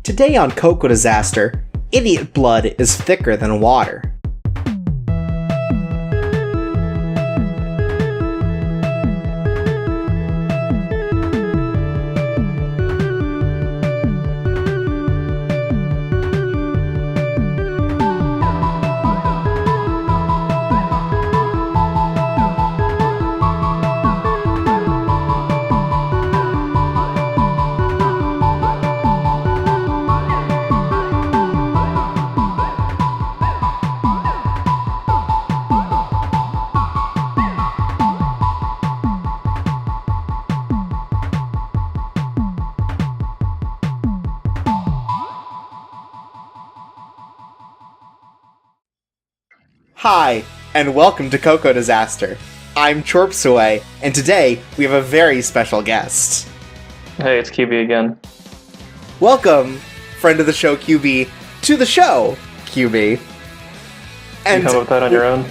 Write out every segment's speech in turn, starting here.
Today on Cocoa Disaster, idiot blood is thicker than water. Hi, and welcome to Cocoa Disaster. I'm Chorpsaway, and today we have a very special guest. Hey, it's QB again. Welcome, friend of the show QB, to the show, QB. And you come up with that on your own?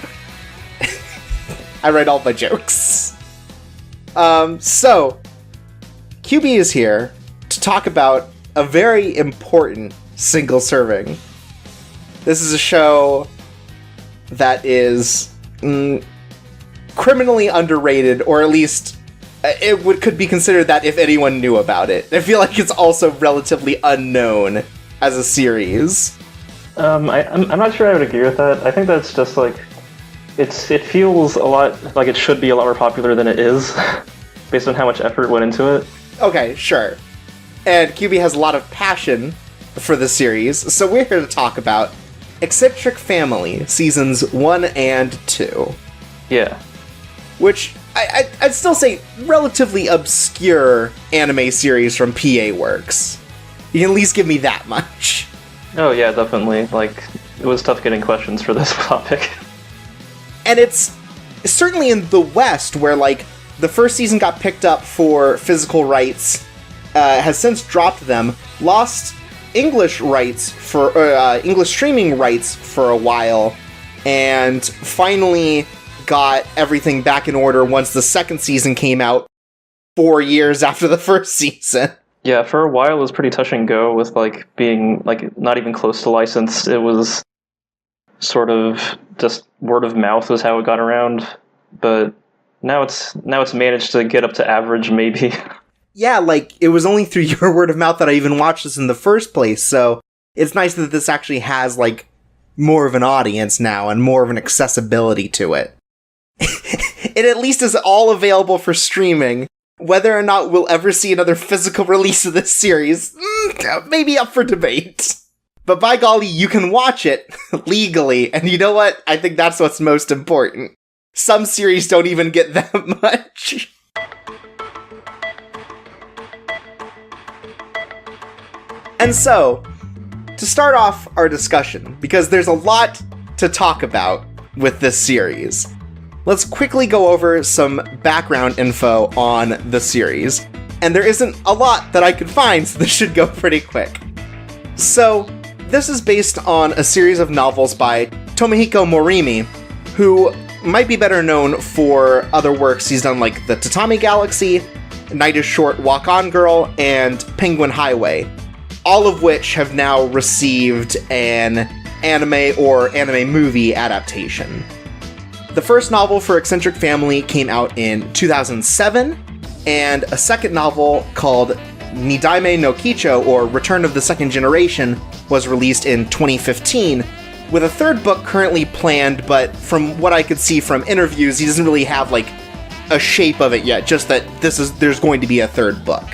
I write all my jokes. So, QB is here to talk about a very important single serving. This is a show that is criminally underrated, or at least could be considered that if anyone knew about it. I feel like it's also relatively unknown as a series. I'm not sure I would agree with that. I think that's just like it feels a lot like it should be a lot more popular than it is, based on how much effort went into it. Okay, sure. And QB has a lot of passion for the series, so we're here to talk about Eccentric Family, Seasons 1 and 2. Yeah. Which, I'd still say, relatively obscure anime series from PA Works. You can at least give me that much. Oh yeah, definitely. Like, it was tough getting questions for this topic. And it's certainly in the West, where, like, the first season got picked up for physical rights, has since dropped them, lost English rights for English streaming rights for a while, and finally got everything back in order once the second season came out 4 years after the first season. Yeah, for a while it was pretty touch and go with like being like not even close to licensed. It was sort of just word of mouth was how it got around, but now it's managed to get up to average maybe. Yeah, like, it was only through your word of mouth that I even watched this in the first place, so it's nice that this actually has, like, more of an audience now and more of an accessibility to it. It at least is all available for streaming. Whether or not we'll ever see another physical release of this series, maybe up for debate. But by golly, you can watch it legally, and you know what? I think that's what's most important. Some series don't even get that much. And so, to start off our discussion, because there's a lot to talk about with this series, let's quickly go over some background info on the series. And there isn't a lot that I could find, so this should go pretty quick. So, this is based on a series of novels by Tomohiko Morimi, who might be better known for other works he's done, like The Tatami Galaxy, Night is Short, Walk On Girl, and Penguin Highway, all of which have now received an anime or anime movie adaptation. The first novel for Eccentric Family came out in 2007, and a second novel called Nidaime no Kicho, or Return of the Second Generation, was released in 2015, with a third book currently planned, but from what I could see from interviews, he doesn't really have, like, a shape of it yet, just that there's going to be a third book.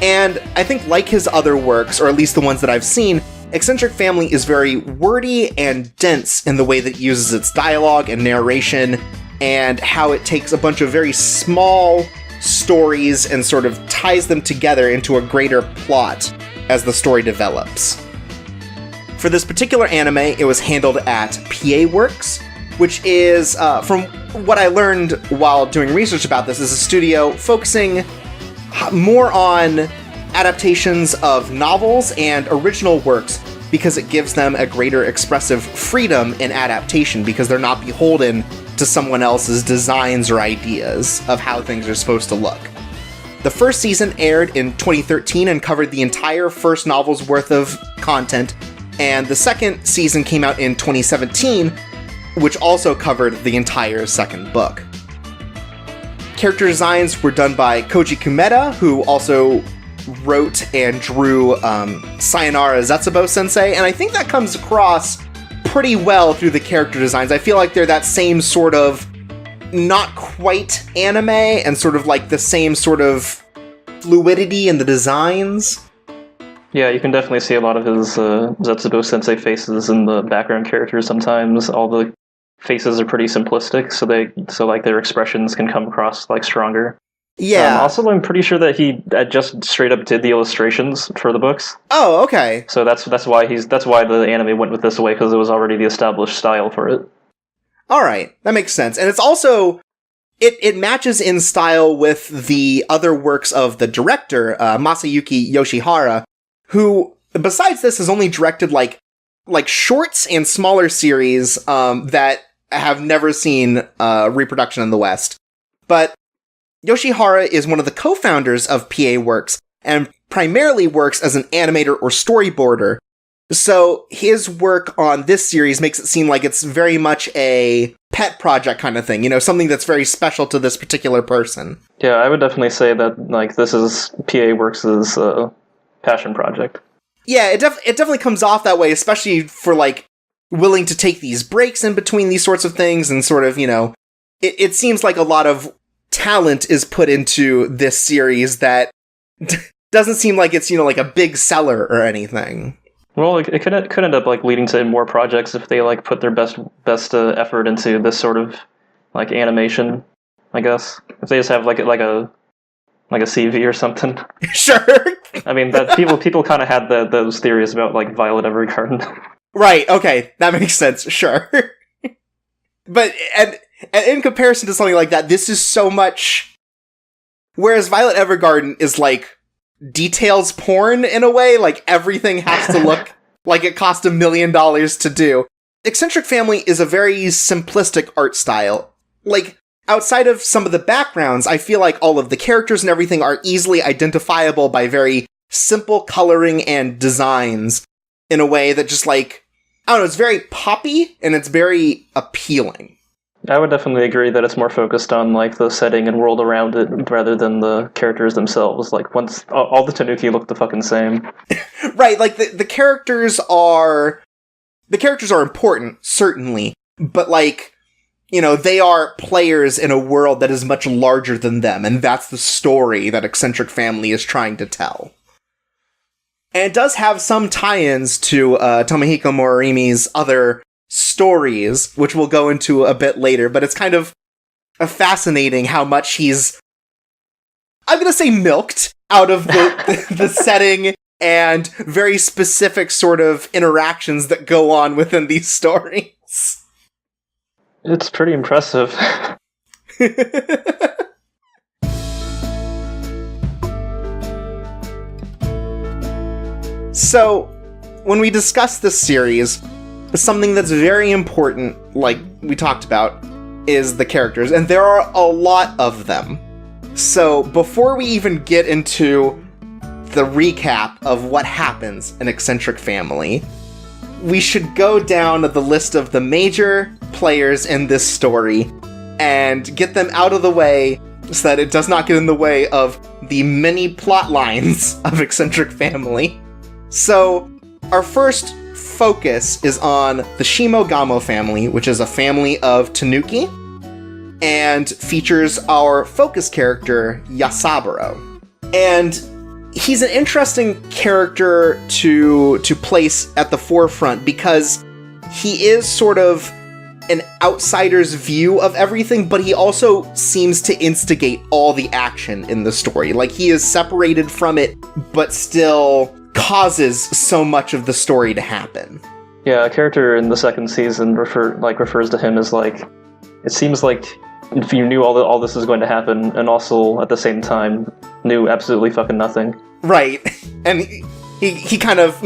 And I think, like his other works, or at least the ones that I've seen, Eccentric Family is very wordy and dense in the way that it uses its dialogue and narration, and how it takes a bunch of very small stories and sort of ties them together into a greater plot as the story develops. For this particular anime, it was handled at PA Works, which is, from what I learned while doing research about this, is a studio focusing more on adaptations of novels and original works because it gives them a greater expressive freedom in adaptation because they're not beholden to someone else's designs or ideas of how things are supposed to look. The first season aired in 2013 and covered the entire first novel's worth of content, and the second season came out in 2017, which also covered the entire second book. Character designs were done by Koji Kumeda, who also wrote and drew Sayonara Zetsubo Sensei, and I think that comes across pretty well through the character designs. I feel like they're that same sort of not quite anime and sort of like the same sort of fluidity in the designs. Yeah, you can definitely see a lot of his Zetsubo Sensei faces in the background characters sometimes. All the faces are pretty simplistic, so like their expressions can come across like stronger. Yeah. Also, I'm pretty sure that he just straight up did the illustrations for the books. Oh, okay. So that's why the anime went with this way, because it was already the established style for it. All right, that makes sense. And it's also, it matches in style with the other works of the director, Masayuki Yoshihara, who, besides this, has only directed like shorts and smaller series that have never seen reproduction in the West. But Yoshihara is one of the co-founders of PA Works, and primarily works as an animator or storyboarder. So his work on this series makes it seem like it's very much a pet project kind of thing, something that's very special to this particular person. Yeah, I would definitely say that like this is PA Works' passion project. Yeah, it definitely comes off that way, especially for like willing to take these breaks in between these sorts of things, and sort of, it seems like a lot of talent is put into this series that doesn't seem like it's, like a big seller or anything. Well, it could end up like leading to more projects if they like put their best effort into this sort of like animation, I guess. If they just have like a CV or something. Sure. I mean, that people kind of had those theories about like Violet Evergarden. Right. Okay, that makes sense. Sure. But and in comparison to something like that, this is so much. Whereas Violet Evergarden is like details porn in a way, like everything has to look like it cost $1 million to do. Eccentric Family is a very simplistic art style. Like, outside of some of the backgrounds, I feel like all of the characters and everything are easily identifiable by very simple coloring and designs in a way that just like, I don't know, it's very poppy and it's very appealing. I would definitely agree that it's more focused on like the setting and world around it rather than the characters themselves. Like once all the Tanuki look the fucking same. Right, like the characters are important, certainly, but like, they are players in a world that is much larger than them, and that's the story that Eccentric Family is trying to tell. And it does have some tie-ins to Tomohiko Morimi's other stories, which we'll go into a bit later, but it's kind of fascinating how much he's, I'm gonna say, milked out of the setting and very specific sort of interactions that go on within these stories. It's pretty impressive. So, when we discuss this series, something that's very important, like we talked about, is the characters, and there are a lot of them. So, before we even get into the recap of what happens in Eccentric Family, we should go down the list of the major players in this story and get them out of the way so that it does not get in the way of the many plot lines of Eccentric Family. So, our first focus is on the Shimogamo family, which is a family of Tanuki, and features our focus character, Yasaburo. And he's an interesting character to place at the forefront because he is sort of an outsider's view of everything, but he also seems to instigate all the action in the story. Like, he is separated from it, but still causes so much of the story to happen. Yeah, a character in the second season refers to him as like, it seems like if you knew all this is going to happen, and also at the same time knew absolutely fucking nothing. Right, and he kind of,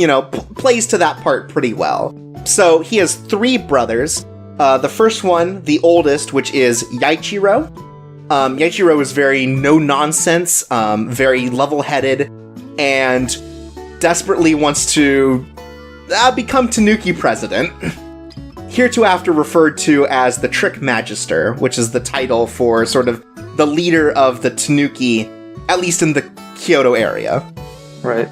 plays to that part pretty well. So he has 3 brothers. The first one, the oldest, which is Yaichiro, Yaichiro is very no-nonsense, very level-headed, and desperately wants to become Tanuki president. Hereafter referred to as the Trick Magister, which is the title for sort of the leader of the Tanuki, at least in the Kyoto area. Right.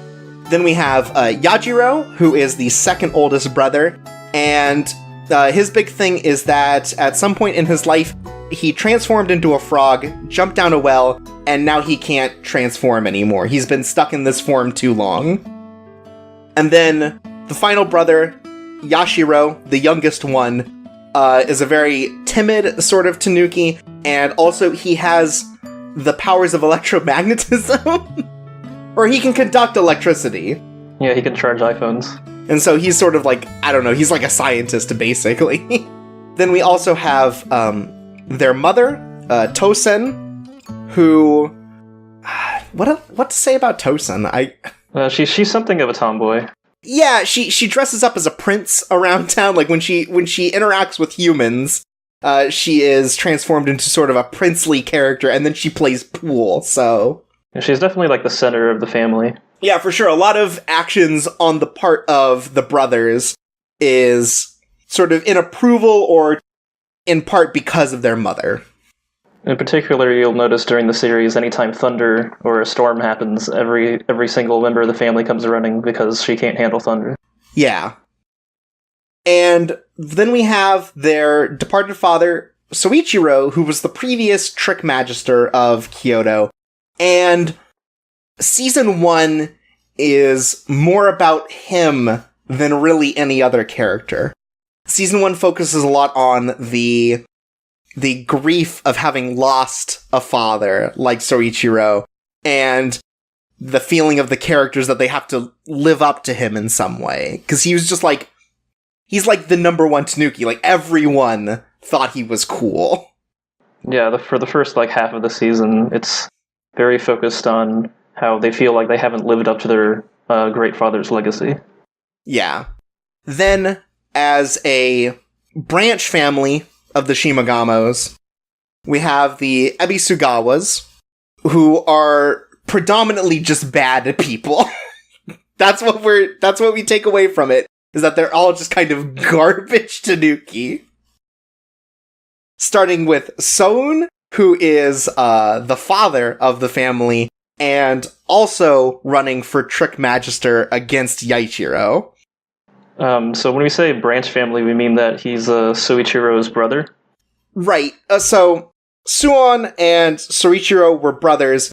Then we have Yajiro, who is the second oldest brother, and his big thing is that at some point in his life, he transformed into a frog, jumped down a well, and now he can't transform anymore. He's been stuck in this form too long. And then the final brother, Yashiro, the youngest one, is a very timid sort of Tanuki, and also he has the powers of electromagnetism, or he can conduct electricity. Yeah, he can charge iPhones. And so he's sort of like, I don't know, he's like a scientist, basically. Then we also have their mother, Tosen, who... What to say about Tosen? She's something of a tomboy. Yeah, she dresses up as a prince around town. Like, when she interacts with humans, she is transformed into sort of a princely character, and then she plays pool, so... She's definitely, like, the center of the family. Yeah, for sure. A lot of actions on the part of the brothers is sort of in approval or in part because of their mother. In particular, you'll notice during the series, anytime thunder or a storm happens, every single member of the family comes running because she can't handle thunder. Yeah. And then we have their departed father, Soichiro, who was the previous Trick Magister of Kyoto. And Season 1 is more about him than really any other character. Season 1 focuses a lot on the grief of having lost a father, like Soichiro, and the feeling of the characters that they have to live up to him in some way. Because he was just like, he's like the number one Tanuki. Like, everyone thought he was cool. Yeah, for the first, like, half of the season, it's very focused on how they feel like they haven't lived up to their great father's legacy. Yeah. Then, as a branch family of the Shimogamos, we have the Ebisugawas, who are predominantly just bad people. That's what we take away from it, is that they're all just kind of garbage Tanuki. Starting with Soun, who is the father of the family, and also running for Trick Magister against Yaichiro. So when we say branch family, we mean that he's Soichiro's brother? Right. So Suon and Soichiro were brothers,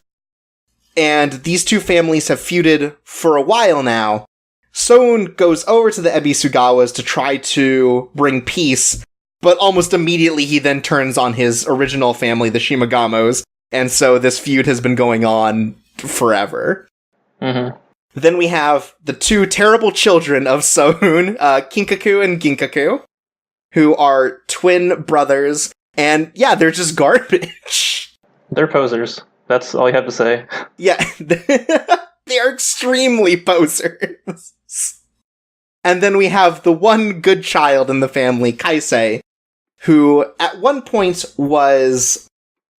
and these two families have feuded for a while now. Soun goes over to the Ebisugawas to try to bring peace, but almost immediately he then turns on his original family, the Shimogamos, and so this feud has been going on forever. Mm-hmm. Then we have the two terrible children of Soun, Kinkaku and Ginkaku, who are twin brothers, and yeah, they're just garbage. They're posers. That's all you have to say. Yeah, they are extremely posers. And then we have the one good child in the family, Kaisei, who at one point was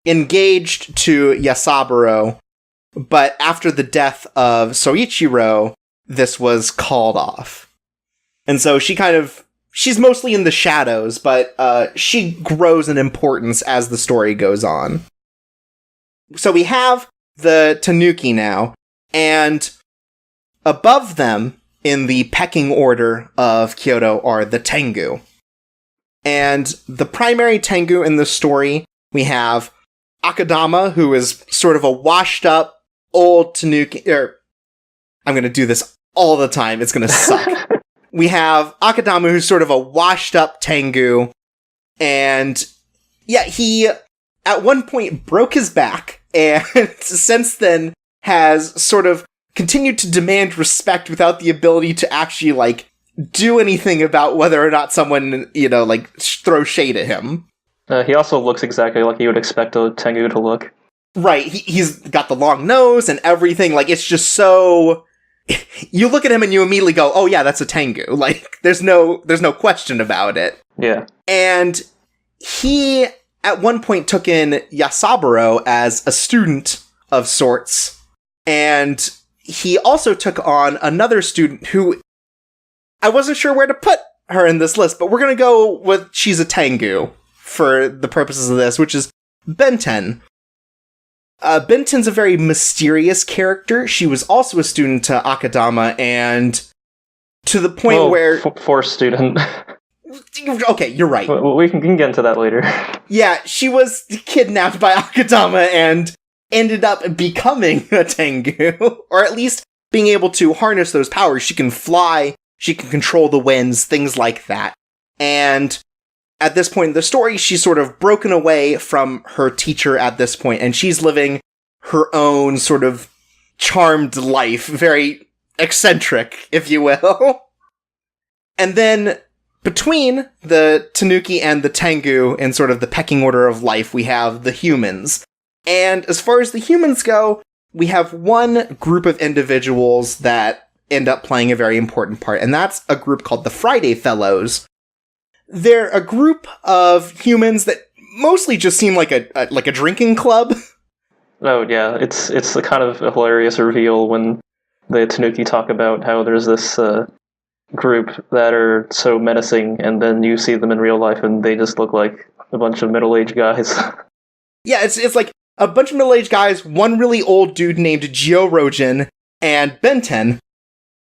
engaged to Yasaburo, but after the death of Soichiro, this was called off. And so she's mostly in the shadows, but she grows in importance as the story goes on. So we have the Tanuki now, and above them, in the pecking order of Kyoto, are the Tengu. And the primary Tengu in this story, we have Akadama, who is sort of a washed-up old Tanuki. I'm going to do this all the time. It's going to suck. We have Akadama, who's sort of a washed-up Tengu. And yeah, he at one point broke his back, and since then has sort of continued to demand respect without the ability to actually, like, do anything about whether or not someone, throw shade at him. He also looks exactly like you would expect a Tengu to look. Right, he's got the long nose and everything, like, it's just so... You look at him and you immediately go, oh yeah, that's a Tengu. Like, there's no question about it. Yeah. And he at one point took in Yasaburo as a student of sorts, and he also took on another student who I wasn't sure where to put her in this list, but we're going to go with she's a Tengu for the purposes of this, which is Benten. Benten's a very mysterious character. She was also a student to Akadama, and to the point where... Forced student. Okay, you're right. We can get into that later. Yeah, she was kidnapped by Akadama and ended up becoming a Tengu, or at least being able to harness those powers. She can fly, she can control the winds, things like that. And at this point in the story, she's sort of broken away from her teacher at this point, and she's living her own sort of charmed life, very eccentric, if you will. And then between the Tanuki and the Tengu in sort of the pecking order of life, we have the humans. And as far as the humans go, we have one group of individuals that end up playing a very important part, and that's a group called the Friday Fellows. They're a group of humans that mostly just seem like a drinking club. Oh yeah, it's a kind of a hilarious reveal when the Tanuki talk about how there's this group that are so menacing, and then you see them in real life and they just look like a bunch of middle-aged guys. Yeah, it's like a bunch of middle-aged guys, one really old dude named Jiorojin, and Benten,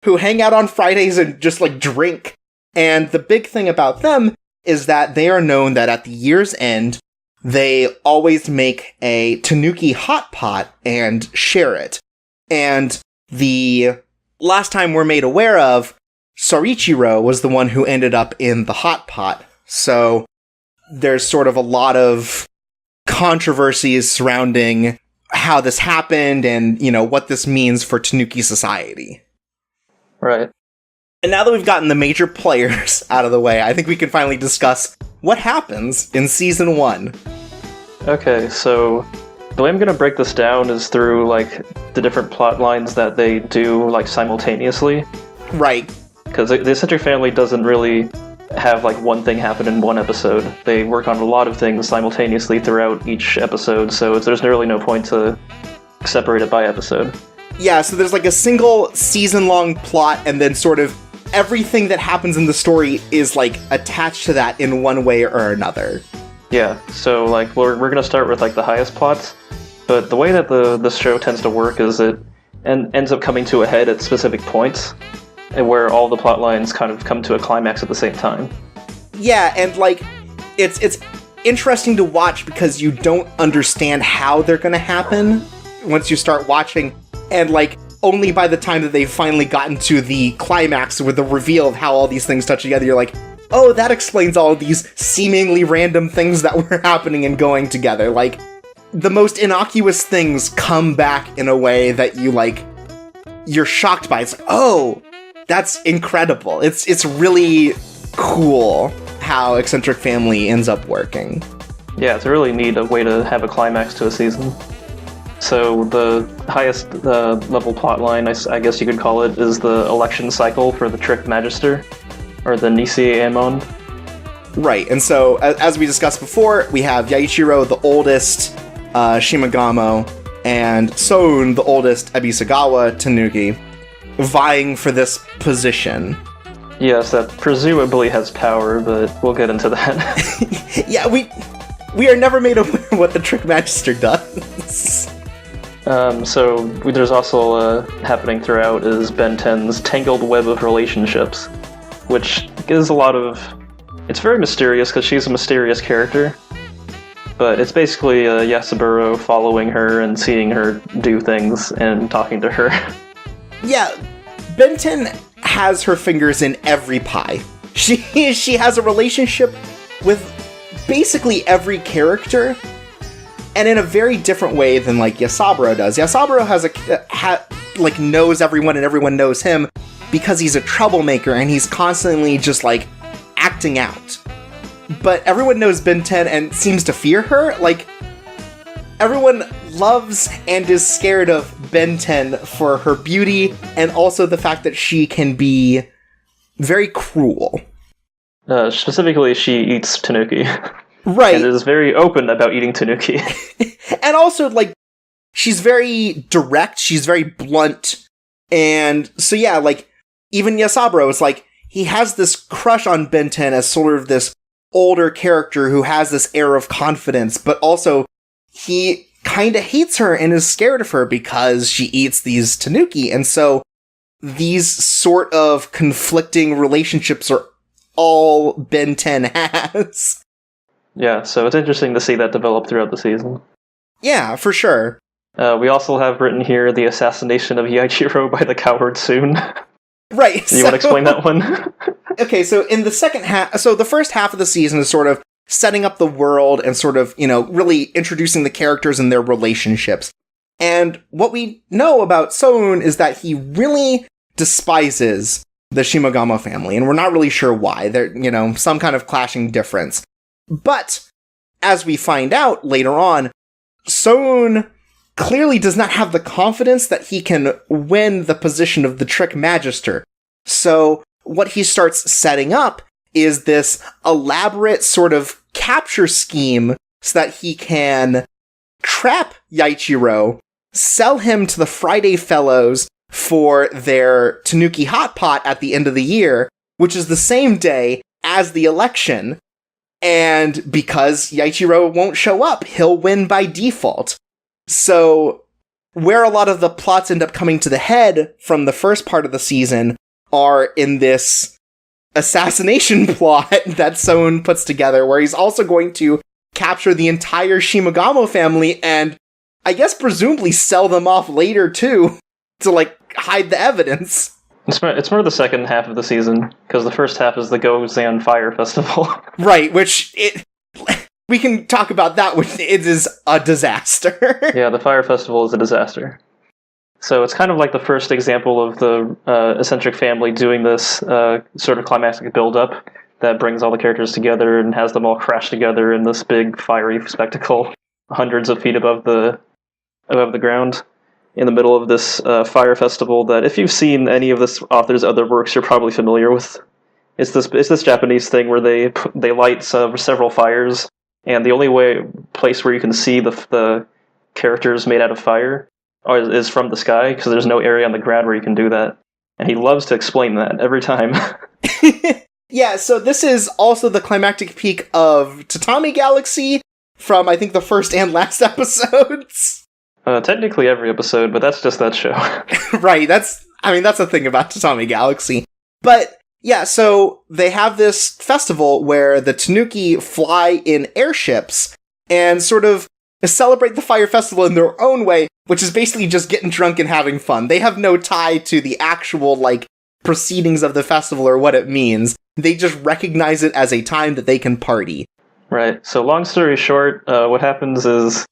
who hang out on Fridays and just like drink. And the big thing about them is that they are known that at the year's end, they always make a Tanuki hot pot and share it. And the last time we're made aware of, Sorichiro was the one who ended up in the hot pot. So there's sort of a lot of controversies surrounding how this happened and, you know, what this means for Tanuki society. Right. And now that we've gotten the major players out of the way, I think we can finally discuss what happens in Season 1. Okay, so the way I'm going to break this down is through, like, the different plot lines that they do, like, simultaneously. Right. Because the Eccentric Family doesn't really have, like, one thing happen in one episode. They work on a lot of things simultaneously throughout each episode, so there's really no point to separate it by episode. Yeah, so there's, like, a single season-long plot, and then sort of everything that happens in the story is, like, attached to that in one way or another. Yeah, so, like, we're gonna start with, like, the highest plots, but the way that the show tends to work is it ends up coming to a head at specific points, and where all the plot lines kind of come to a climax at the same time. Yeah, and, like, it's interesting to watch because you don't understand how they're gonna happen once you start watching, and, like, only by the time that they've finally gotten to the climax with the reveal of how all these things touch together, you're like, oh, that explains all of these seemingly random things that were happening and going together. Like, the most innocuous things come back in a way that you, like, you're shocked by. It's like, oh, that's incredible. It's really cool how Eccentric Family ends up working. Yeah, it's a really neat way to have a climax to a season. So the highest level plotline, I guess you could call it, is the election cycle for the Trick Magister, or the Nishiemon. Right, and so, as we discussed before, we have Yaichiro, the oldest Shimagamo, and Soun, the oldest Ebisagawa Tanuki, vying for this position. Yes, that presumably has power, but we'll get into that. Yeah, we are never made aware of what the Trick Magister does. So there's also happening throughout is Benten's tangled web of relationships, which is a lot of... It's very mysterious because she's a mysterious character, but it's basically Yasaburo following her and seeing her do things and talking to her. Yeah, Benten has her fingers in every pie. She has a relationship with basically every character, and in a very different way than, like, Yasaburo does. Yasaburo has knows everyone and everyone knows him because he's a troublemaker and he's constantly just, like, acting out. But everyone knows Benten and seems to fear her. Like, everyone loves and is scared of Benten for her beauty and also the fact that she can be very cruel. Specifically, she eats Tanuki. Right. And is very open about eating Tanuki. And also, like, she's very direct, she's very blunt, and so yeah, like, even Yasaburo is like, he has this crush on Ben 10 as sort of this older character who has this air of confidence, but also he kind of hates her and is scared of her because she eats these Tanuki, and so these sort of conflicting relationships are all Ben 10 has. Yeah, so it's interesting to see that develop throughout the season. Yeah, for sure. We also have written here the assassination of Yaichiro by the coward Soon. Right. Do you want to explain that one? Okay, so in the second half, so the first half of the season is sort of setting up the world and sort of, really introducing the characters and their relationships. And what we know about Soun is that he really despises the Shimogamo family, and we're not really sure why. They're, some kind of clashing difference. But, as we find out later on, Soun clearly does not have the confidence that he can win the position of the Trick Magister. So, what he starts setting up is this elaborate sort of capture scheme so that he can trap Yaichiro, sell him to the Friday Fellows for their Tanuki Hot Pot at the end of the year, which is the same day as the election. And because Yaichiro won't show up, he'll win by default. So, where a lot of the plots end up coming to the head from the first part of the season are in this assassination plot that Soun puts together, where he's also going to capture the entire Shimogamo family and, I guess, presumably sell them off later, too, to, hide the evidence. It's more the second half of the season, because the first half is the Gozan Fire Festival. Right, which we can talk about that, which it is a disaster. Yeah, the Fire Festival is a disaster. So it's kind of like the first example of the Eccentric Family doing this sort of climactic build-up that brings all the characters together and has them all crash together in this big fiery spectacle, hundreds of feet above the ground, in the middle of this fire festival that, if you've seen any of this author's other works, you're probably familiar with. It's this Japanese thing where they light several fires, and the only place where you can see the characters made out of fire is from the sky, because there's no area on the ground where you can do that. And he loves to explain that every time. Yeah, so this is also the climactic peak of Tatami Galaxy from, I think, the first and last episodes. Technically every episode, but that's just that show. Right, that's the thing about Tatami Galaxy. But, yeah, so they have this festival where the Tanuki fly in airships and sort of celebrate the Fire Festival in their own way, which is basically just getting drunk and having fun. They have no tie to the actual, proceedings of the festival or what it means. They just recognize it as a time that they can party. Right, so long story short, what happens is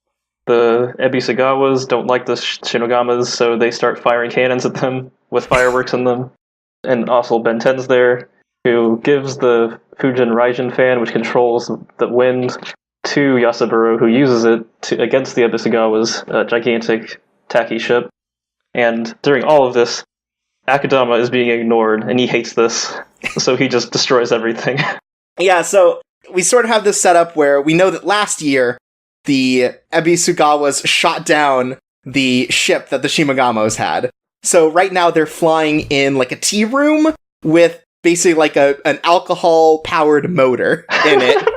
the Ebisugawas don't like the Shinogamas, so they start firing cannons at them with fireworks in them. And also Ben 10's there, who gives the Fujin Raijin fan, which controls the wind, to Yasaburo, who uses it against the Ebisugawa's gigantic tacky ship. And during all of this, Akudama is being ignored, and he hates this, so he just destroys everything. Yeah, so we sort of have this setup where we know that last year, the Ebisugawas shot down the ship that the Shimogamos had. So right now they're flying in a tea room with basically an alcohol-powered motor in it.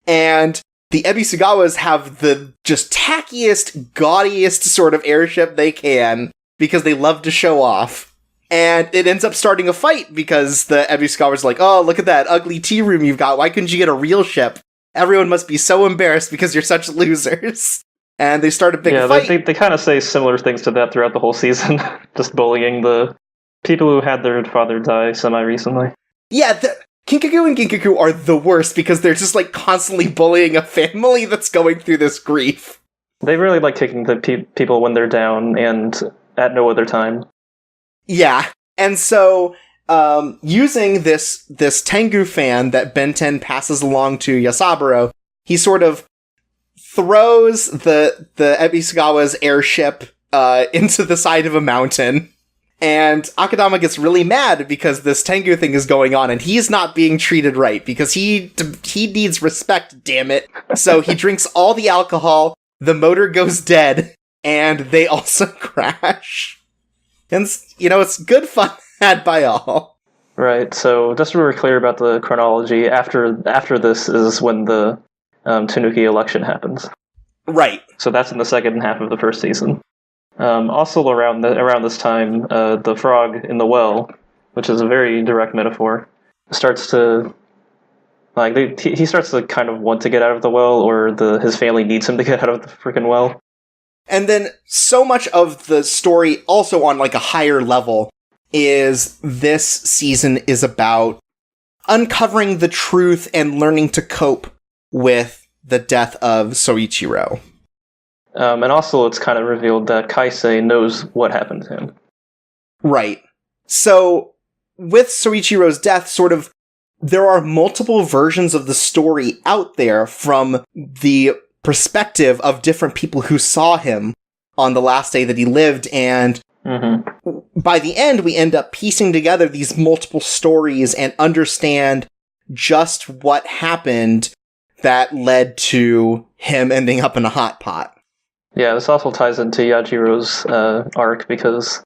And the Ebisugawas have the just tackiest, gaudiest sort of airship they can because they love to show off. And it ends up starting a fight because the Ebisugawas are like, oh, look at that ugly tea room you've got. Why couldn't you get a real ship? Everyone must be so embarrassed because you're such losers. And they start a big fight. Yeah, they kind of say similar things to that throughout the whole season. Just bullying the people who had their father die semi-recently. Yeah, Kinkaku and Ginkaku are the worst because they're just constantly bullying a family that's going through this grief. They really like kicking the people when they're down and at no other time. Yeah, and so using this Tengu fan that Ben 10 passes along to Yasaburo, he sort of throws the Ebisugawa's airship into the side of a mountain, And Akadama gets really mad because this Tengu thing is going on and he's not being treated right because he needs respect, damn it. So he drinks all the alcohol, the motor goes dead, and they also crash. And, it's good fun had by all. Right, so just so we're clear about the chronology, after this is when the Tanuki election happens. Right. So that's in the second half of the first season. Also around this time, the frog in the well, which is a very direct metaphor, starts to he starts to kind of want to get out of the well, or his family needs him to get out of the freaking well. And then so much of the story, also on like a higher level, is this season is about uncovering the truth and learning to cope with the death of Soichiro. And also it's kind of revealed that Kaisei knows what happened to him. Right. So, with Soichiro's death, sort of, there are multiple versions of the story out there from the perspective of different people who saw him on the last day that he lived, and by the end, we end up piecing together these multiple stories and understand just what happened that led to him ending up in a hot pot. Yeah, this also ties into Yajiro's arc, because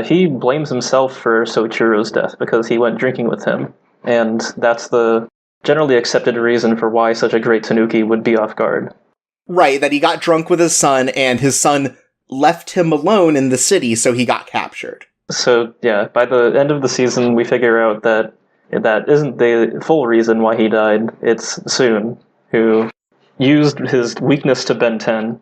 he blames himself for Soichiro's death because he went drinking with him, and that's the generally accepted reason for why such a great Tanuki would be off guard. Right, that he got drunk with his son, and his son left him alone in the city, so he got captured. So, yeah, by the end of the season, we figure out that isn't the full reason why he died. It's Soon, who used his weakness to Ben 10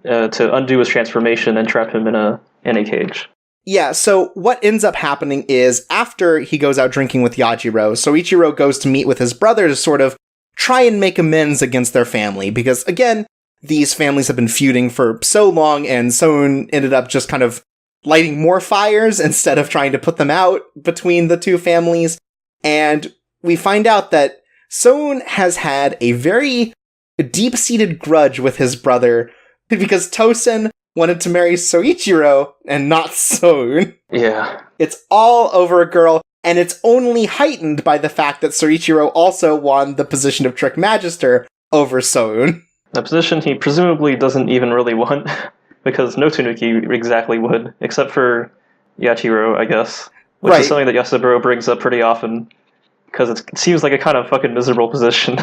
to undo his transformation and trap him in a cage. Yeah, so what ends up happening is, after he goes out drinking with Yajiro, Soichiro goes to meet with his brother to sort of try and make amends against their family, because, again, these families have been feuding for so long, and Soun ended up just kind of lighting more fires instead of trying to put them out between the two families. And we find out that Soun has had a very deep-seated grudge with his brother because Tosen wanted to marry Soichiro and not Soun. Yeah. It's all over a girl, and it's only heightened by the fact that Soichiro also won the position of Trick Magister over Soun. A position he presumably doesn't even really want, because no Tanuki exactly would, except for Yachiro, I guess. Which is something that Yasuburo brings up pretty often, because it seems like a kind of fucking miserable position.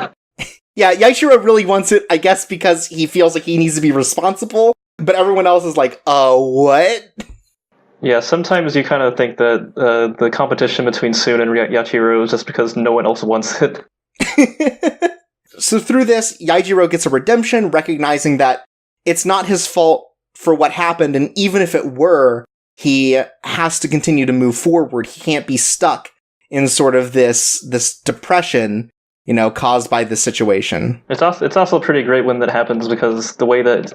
Yeah, Yachiro really wants it, I guess, because he feels like he needs to be responsible, but everyone else is like, what? Yeah, sometimes you kind of think that the competition between Soon and Yachiro is just because no one else wants it. So through this, Yaijiro gets a redemption, recognizing that it's not his fault for what happened, and even if it were, he has to continue to move forward. He can't be stuck in sort of this depression, caused by this situation. It's also pretty great when that happens, because the way that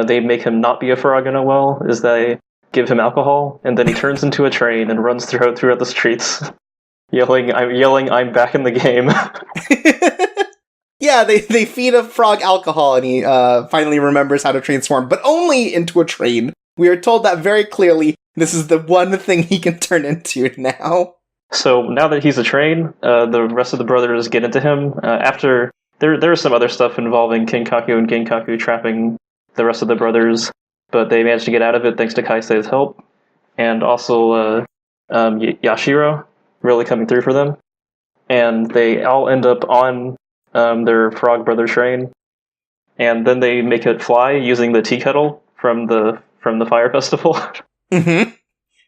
they make him not be a frog in a well is they give him alcohol, and then he turns into a train and runs throughout the streets, yelling, I'm back in the game. Yeah, they feed a frog alcohol, and he finally remembers how to transform, but only into a train. We are told that very clearly. This is the one thing he can turn into now. So now that he's a train, the rest of the brothers get into him. After there is some other stuff involving Kinkaku and Genkaku trapping the rest of the brothers, but they managed to get out of it thanks to Kaisei's help, and also Yashiro really coming through for them. And they all end up on their frog brother train, and then they make it fly using the tea kettle from the fire festival. Mm-hmm.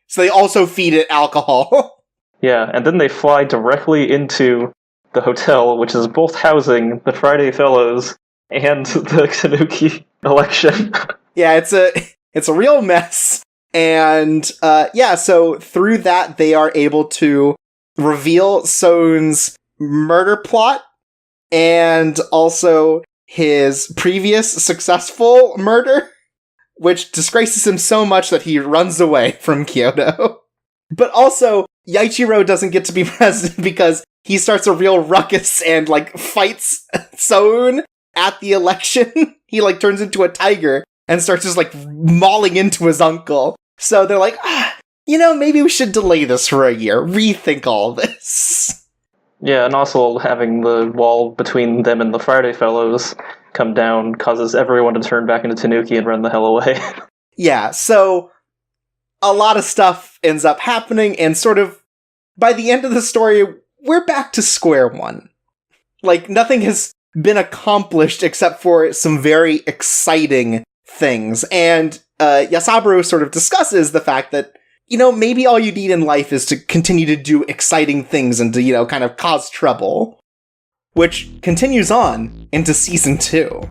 So they also feed it alcohol. Yeah, and then they fly directly into the hotel, which is both housing the Friday Fellows and the Tanuki election. Yeah, it's a real mess. And so through that they are able to reveal Soun's murder plot, and also his previous successful murder, which disgraces him so much that he runs away from Kyoto. But also, Yaichiro doesn't get to be president because he starts a real ruckus and, fights Soun at the election. He, turns into a tiger and starts just, mauling into his uncle. So they're like, maybe we should delay this for a year, rethink all this. Yeah, and also having the wall between them and the Friday Fellows come down causes everyone to turn back into Tanuki and run the hell away. Yeah, so a lot of stuff ends up happening, and sort of by the end of the story, we're back to square one. Like, nothing has been accomplished except for some very exciting things. And Yasaburo sort of discusses the fact that, maybe all you need in life is to continue to do exciting things and to, kind of cause trouble. Which continues on into Season 2.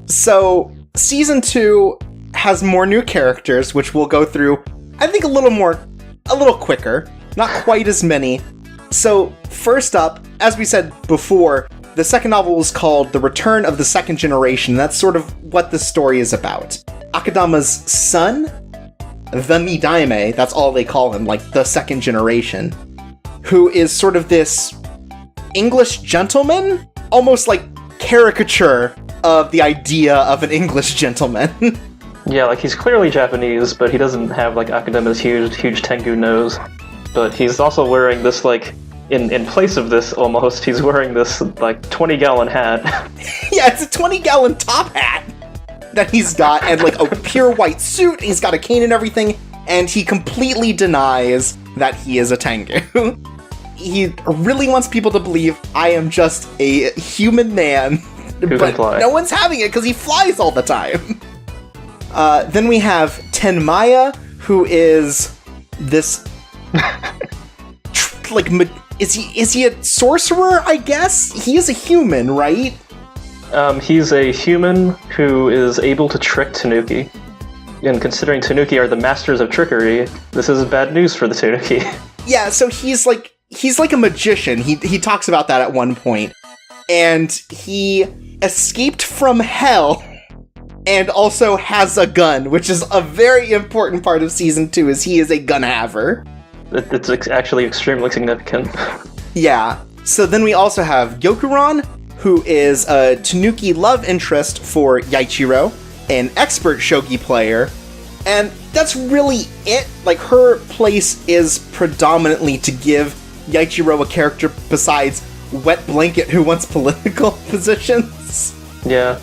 So, Season 2 has more new characters, which we'll go through, I think, a little quicker. Not quite as many. So, first up, as we said before, the second novel is called The Return of the Second Generation. That's sort of what the story is about. Akadama's son, the Nidaime, that's all they call him, like the second generation, who is sort of this English gentleman, almost like caricature of the idea of an English gentleman. Yeah, like he's clearly Japanese, but he doesn't have like Akadama's huge Tengu nose. But he's also wearing this like, in place of this almost, he's wearing this like 20-gallon hat. Yeah, it's a 20-gallon top hat that he's got, and like a pure white suit, and he's got a cane and everything, and he completely denies that he is a Tengu. He really wants people to believe I am just a human man, but no one's having it because he flies all the time. Then we have Tenmaya, who is this like, is he a sorcerer, I guess? He is a human, right? He's a human who is able to trick Tanuki. And considering Tanuki are the masters of trickery, this is bad news for the Tanuki. Yeah, so he's like a magician. He talks about that at one point. And he escaped from hell and also has a gun, which is a very important part of Season 2, is he is a gun haver. It's actually extremely significant. Yeah. So then we also have Gyokuran, who is a Tanuki love interest for Yaichiro, an expert shogi player, and that's really it. Like, her place is predominantly to give Yaichiro a character besides Wet Blanket, who wants political positions. Yeah.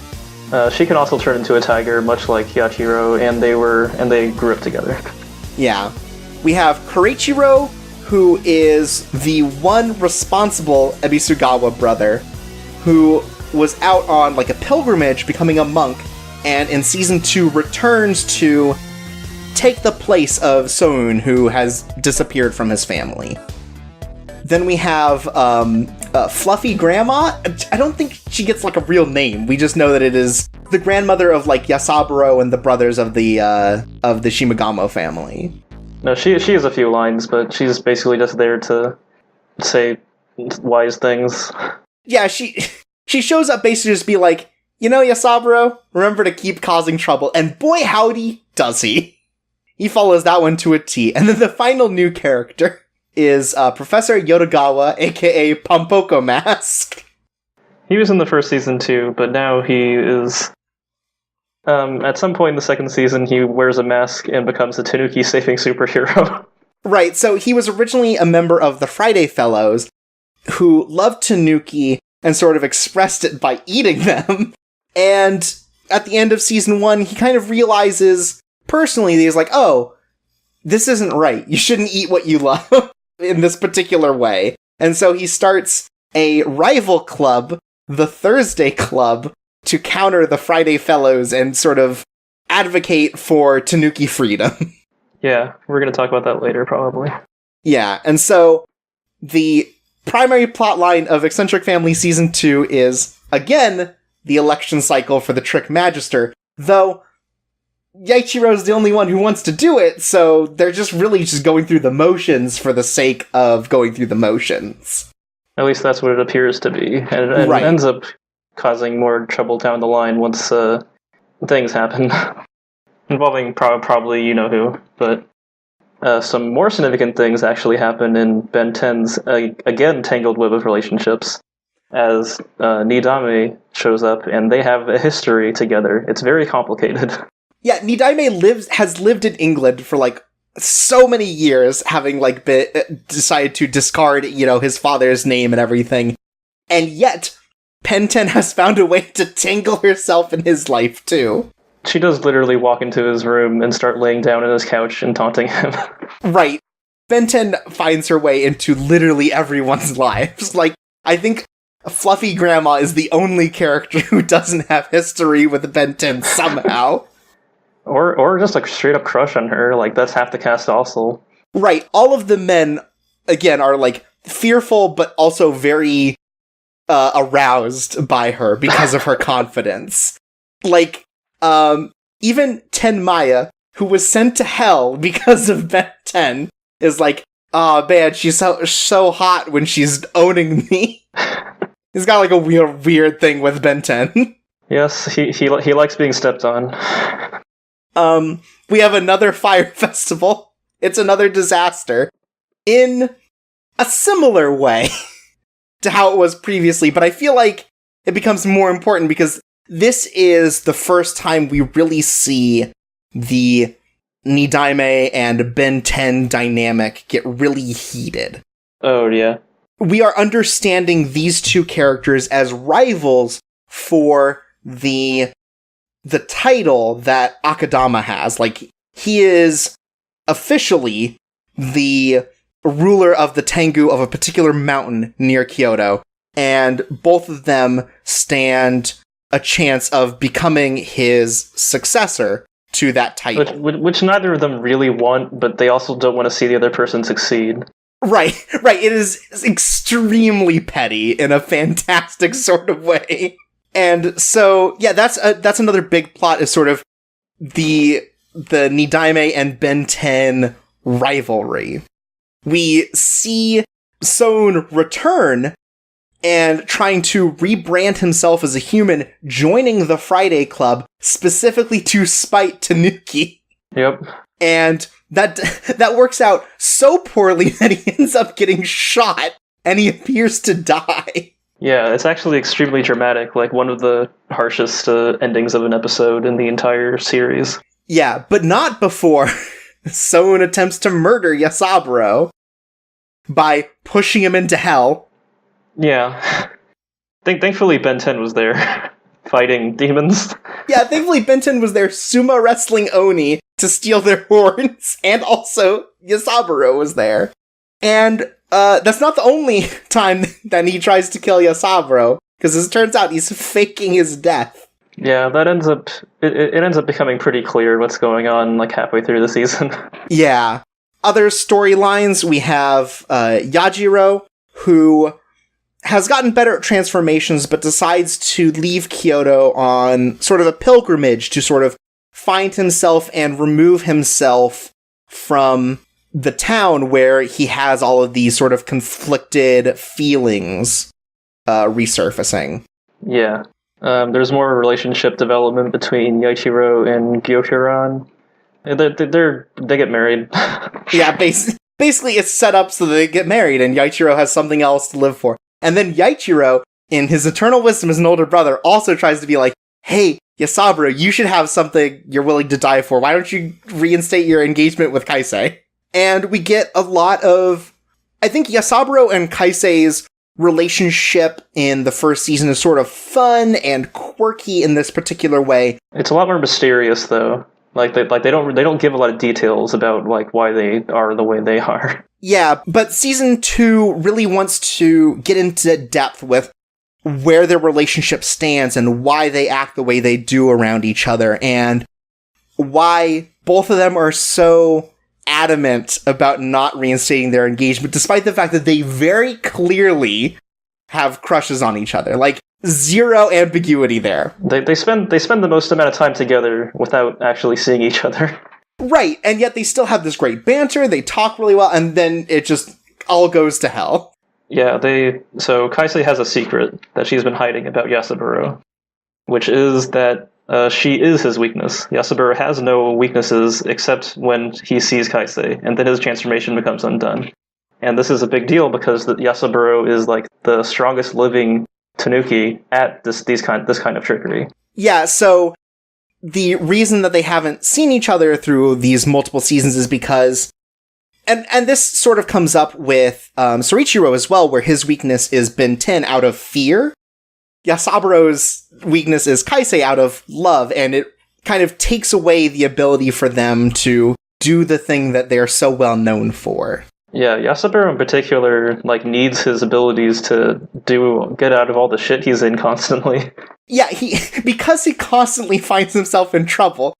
She can also turn into a tiger, much like Yaichiro, and they grew up together. Yeah. We have Koichiro, who is the one responsible Ebisugawa brother, who was out on like a pilgrimage becoming a monk, and in Season 2 returns to take the place of Soun, who has disappeared from his family. Then we have Fluffy Grandma. I don't think she gets like a real name. We just know that it is the grandmother of like Yasaburo and the brothers of the Shimagamo family. No, she has a few lines, but she's basically just there to say wise things. Yeah, she shows up basically just be like, Yasaburo, remember to keep causing trouble. And boy howdy, does he. He follows that one to a T. And then the final new character is Professor Yodogawa, aka Pompoko Mask. He was in the first season too, but now he is... at some point in the second season, he wears a mask and becomes a Tanuki saving superhero. Right, so he was originally a member of the Friday Fellows, who loved Tanuki and sort of expressed it by eating them. And at the end of Season 1, he kind of realizes, personally, that he's like, oh, this isn't right. You shouldn't eat what you love in this particular way. And so he starts a rival club, the Thursday Club, to counter the Friday Fellows and sort of advocate for Tanuki freedom. Yeah, we're going to talk about that later, probably. Yeah, and so the primary plotline of Eccentric Family Season 2 is, again, the election cycle for the Trick Magister, though Yaichiro's the only one who wants to do it, so they're just really just going through the motions for the sake of going through the motions. At least that's what it appears to be, and it Right. ends up causing more trouble down the line once things happen. Involving probably you-know-who, but some more significant things actually happen in Ben 10's, again, tangled web of relationships, as Nidaime shows up, and they have a history together. It's very complicated. Yeah, Nidaime has lived in England for, like, so many years having, like, decided to discard, his father's name and everything. And yet, Benten has found a way to tangle herself in his life, too. She does literally walk into his room and start laying down on his couch and taunting him. Right. Benten finds her way into literally everyone's lives. Like, I think Fluffy Grandma is the only character who doesn't have history with Benten somehow. Or just, like, straight up crush on her. Like, that's half the cast also. Right. All of the men, again, are, like, fearful, but also very aroused by her because of her confidence. Like, even Tenmaya, who was sent to hell because of Benten, is like, oh man, she's so hot when she's owning me. He's got like a weird thing with Benten. Yes, he likes being stepped on. We have another fire festival. It's another disaster in a similar way to how it was previously, but I feel like it becomes more important because this is the first time we really see the Nidaime and Benten dynamic get really heated. Oh, yeah. We are understanding these two characters as rivals for the title that Akadama has. Like, he is officially the ruler of the Tengu of a particular mountain near Kyoto, and both of them stand a chance of becoming his successor to that title. Which neither of them really want, but they also don't want to see the other person succeed. Right. It is extremely petty in a fantastic sort of way. And so, yeah, that's another big plot, is sort of the Nidaime and Benten rivalry. We see Soun return and trying to rebrand himself as a human, joining the Friday Club specifically to spite Tanuki. Yep. And that works out so poorly that he ends up getting shot and he appears to die. Yeah, it's actually extremely dramatic, like one of the harshest endings of an episode in the entire series. Yeah, but not before Soun attempts to murder Yasaburo by pushing him into hell. Yeah. Thankfully Benten was there, fighting demons. Yeah, thankfully Benten was there sumo wrestling Oni to steal their horns, and also Yasaburo was there. And that's not the only time that he tries to kill Yasaburo, because as it turns out, he's faking his death. Yeah, that ends up it ends up becoming pretty clear what's going on like halfway through the season. Yeah. Other storylines, we have Yajiro, who has gotten better at transformations, but decides to leave Kyoto on sort of a pilgrimage to sort of find himself and remove himself from the town where he has all of these sort of conflicted feelings resurfacing. Yeah. There's more relationship development between Yaichiro and Gyoshiran. They get married. Yeah, basically it's set up so they get married and Yaichiro has something else to live for. And then Yaichiro, in his eternal wisdom as an older brother, also tries to be like, hey, Yasaburo, you should have something you're willing to die for. Why don't you reinstate your engagement with Kaisei? And we get a lot of... I think Yasaburo and Kaisei's relationship in the first season is sort of fun and quirky in this particular way. It's a lot more mysterious, though. They don't give a lot of details about like why they are the way they are. Yeah, but season 2 really wants to get into depth with where their relationship stands and why they act the way they do around each other, and why both of them are so adamant about not reinstating their engagement, despite the fact that they very clearly have crushes on each other. Like, zero ambiguity there. They spend the most amount of time together without actually seeing each other. Right, and yet they still have this great banter, they talk really well, and then it just all goes to hell. Yeah, so Kaisei has a secret that she's been hiding about Yasaburo, which is that she is his weakness. Yasaburo has no weaknesses except when he sees Kaisei, and then his transformation becomes undone. And this is a big deal because Yasaburo is like the strongest living Tanuki at this kind of trickery. Yeah, so the reason that they haven't seen each other through these multiple seasons is because, and this sort of comes up with Soichiro as well, where his weakness is Ben 10 out of fear. Yasaburo's weakness is Kaisei out of love, and it kind of takes away the ability for them to do the thing that they're so well known for. Yeah, Yasaburo in particular, like, needs his abilities to get out of all the shit he's in constantly. Yeah, because he constantly finds himself in trouble,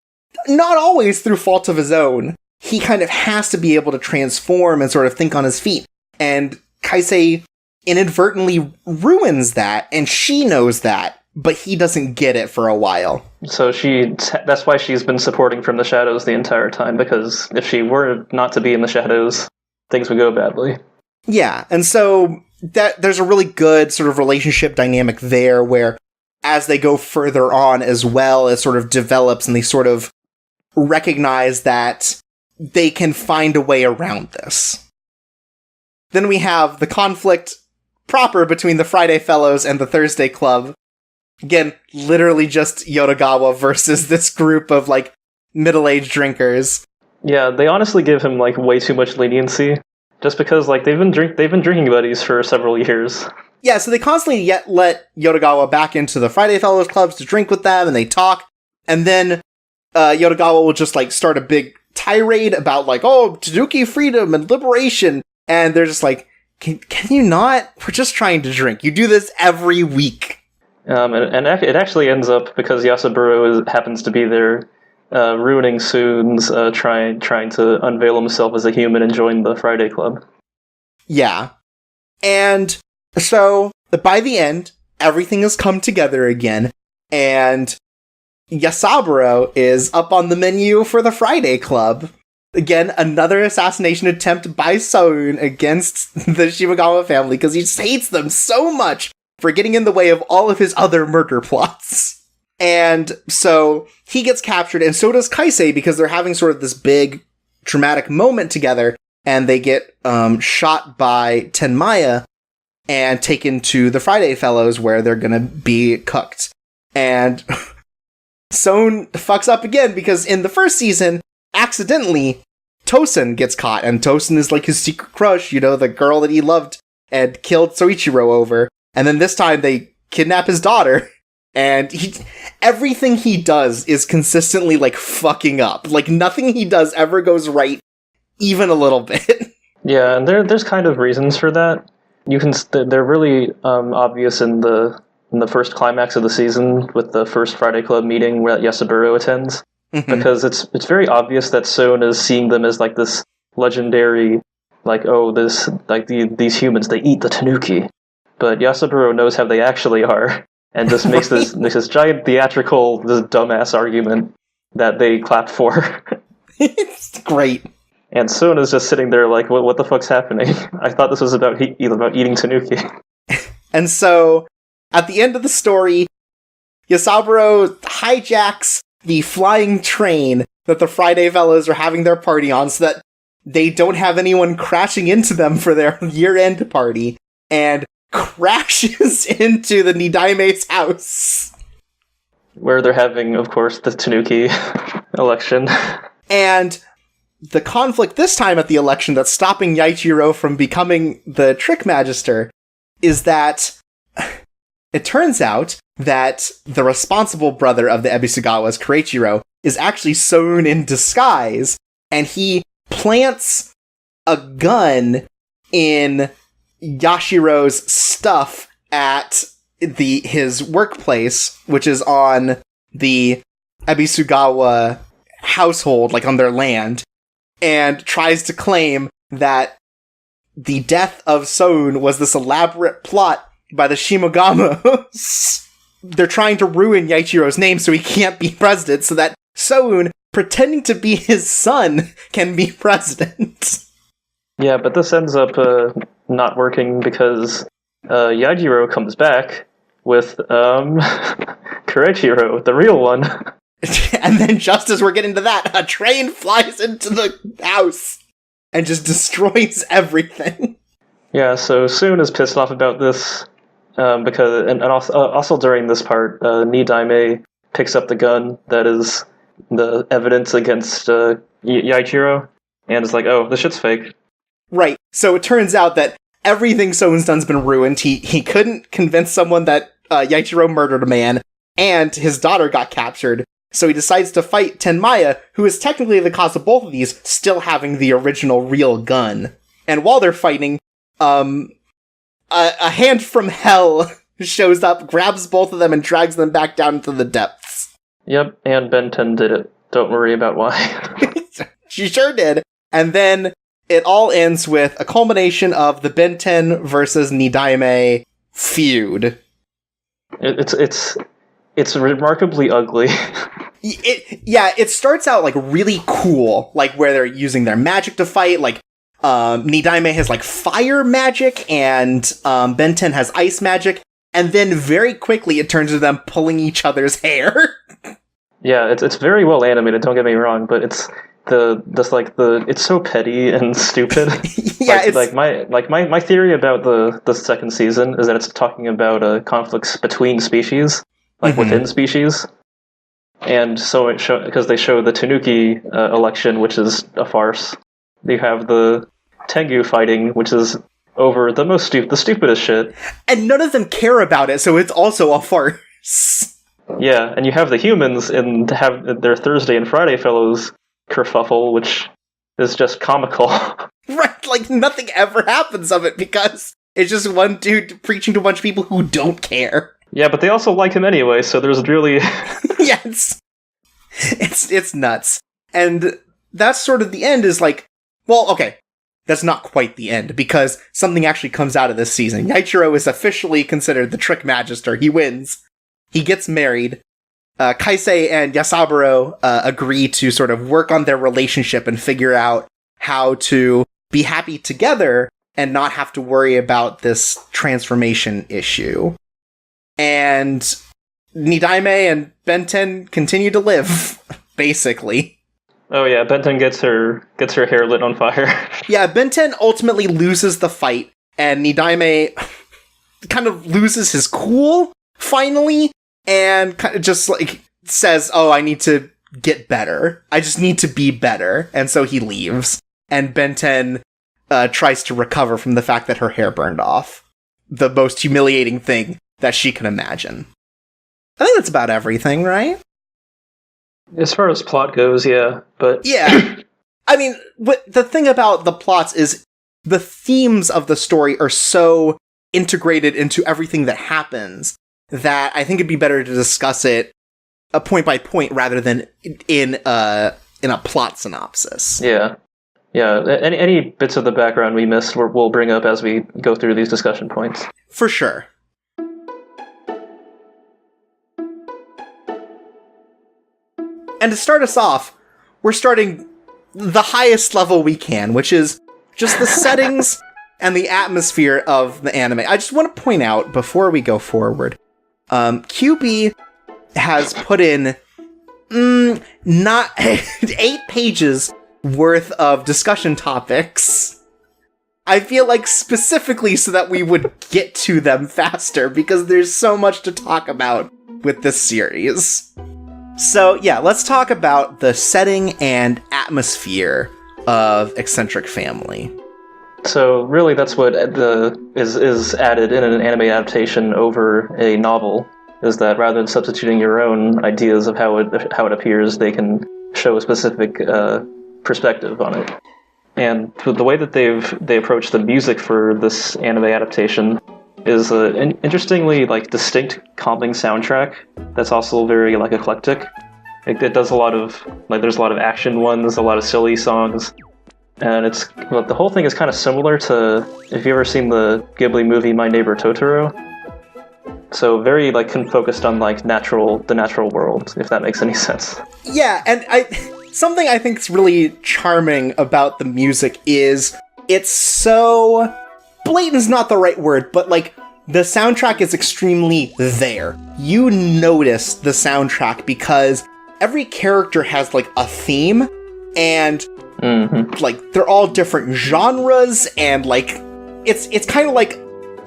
not always through fault of his own, he kind of has to be able to transform and sort of think on his feet. And Kaisei inadvertently ruins that, and she knows that, but he doesn't get it for a while. So that's why she's been supporting from the shadows the entire time, because if she were not to be in the shadows, things would go badly. Yeah, and so there's a really good sort of relationship dynamic there where as they go further on as well, it sort of develops and they sort of recognize that they can find a way around this. Then we have the conflict proper between the Friday Fellows and the Thursday Club. Again, literally just Yodogawa versus this group of, like, middle-aged drinkers. Yeah, they honestly give him, like, way too much leniency, just because, like, they've been drinking buddies for several years. Yeah, so they constantly let Yodogawa back into the Friday Fellows clubs to drink with them, and they talk, and then Yodogawa will just, like, start a big tirade about, like, oh, Tanuki freedom and liberation, and they're just like, can you not? We're just trying to drink. You do this every week. And it actually ends up, because Yasaburo happens to be there, ruining Soon's trying to unveil himself as a human and join the Friday Club. Yeah. And so, by the end, everything has come together again, and Yasaburo is up on the menu for the Friday Club. Again, another assassination attempt by Soun against the Shimagawa family, because he just hates them so much for getting in the way of all of his other murder plots. And so he gets captured, and so does Kaisei, because they're having sort of this big dramatic moment together, and they get shot by Tenmaya and taken to the Friday Fellows, where they're gonna be cooked. And Soun fucks up again, because in the first season, accidentally, Tosen gets caught, and Tosen is like his secret crush, you know, the girl that he loved and killed Soichiro over. And then this time they kidnap his daughter, and everything he does is consistently, like, fucking up. Like, nothing he does ever goes right, even a little bit. Yeah, and there's kind of reasons for that. They're really obvious in the first climax of the season with the first Friday Club meeting where Yasaburo attends. Mm-hmm. Because it's very obvious that Soun is seeing them as, like, this legendary, like, oh, these humans, they eat the Tanuki. But Yasaburo knows how they actually are, and just makes this giant theatrical, this dumbass argument that they clapped for. It's great. And Soun is just sitting there like, what the fuck's happening? I thought this was about eating Tanuki. And so, at the end of the story, Yasaburo hijacks the flying train that the Friday Fellows are having their party on so that they don't have anyone crashing into them for their year-end party, and crashes into the Nidaime's house. Where they're having, of course, the Tanuki election. And the conflict this time at the election that's stopping Yaichiro from becoming the Trick Magister is that it turns out that the responsible brother of the Ebisugawas, Koichiro, is actually Soun in disguise, and he plants a gun in Yashiro's stuff at his workplace, which is on the Ebisugawa household, like on their land, and tries to claim that the death of Soun was this elaborate plot by the Shimogamas. They're trying to ruin Yaichiro's name so he can't be president, so that Soun, pretending to be his son, can be president. Yeah, but this ends up not working because Yajiro comes back with Koichiro, the real one. And then just as we're getting to that, a train flies into the house and just destroys everything. Yeah, so Soun is pissed off about this because, and also during this part, Nidaime picks up the gun that is the evidence against Yaichiro, and is like, oh, this shit's fake. Right. So it turns out that everything Soun's done's been ruined. He couldn't convince someone that Yaichiro murdered a man, and his daughter got captured. So he decides to fight Tenmaya, who is technically the cause of both of these, still having the original real gun. And while they're fighting, a hand from hell shows up, grabs both of them, and drags them back down into the depths. Yep, and Ben 10 did it. Don't worry about why. She sure did. And then it all ends with a culmination of the Ben 10 versus Nidaime feud. It's remarkably ugly. It starts out like really cool, like where they're using their magic to fight. Like Nidaime has like fire magic, and Ben 10 has ice magic, and then very quickly it turns to them pulling each other's hair. Yeah, it's very well animated. Don't get me wrong, but it's so petty and stupid. Yeah, my theory about the second season is that it's talking about conflicts between species, like within species, and so because they show the Tanuki election, which is a farce. You have the Tengu fighting, which is over the stupidest shit, and none of them care about it, so it's also a farce. Yeah, and you have the humans and have their Thursday and Friday fellows kerfuffle, which is just comical. Right, like nothing ever happens of it because it's just one dude preaching to a bunch of people who don't care. Yeah, but they also like him anyway, so there's really... Yeah, it's nuts. And that's sort of the end is like, well, okay, that's not quite the end, because something actually comes out of this season. Yaichiro is officially considered the Trick Magister. He wins. He gets married. Kaisei and Yasaburo agree to sort of work on their relationship and figure out how to be happy together and not have to worry about this transformation issue. And Nidaime and Ben 10 continue to live, basically. Oh yeah, Ben 10 gets her hair lit on fire. Yeah, Ben 10 ultimately loses the fight, and Nidaime kind of loses his cool, finally, and kind of just, like, says, oh, I need to get better. I just need to be better. And so he leaves. And Ben 10 tries to recover from the fact that her hair burned off. The most humiliating thing that she can imagine. I think that's about everything, right? As far as plot goes, yeah, but... Yeah. I mean, the thing about the plots is the themes of the story are so integrated into everything that happens that I think it'd be better to discuss it point by point rather than in a plot synopsis. Yeah. Yeah, any bits of the background we missed we'll bring up as we go through these discussion points. For sure. And to start us off, we're starting the highest level we can, which is just the settings and the atmosphere of the anime. I just want to point out, before we go forward, QB has put in not 8 pages worth of discussion topics. I feel like specifically so that we would get to them faster, because there's so much to talk about with this series. So yeah, let's talk about the setting and atmosphere of Eccentric Family. So really that's what is added in an anime adaptation over a novel, is that rather than substituting your own ideas of how it appears, they can show a specific perspective on it. And the way that they approach the music for this anime adaptation is an interestingly distinct, calming soundtrack that's also very eclectic. It does a lot of there's a lot of action ones, a lot of silly songs, and the whole thing is kind of similar to, if you've ever seen the Ghibli movie My Neighbor Totoro. So very focused on the natural world, if that makes any sense. Yeah, and something I think is really charming about the music is it's so... blatant's not the right word, but the soundtrack is extremely there. You notice the soundtrack because every character has a theme, and they're all different genres, and it's kind of like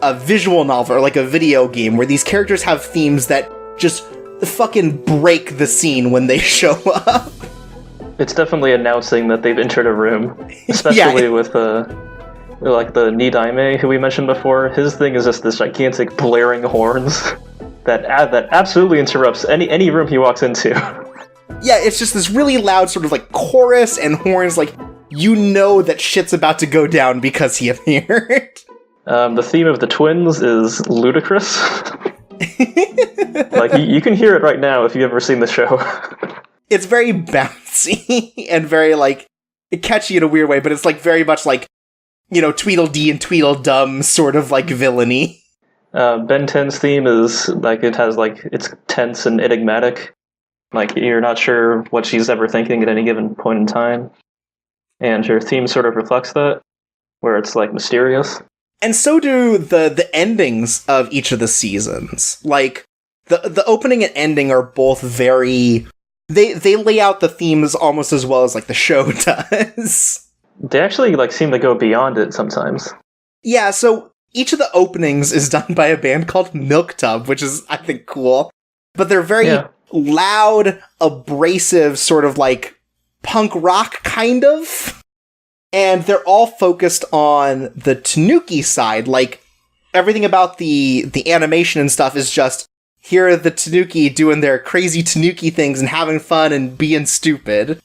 a visual novel or a video game where these characters have themes that just fucking break the scene when they show up. It's definitely announcing that they've entered a room, especially with like the Nidaime who we mentioned before. His thing is just this gigantic blaring horns that absolutely interrupts any room he walks into. Yeah, it's just this really loud sort of like chorus and horns, like you know that shit's about to go down because he appeared. The theme of the twins is ludicrous. Like you can hear it right now if you've ever seen the show. It's very bouncy and very like catchy in a weird way, but it's like very much like, you know, Tweedledee and Tweedledum sort of like villainy. Ben 10's theme is like it's tense and enigmatic. Like you're not sure what she's ever thinking at any given point in time. And her theme sort of reflects that, where it's like mysterious. And so do the endings of each of the seasons. Like the opening and ending are both very they lay out the themes almost as well as like the show does. They actually like seem to go beyond it sometimes. Yeah, so each of the openings is done by a band called Milk Tub, which is, I think, cool. But they're very loud, abrasive, sort of like punk rock, kind of. And they're all focused on the Tanuki side. Like, everything about the animation and stuff is just, here are the Tanuki doing their crazy Tanuki things and having fun and being stupid.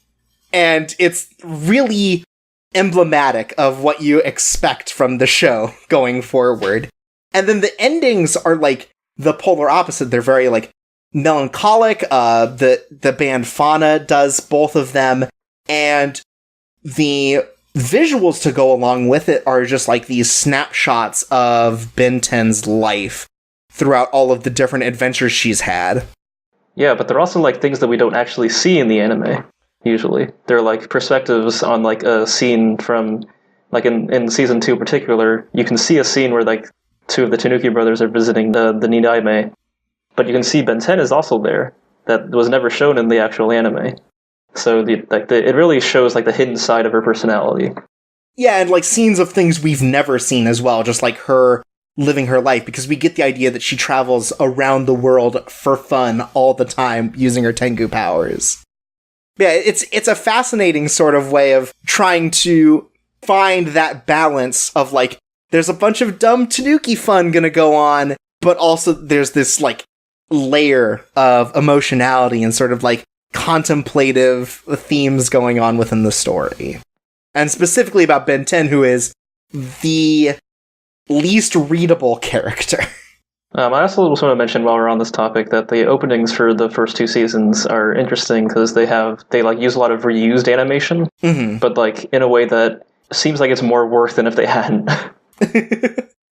And it's really emblematic of what you expect from the show going forward. And then the endings are like the polar opposite. They're very like melancholic. The band Fauna does both of them, and the visuals to go along with it are just like these snapshots of Ben 10's life throughout all of the different adventures she's had. Yeah, but they're also like things that we don't actually see in the anime. Usually they're like perspectives on like a scene from like in season 2 in particular. You can see a scene where like two of the Tanuki brothers are visiting the Nidaime, but you can see Ben 10 is also there. That was never shown in the actual anime. So it really shows like the hidden side of her personality. Yeah, and like scenes of things we've never seen as well, just like her living her life, because we get the idea that she travels around the world for fun all the time using her Tengu powers. Yeah, it's a fascinating sort of way of trying to find that balance of like, there's a bunch of dumb Tanuki fun gonna go on, but also there's this like layer of emotionality and sort of like contemplative themes going on within the story. And specifically about Ben 10, who is the least readable character. I also just want to mention while we're on this topic that the openings for the first 2 seasons are interesting because they like use a lot of reused animation, but like in a way that seems like it's more work than if they hadn't.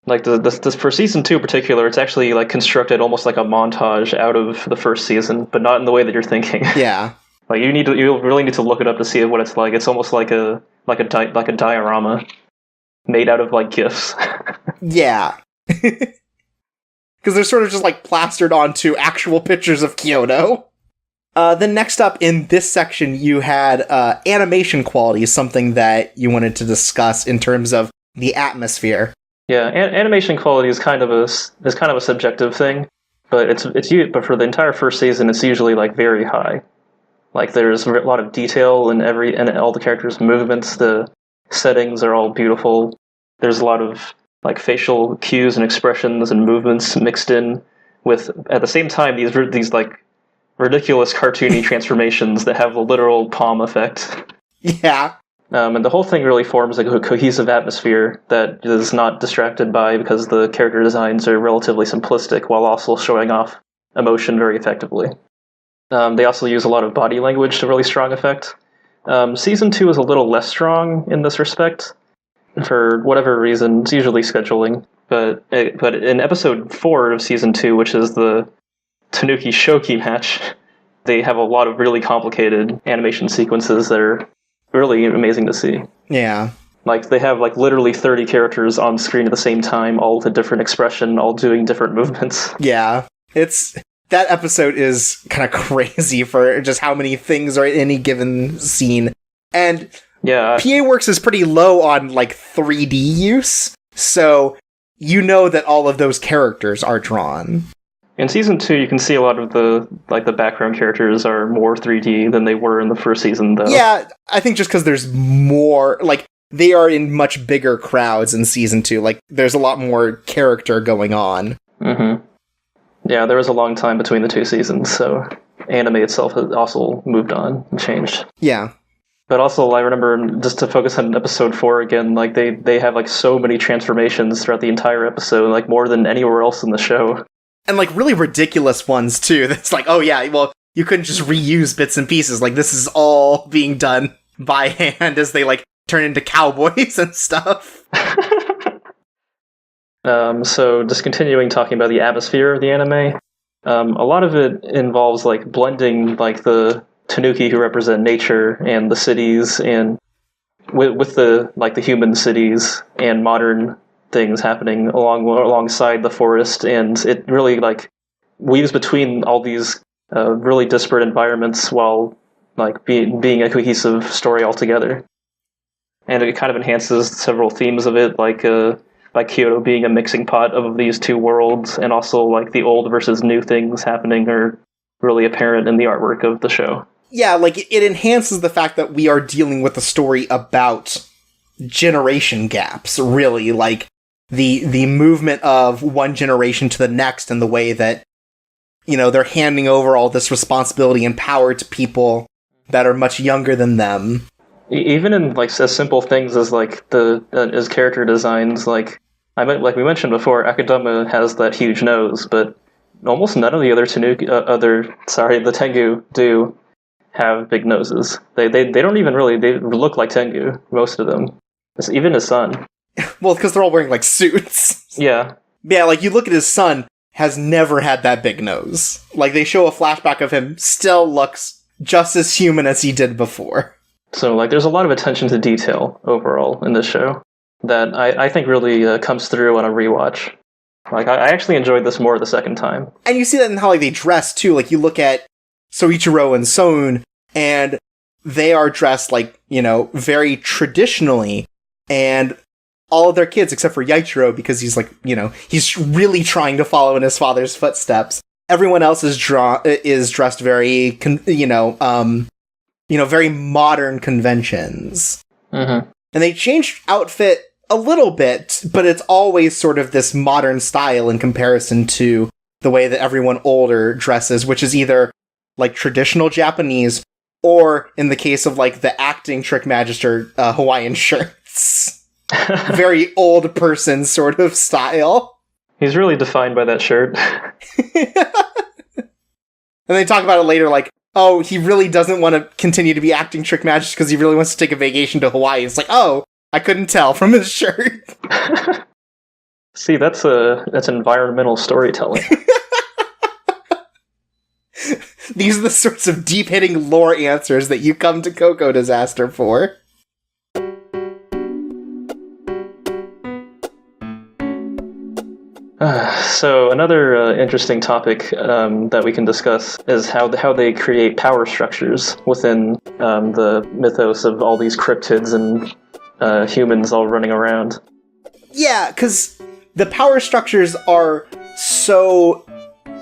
Like this for season 2 in particular, it's actually like constructed almost like a montage out of the first season, but not in the way that you're thinking. Yeah. Like you really need to look it up to see what it's like. It's almost like a diorama made out of like GIFs. Yeah. Because they're sort of just like plastered onto actual pictures of Kyoto. Then next up in this section, you had animation quality, something that you wanted to discuss in terms of the atmosphere. Yeah, animation quality is kind of a subjective thing, but but for the entire first season, it's usually like very high. Like there's a lot of detail in all the characters' movements. The settings are all beautiful. There's a lot of like facial cues and expressions and movements mixed in with, at the same time, these like ridiculous cartoony transformations that have a literal palm effect. Yeah. And the whole thing really forms like a cohesive atmosphere that is not distracted by, because the character designs are relatively simplistic while also showing off emotion very effectively. They also use a lot of body language to really strong effect. Season 2 is a little less strong in this respect, for whatever reason. It's usually scheduling. But in episode 4 of season 2, which is the Tanuki Shoki match, they have a lot of really complicated animation sequences that are really amazing to see. Yeah. Like, they have, like, literally 30 characters on screen at the same time, all with a different expression, all doing different movements. Yeah. That episode is kind of crazy for just how many things are in any given scene. And yeah, PA Works is pretty low on, like, 3D use, so you know that all of those characters are drawn. In season 2, you can see a lot of the background characters are more 3D than they were in the first season, though. Yeah, I think just because there's more, like, they are in much bigger crowds in season 2. Like, there's a lot more character going on. Mm-hmm. Yeah, there was a long time between the 2 seasons, so anime itself has also moved on and changed. Yeah. But also, I remember, just to focus on episode 4 again, like, they have, like, so many transformations throughout the entire episode, like, more than anywhere else in the show. And, like, really ridiculous ones, too. That's like, oh, yeah, well, you couldn't just reuse bits and pieces. Like, this is all being done by hand as they, like, turn into cowboys and stuff. So, just continuing talking about the atmosphere of the anime, a lot of it involves, like, blending, like, the Tanuki who represent nature and the cities, and with the, like, the human cities and modern things happening alongside the forest, and it really, like, weaves between all these really disparate environments while, like, being a cohesive story altogether. And it kind of enhances several themes of it, like Kyoto being a mixing pot of these two worlds, and also, like, the old versus new things happening are really apparent in the artwork of the show. Yeah, like, it enhances the fact that we are dealing with a story about generation gaps, really, like, the movement of one generation to the next, and the way that, you know, they're handing over all this responsibility and power to people that are much younger than them. Even in, like, as simple things as, like, as character designs, like we mentioned before, Akudama has that huge nose, but almost none of the other the Tengu do have big noses. They don't even really, they look like Tengu, most of them. Even his son. Well, because they're all wearing, like, suits. Yeah. Yeah, like, you look at his son, has never had that big nose. Like, they show a flashback of him, still looks just as human as he did before. So, like, there's a lot of attention to detail overall in this show that I think really comes through on a rewatch. Like, I actually enjoyed this more the second time. And you see that in how, like, they dress, too. Like, you look at Soichiro and Son, and they are dressed, like, you know, very traditionally, and all of their kids, except for Yaichiro, because he's, like, you know, he's really trying to follow in his father's footsteps. Everyone else is dressed very, very modern conventions. Mm-hmm. And they changed outfit a little bit, but it's always sort of this modern style in comparison to the way that everyone older dresses, which is either, like, traditional Japanese, or, in the case of, like, the acting Trick Magister, Hawaiian shirts. Very old person sort of style. He's really defined by that shirt. And they talk about it later, like, oh, he really doesn't want to continue to be acting Trick Magister because he really wants to take a vacation to Hawaii. It's like, oh, I couldn't tell from his shirt. See, that's environmental storytelling. These are the sorts of deep-hitting lore answers that you come to Coco Disaster for. So another interesting topic that we can discuss is how they create power structures within the mythos of all these cryptids and humans all running around. Yeah, because the power structures are so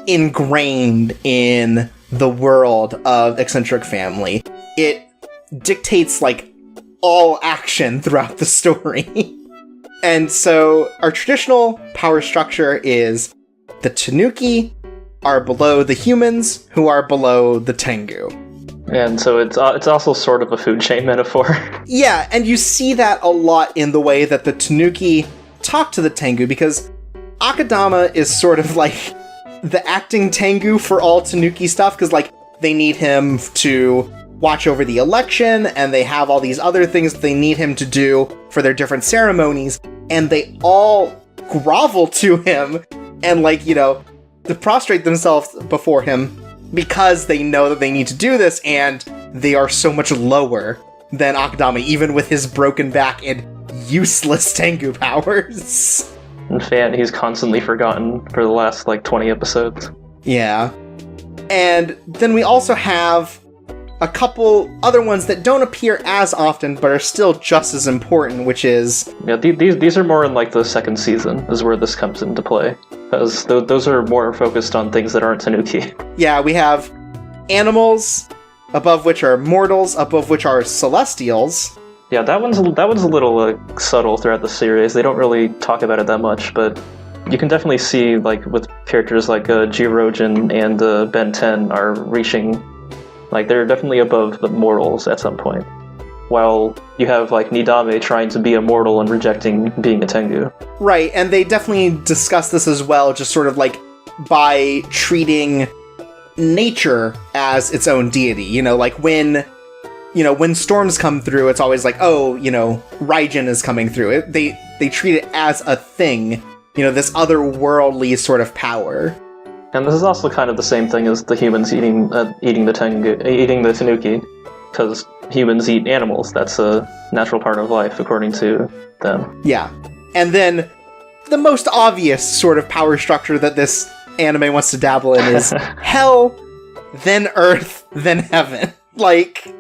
ingrained in the world of Eccentric Family. It dictates, like, all action throughout the story. And so our traditional power structure is the Tanuki are below the humans, who are below the Tengu. And so it's also sort of a food chain metaphor. Yeah, and you see that a lot in the way that the Tanuki talk to the Tengu, because Akudama is sort of like the acting Tengu for all Tanuki stuff, because, like, they need him to watch over the election, and they have all these other things that they need him to do for their different ceremonies, and they all grovel to him and, like, you know, to prostrate themselves before him because they know that they need to do this, and they are so much lower than Akudama, even with his broken back and useless Tengu powers. In fact, he's constantly forgotten for the last, like, 20 episodes. Yeah. And then we also have a couple other ones that don't appear as often, but are still just as important, which is... Yeah, these are more in, like, the second season, is where this comes into play. Because those are more focused on things that aren't Tanuki. Yeah, we have animals, above which are mortals, above which are celestials. Yeah, that one's a little subtle throughout the series. They don't really talk about it that much, but you can definitely see, like, with characters like Jirojin and Ben 10 are reaching, like, they're definitely above the mortals at some point. While you have, like, Nidame trying to be a mortal and rejecting being a Tengu. Right, and they definitely discuss this as well, just sort of, like, by treating nature as its own deity. You know, like, when storms come through, it's always like, oh, Raijin is coming through. They treat it as a thing, this otherworldly sort of power. And this is also kind of the same thing as the humans eating the Tanuki, because humans eat animals. That's a natural part of life, according to them. Yeah. And then the most obvious sort of power structure that this anime wants to dabble in is hell, then earth, then heaven. Like,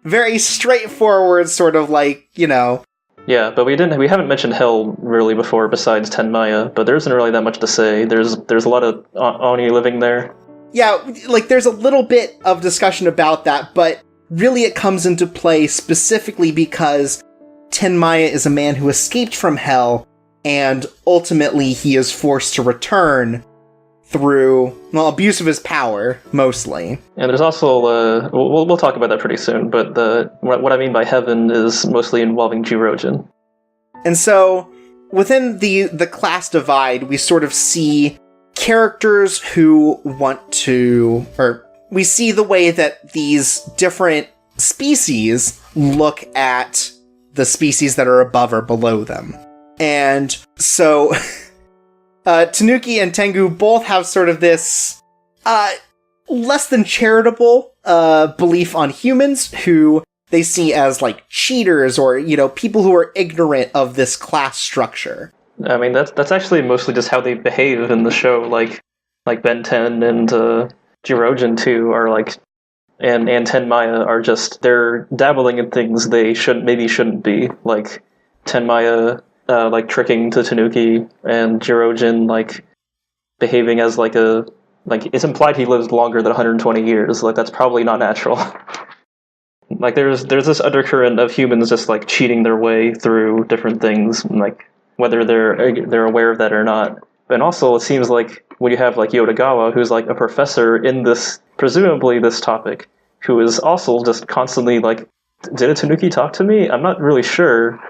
very straightforward, sort of like, Yeah, but we haven't mentioned hell really before besides Tenmaya, but there isn't really that much to say. There's a lot of Oni living there. Yeah, like there's a little bit of discussion about that, but really it comes into play specifically because Tenmaya is a man who escaped from hell, and ultimately he is forced to return through, abuse of his power, mostly. And there's also, we'll talk about that pretty soon, but what I mean by heaven is mostly involving Jirojin. And so, within the class divide, we sort of see characters who want to, or we see the way that these different species look at the species that are above or below them. And so... Tanuki and Tengu both have sort of this less than charitable belief on humans who they see as like cheaters or, people who are ignorant of this class structure. I mean, that's actually mostly just how they behave in the show. Like Ben 10 and Jirojin 2 are like, and Tenmaya are just, they're dabbling in things they shouldn't be. Like Tenmaya... like tricking to Tanuki, and Jirojin like behaving as like it's implied he lives longer than 120 years. Like that's probably not natural. Like there's this undercurrent of humans just like cheating their way through different things, like whether they're aware of that or not. And also it seems like when you have like Yotagawa, who's like a professor in this, presumably this topic, who is also just constantly like, did a Tanuki talk to me? I'm not really sure.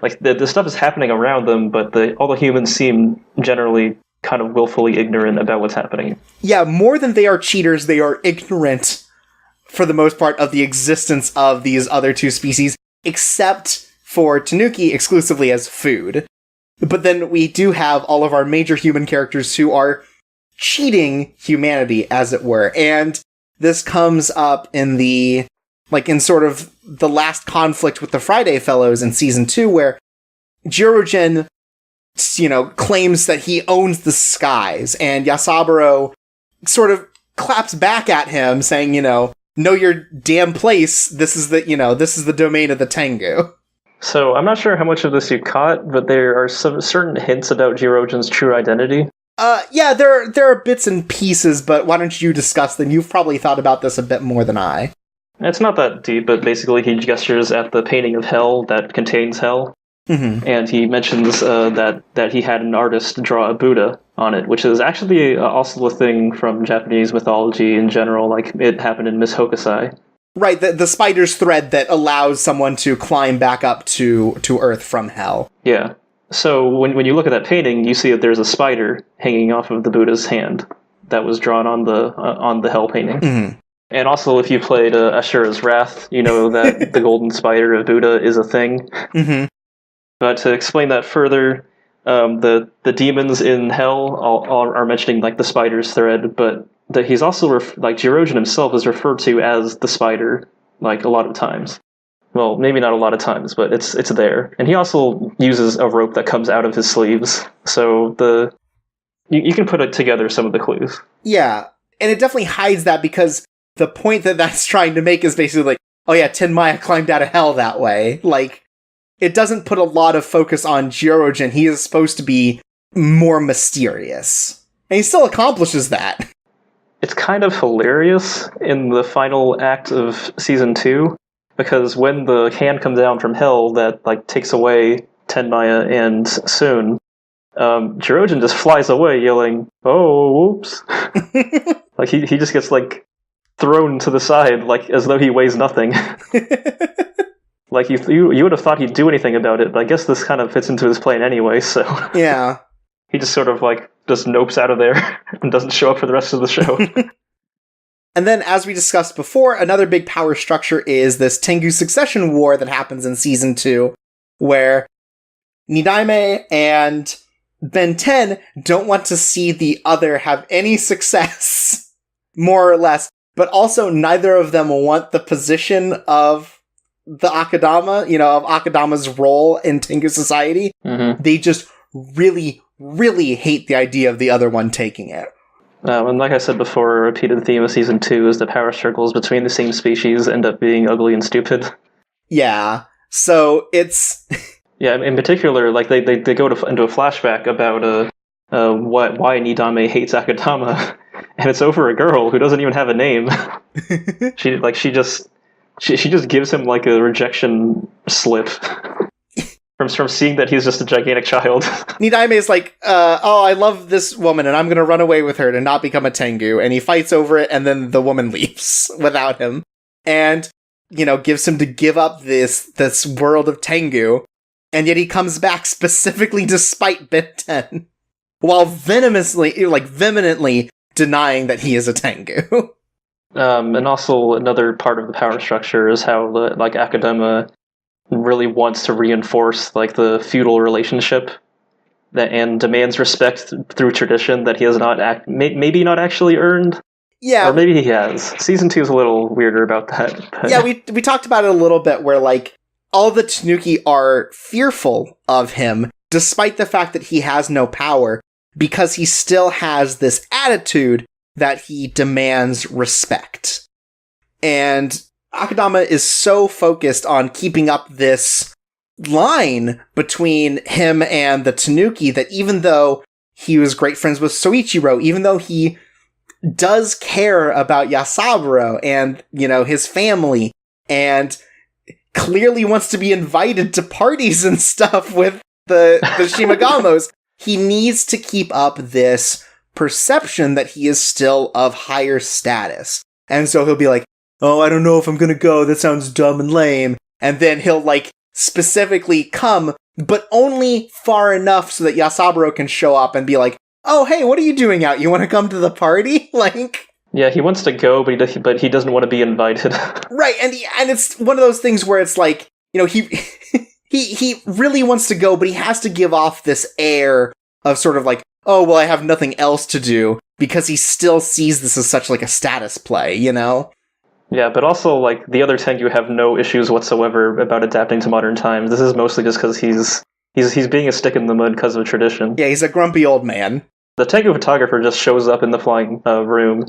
Like, the stuff is happening around them, but all the humans seem generally kind of willfully ignorant about what's happening. Yeah, more than they are cheaters, they are ignorant, for the most part, of the existence of these other two species, except for Tanuki exclusively as food. But then we do have all of our major human characters who are cheating humanity, as it were. And this comes up in in sort of the last conflict with the Friday Fellows in Season 2, where Jirojin, claims that he owns the skies, and Yasaburo sort of claps back at him, saying, know your damn place, this is the domain of the Tengu. So, I'm not sure how much of this you caught, but there are some certain hints about Jirojin's true identity. Yeah, there are bits and pieces, but why don't you discuss them? You've probably thought about this a bit more than I. It's not that deep, but basically he gestures at the painting of hell that contains hell, and he mentions that he had an artist draw a Buddha on it, which is actually also a thing from Japanese mythology in general, like it happened in Miss Hokusai. Right, the spider's thread that allows someone to climb back up to Earth from hell. Yeah. So when you look at that painting, you see that there's a spider hanging off of the Buddha's hand that was drawn on the hell painting. Mm-hmm. And also, if you played Ashura's Wrath, you know that the golden spider of Buddha is a thing. Mm-hmm. But to explain that further, the demons in hell are mentioning like the spider's thread, but that he's also like Jirojin himself is referred to as the spider, like a lot of times. Well, maybe not a lot of times, but it's there. And he also uses a rope that comes out of his sleeves, so you can put it together some of the clues. Yeah, and it definitely hides that because the point that that's trying to make is basically like, oh yeah, Tenmaya climbed out of hell that way. Like, it doesn't put a lot of focus on Jiroujin. He is supposed to be more mysterious. And he still accomplishes that. It's kind of hilarious in the final act of season 2, because when the hand comes down from hell that like takes away Tenmaya and Sun, Jiroujin just flies away yelling, "Oh, whoops!" Like he just gets like thrown to the side, like as though he weighs nothing. Like you would have thought he'd do anything about it, but I guess this kind of fits into his plan anyway. So yeah, he just sort of like just nopes out of there and doesn't show up for the rest of the show. And then, as we discussed before, another big power structure is this Tengu succession war that happens in season 2, where Nidaime and Ben 10 don't want to see the other have any success, more or less, but also neither of them want the position of the Akadama, of Akadama's role in Tengu society. Mm-hmm. They just really, really hate the idea of the other one taking it. And like I said before, a repeated theme of season 2 is the power struggles between the same species end up being ugly and stupid. Yeah, so it's... Yeah, in particular, like they go into a flashback about why Nidaime hates Akadama, and it's over a girl who doesn't even have a name. She just gives him like a rejection slip from seeing that he's just a gigantic child. Nidaime is like, oh, I love this woman, and I'm going to run away with her to not become a Tengu, and he fights over it, and then the woman leaves without him, and gives him to give up this world of Tengu. And yet he comes back specifically despite Ben 10, while vehemently denying that he is a Tengu. And also another part of the power structure is how Akadama really wants to reinforce like the feudal relationship and demands respect through tradition that he has not maybe not actually earned. Yeah, or maybe he has. Season 2 is a little weirder about that. But... Yeah, we talked about it a little bit, where like all the Tanuki are fearful of him, despite the fact that he has no power, because he still has this attitude that he demands respect. And Akadama is so focused on keeping up this line between him and the Tanuki that even though he was great friends with Soichiro, even though he does care about Yasaburo and, his family, and clearly wants to be invited to parties and stuff with the Shimagamos, he needs to keep up this perception that he is still of higher status. And so he'll be like, oh, I don't know if I'm gonna go, that sounds dumb and lame. And then he'll like specifically come, but only far enough so that Yasaburo can show up and be like, oh, hey, what are you doing out? You want to come to the party? Like... Yeah, he wants to go, but he doesn't want to be invited. Right, and it's one of those things where it's like, he really wants to go, but he has to give off this air of sort of like, oh, well, I have nothing else to do, because he still sees this as such like a status play, Yeah, but also like the other Tengu have no issues whatsoever about adapting to modern times. This is mostly just because he's being a stick in the mud because of tradition. Yeah, he's a grumpy old man. The Tengu photographer just shows up in the flying room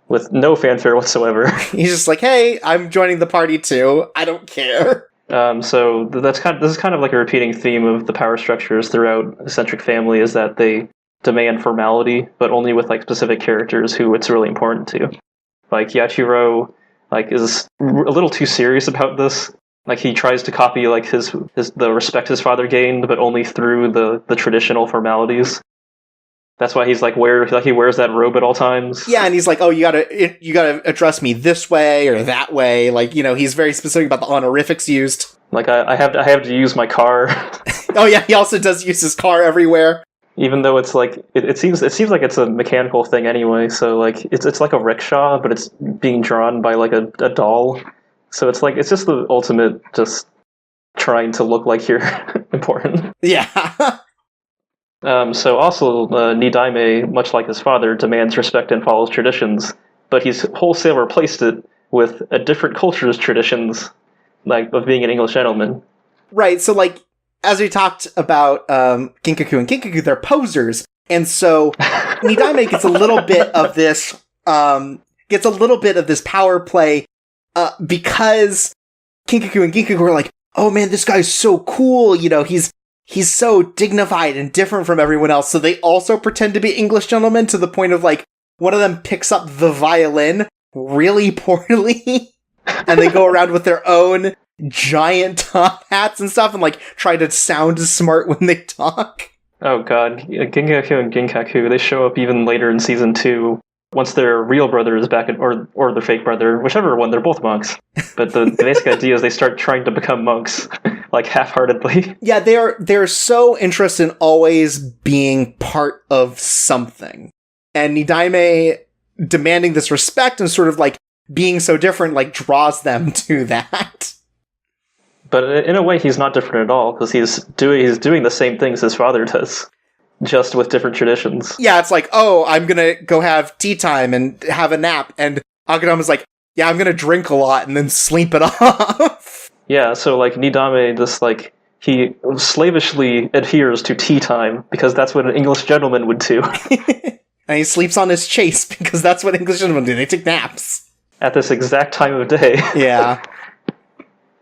with no fanfare whatsoever. He's just like, hey, I'm joining the party too. I don't care. So this is kind of like a repeating theme of the power structures throughout Eccentric Family, is that they demand formality, but only with like specific characters who it's really important to. Like Yachiro, like is a little too serious about this. Like he tries to copy like the respect his father gained, but only through the traditional formalities. That's why he's like he wears that robe at all times. Yeah, and he's like, oh, you gotta address me this way or that way. Like, he's very specific about the honorifics used. Like I have to use my car. Oh yeah, he also does use his car everywhere. Even though it's like it seems like it's a mechanical thing anyway. So like it's like a rickshaw, but it's being drawn by like a doll. So it's like it's just the ultimate just trying to look like you're important. Yeah. So also, Nidaime, much like his father, demands respect and follows traditions, but he's wholesale replaced it with a different culture's traditions, like of being an English gentleman. Right, so like, as we talked about Kinkaku and Kinkaku, they're posers, and so Nidaime gets a little bit of this gets a little bit of this power play because Kinkaku and Ginkaku are like, oh man, this guy's so cool, he's so dignified and different from everyone else, so they also pretend to be English gentlemen to the point of, like, one of them picks up the violin really poorly, and they go around with their own giant top hats and stuff and, like, try to sound smart when they talk. Oh god, Ginkaku and Ginkaku, they show up even later in Season 2, once their real brother is back, or their fake brother, whichever one, they're both monks. But the basic idea is they start trying to become monks, like, half-heartedly. Yeah, they're so interested in always being part of something. And Nidaime demanding this respect and sort of, like, being so different, like, draws them to that. But in a way, he's not different at all, because he's doing the same things his father does, just with different traditions. Yeah, it's like, oh, I'm gonna go have tea time and have a nap, and Akudama's like, yeah, I'm gonna drink a lot and then sleep it off. Yeah, so, like, Nidaime just, like, he slavishly adheres to tea time, because that's what an English gentleman would do. And he sleeps on his chase, because that's what English gentlemen do. They take naps. At this exact time of day. Yeah.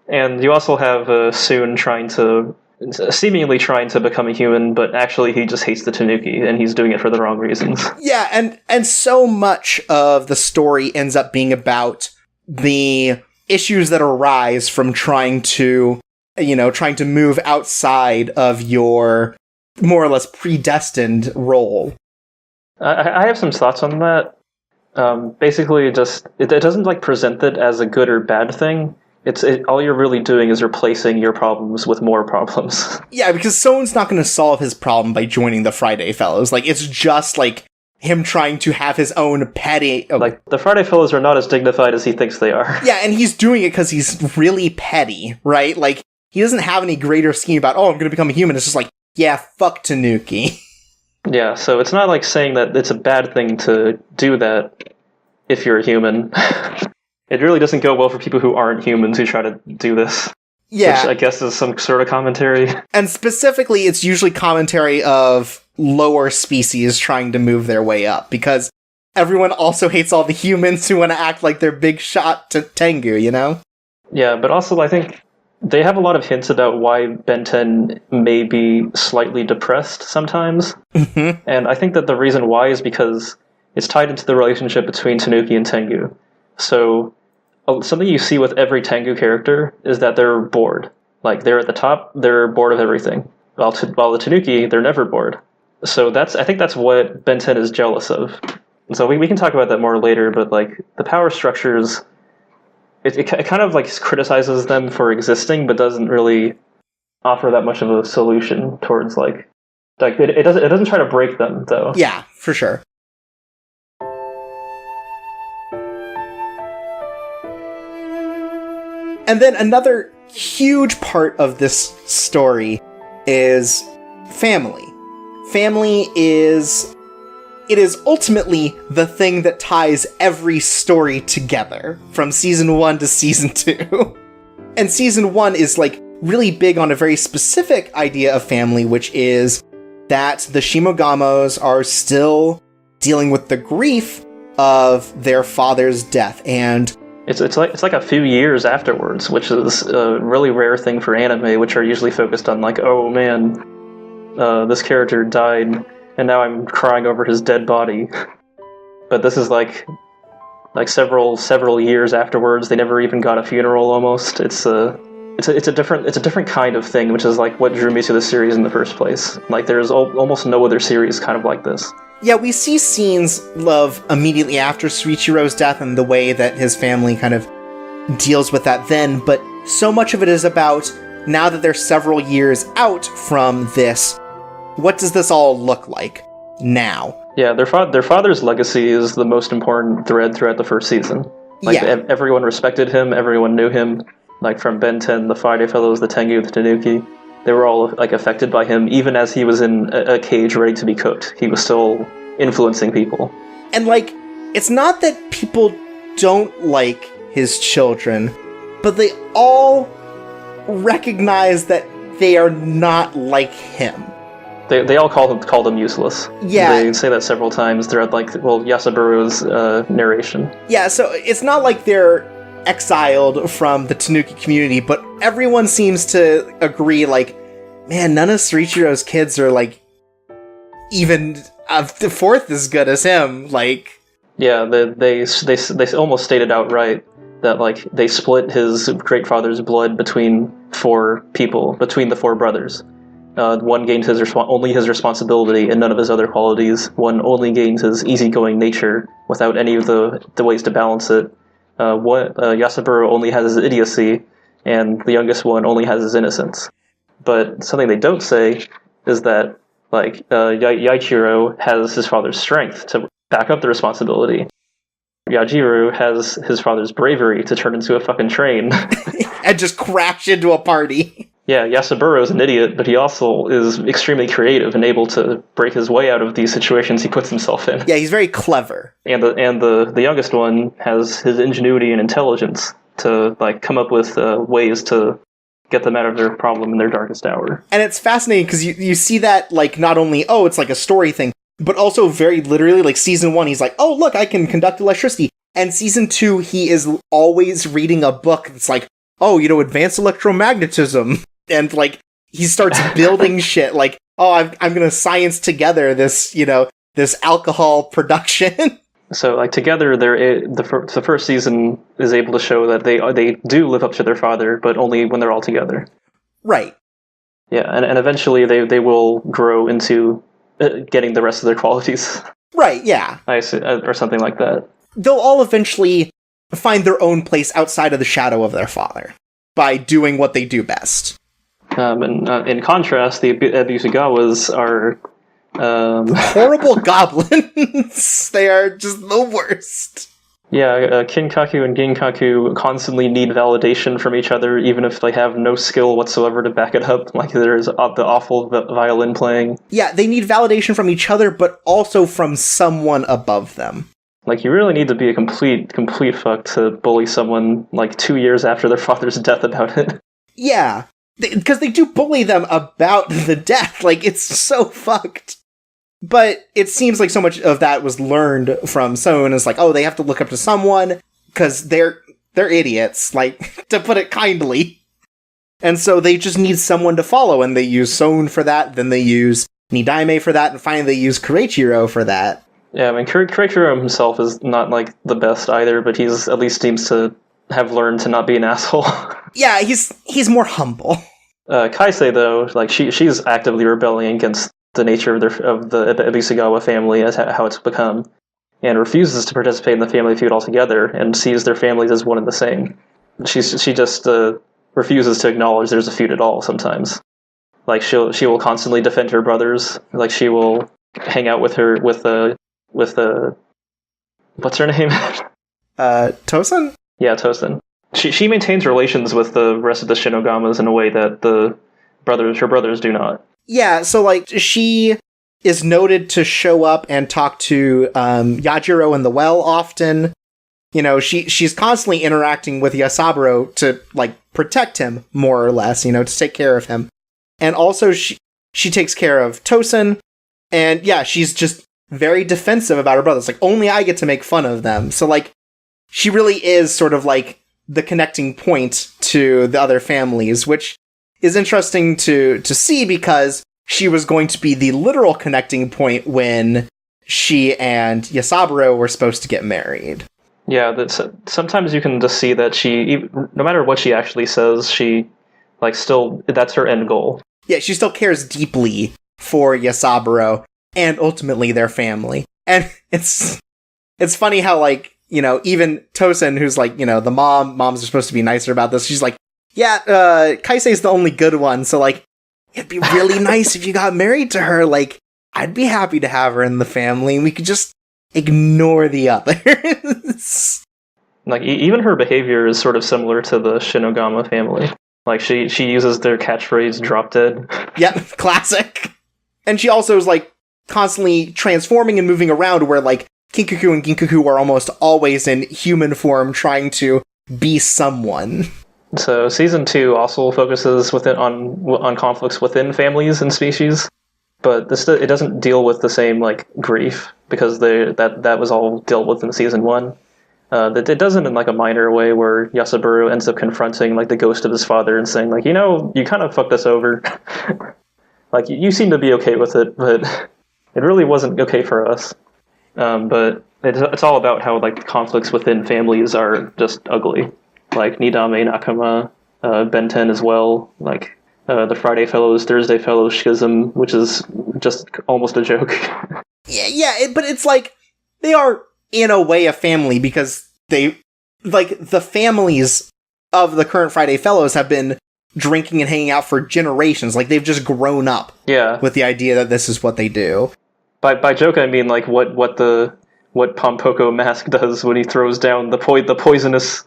And you also have seemingly trying to become a human, but actually he just hates the Tanuki, and he's doing it for the wrong reasons. Yeah, and so much of the story ends up being about the issues that arise from trying to move outside of your more or less predestined role. I have some thoughts on that. Basically, it doesn't, like, present it as a good or bad thing. All you're really doing is replacing your problems with more problems. Yeah, because someone's not going to solve his problem by joining the Friday Fellows. Like, it's just, like, him trying to have his own petty... Like, the Friday Fellows are not as dignified as he thinks they are. Yeah, and he's doing it because he's really petty, right? Like, he doesn't have any greater scheme about, oh, I'm going to become a human. It's just like, yeah, fuck Tanuki. Yeah, so it's not like saying that it's a bad thing to do that if you're a human. It really doesn't go well for people who aren't humans who try to do this. Yeah. Which I guess is some sort of commentary. And specifically, it's usually commentary of lower species trying to move their way up, because everyone also hates all the humans who want to act like they're big shot to Tengu, Yeah, but also I think they have a lot of hints about why Ben 10 may be slightly depressed sometimes. Mm-hmm. And I think that the reason why is because it's tied into the relationship between Tanuki and Tengu. So, something you see with every Tengu character is that they're bored. Like, they're at the top, they're bored of everything. While the Tanuki, they're never bored. So I think that's what Ben 10 is jealous of. And so we can talk about that more later, but, like, the power structures, it kind of, like, criticizes them for existing, but doesn't really offer that much of a solution towards, like it doesn't try to break them, though. Yeah, for sure. And then another huge part of this story is family. Family is ultimately the thing that ties every story together from season 1 to season 2. And season 1 is, like, really big on a very specific idea of family, which is that the Shimogamos are still dealing with the grief of their father's death, and It's like a few years afterwards, which is a really rare thing for anime, which are usually focused on, like, oh man, this character died, and now I'm crying over his dead body. But this is like several years afterwards. They never even got a funeral. Almost. It's a different kind of thing, which is, like, what drew me to the series in the first place. Like, there's almost no other series kind of like this. Yeah, we see scenes of immediately after Suichiro's death and the way that his family kind of deals with that then, but so much of it is about, now that they're several years out from this, what does this all look like now? Yeah, their father's legacy is the most important thread throughout the first season. Like, yeah. Everyone respected him, everyone knew him, like, from Ben 10, the Friday Fellows, the Tengu, the Tanuki. They were all, like, affected by him, even as he was in a cage ready to be cooked. He was still influencing people. And, like, it's not that people don't like his children, but they all recognize that they are not like him. They all call them useless. Yeah. They say that several times throughout, Yasaburu's narration. Yeah, so it's not like they're exiled from the Tanuki community, but everyone seems to agree, like, man, none of Srichiro's kids are, like, even a fourth as good as him, like... Yeah, they almost stated outright that, like, they split his great-father's blood between the four brothers. One gained only his responsibility and none of his other qualities. One only gains his easygoing nature without any of the ways to balance it. Yasaburo only has his idiocy, and the youngest one only has his innocence. But something they don't say is that, like, Yaichiro has his father's strength to back up the responsibility. Yajiru has his father's bravery to turn into a fucking train. And just crash into a party. Yeah, Yasaburo is an idiot, but he also is extremely creative and able to break his way out of these situations he puts himself in. Yeah, he's very clever. And the youngest one has his ingenuity and intelligence to, like, come up with ways to get them out of their problem in their darkest hour. And it's fascinating because you see that, like, not only, oh, it's like a story thing, but also very literally, like, season 1, he's like, oh, look, I can conduct electricity. And season 2, he is always reading a book that's like, oh, advanced electromagnetism. And, like, he starts building shit, like, oh, I'm gonna science together this, this alcohol production. So, like, together, the first season is able to show that they do live up to their father, but only when they're all together. Right. Yeah, and eventually they will grow into getting the rest of their qualities. Right, yeah. Or something like that. They'll all eventually find their own place outside of the shadow of their father by doing what they do best. And in contrast, the Ebisugawas are... horrible goblins. They are just the worst. Yeah, Kinkaku and Ginkaku constantly need validation from each other, even if they have no skill whatsoever to back it up. Like, there's the awful violin playing. Yeah, they need validation from each other, but also from someone above them. Like, you really need to be a complete fuck to bully someone, like, 2 years after their father's death about it. Yeah. Because they do bully them about the death. Like, it's so fucked. But it seems like so much of that was learned from Sohn. It's like, oh, they have to look up to someone because they're idiots, like, to put it kindly. And so they just need someone to follow, and they use Sohn for that, then they use Nidaime for that, and finally they use Koichiro for that. Yeah, I mean, Koichiro himself is not, like, the best either, but he's at least seems to have learned to not be an asshole. Yeah, he's more humble. Kaisei, though, like, she's actively rebelling against the nature of the Ebisugawa family as how it's become, and refuses to participate in the family feud altogether, and sees their families as one and the same. She just refuses to acknowledge there's a feud at all sometimes. Like, she will constantly defend her brothers. Like, she will hang out with what's her name? Tosen? Yeah, Tosen. She maintains relations with the rest of the Shinogamas in a way that her brothers do not. Yeah, so, like, she is noted to show up and talk to Yajiro in the well often. She's constantly interacting with Yasaburo to, like, protect him, more or less, to take care of him. And also, she takes care of Tosen, and, yeah, she's just very defensive about her brothers. Like, only I get to make fun of them. So, like, she really is sort of, like, the connecting point to the other families, which is interesting to see because she was going to be the literal connecting point when she and Yasaburo were supposed to get married. Yeah, sometimes you can just see that no matter what she actually says, she, like, still, that's her end goal. Yeah, she still cares deeply for Yasaburo and ultimately their family. And it's funny how, like, even Tosen, who's like, the moms are supposed to be nicer about this, she's like, yeah, Kaisei's the only good one, so, like, it'd be really nice if you got married to her. Like, I'd be happy to have her in the family, and we could just ignore the others. Like, even her behavior is sort of similar to the Shinogama family. Like, she uses their catchphrase, drop dead. Yep, classic. And she also is, like, constantly transforming and moving around, where, like, Kinkaku and Ginkaku are almost always in human form trying to be someone. So season 2 also focuses on conflicts within families and species. but it doesn't deal with the same like grief because that was all dealt with in season 1. It does it in like a minor way where Yasaburo ends up confronting like the ghost of his father and saying like, you kind of fucked us over. Like you seem to be okay with it, but it really wasn't okay for us. But it's all about how like conflicts within families are just ugly. Like Nidame, Nakama, Ben 10 as well. Like the Friday Fellows, Thursday Fellows schism, which is just almost a joke. But it's like they are in a way a family because they like the families of the current Friday Fellows have been drinking and hanging out for generations. Like they've just grown up with the idea that this is what they do. By joke I mean like what Pompoko Mask does when he throws down the poisonous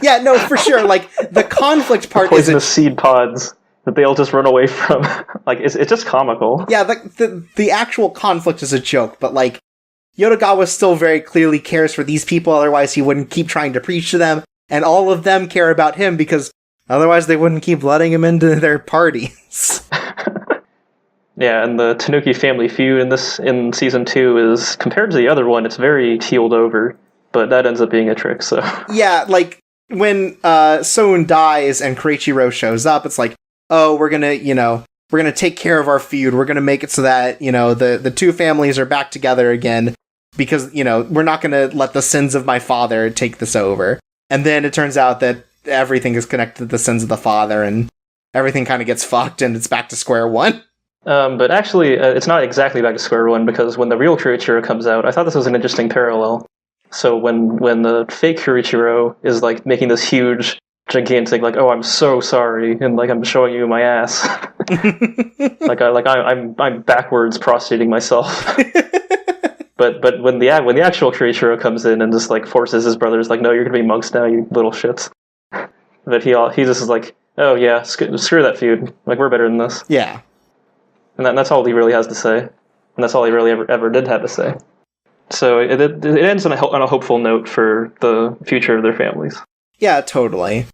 Yeah, no, for sure. Like the conflict part is poisonous seed pods that they all just run away from. Like it's just comical. Yeah, the actual conflict is a joke, but like Yodogawa still very clearly cares for these people, otherwise he wouldn't keep trying to preach to them, and all of them care about him because otherwise they wouldn't keep letting him into their parties. Yeah, and the Tanuki family feud in season 2 is, compared to the other one, it's very healed over, but that ends up being a trick, so. Yeah, like, when Soun dies and Keiichiro shows up, it's like, oh, we're gonna take care of our feud, we're gonna make it so that, the two families are back together again, because, we're not gonna let the sins of my father take this over. And then it turns out that everything is connected to the sins of the father, and everything kind of gets fucked, and it's back to square one. But actually, it's not exactly back to square one, because when the real Keiichiro comes out, I thought this was an interesting parallel. So when the fake Keiichiro is, like, making this huge, gigantic, like, oh, I'm so sorry, and, like, I'm showing you my ass. I'm backwards prostrating myself. But when the actual Keiichiro comes in and just, like, forces his brothers, like, no, you're gonna be monks now, you little shits. But he just is like, oh, yeah, screw that feud. Like, we're better than this. Yeah. And that's all he really has to say. And that's all he really ever did have to say. So it ends on a hopeful note for the future of their families. Yeah, totally.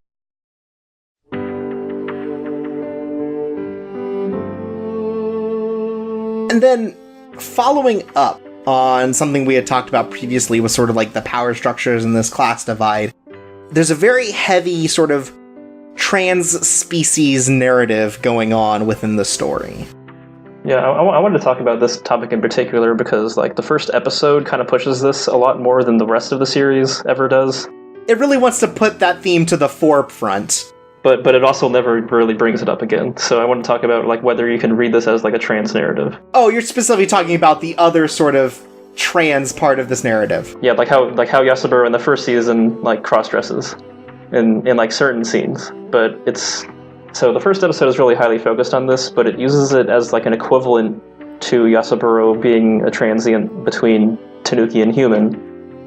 And then, following up on something we had talked about previously was sort of like the power structures in this class divide, there's a very heavy sort of trans-species narrative going on within the story. Yeah, I wanted to talk about this topic in particular because, like, the first episode kind of pushes this a lot more than the rest of the series ever does. It really wants to put that theme to the forefront. But it also never really brings it up again. So I want to talk about, like, whether you can read this as, like, a trans narrative. Oh, you're specifically talking about the other sort of trans part of this narrative. Yeah, like how Yasaburo in the first season, like, cross-dresses in like, certain scenes. But it's... So the first episode is really highly focused on this, but it uses it as like an equivalent to Yasaburo being a transient between Tanuki and human,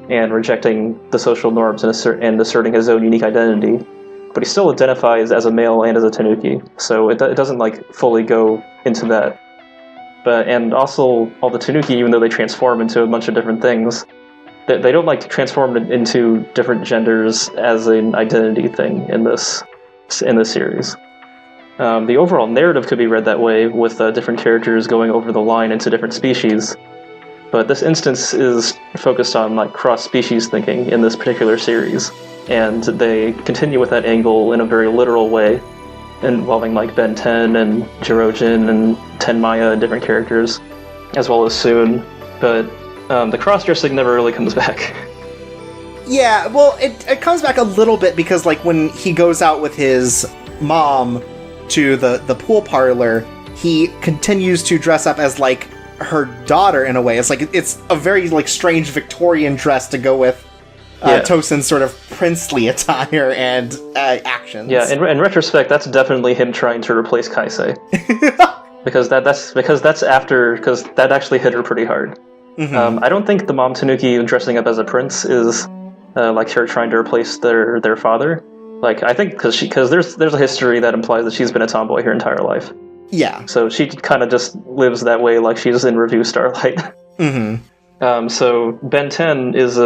and rejecting the social norms and asserting his own unique identity. But he still identifies as a male and as a Tanuki, so it doesn't like fully go into that. And also, all the Tanuki, even though they transform into a bunch of different things, they don't like transform into different genders as an identity thing in this series. The overall narrative could be read that way, with different characters going over the line into different species, but this instance is focused on like cross-species thinking in this particular series, and they continue with that angle in a very literal way, involving like Ben 10 and Jirojin and Tenmaya and different characters, as well as Soon, but the cross-dressing never really comes back. Yeah, well, it comes back a little bit because like when he goes out with his mom to the pool parlor, he continues to dress up as like her daughter in a way. It's like it's a very like strange Victorian dress to go with Tosen's sort of princely attire and actions. Yeah, in retrospect, that's definitely him trying to replace Kaisei. because that actually hit her pretty hard. Mm-hmm. I don't think the mom Tanuki dressing up as a prince is like her trying to replace their father. Like, I think because there's a history that implies that she's been a tomboy her entire life. Yeah. So she kind of just lives that way, like she's in Review Starlight. Mm-hmm. So Ben 10 is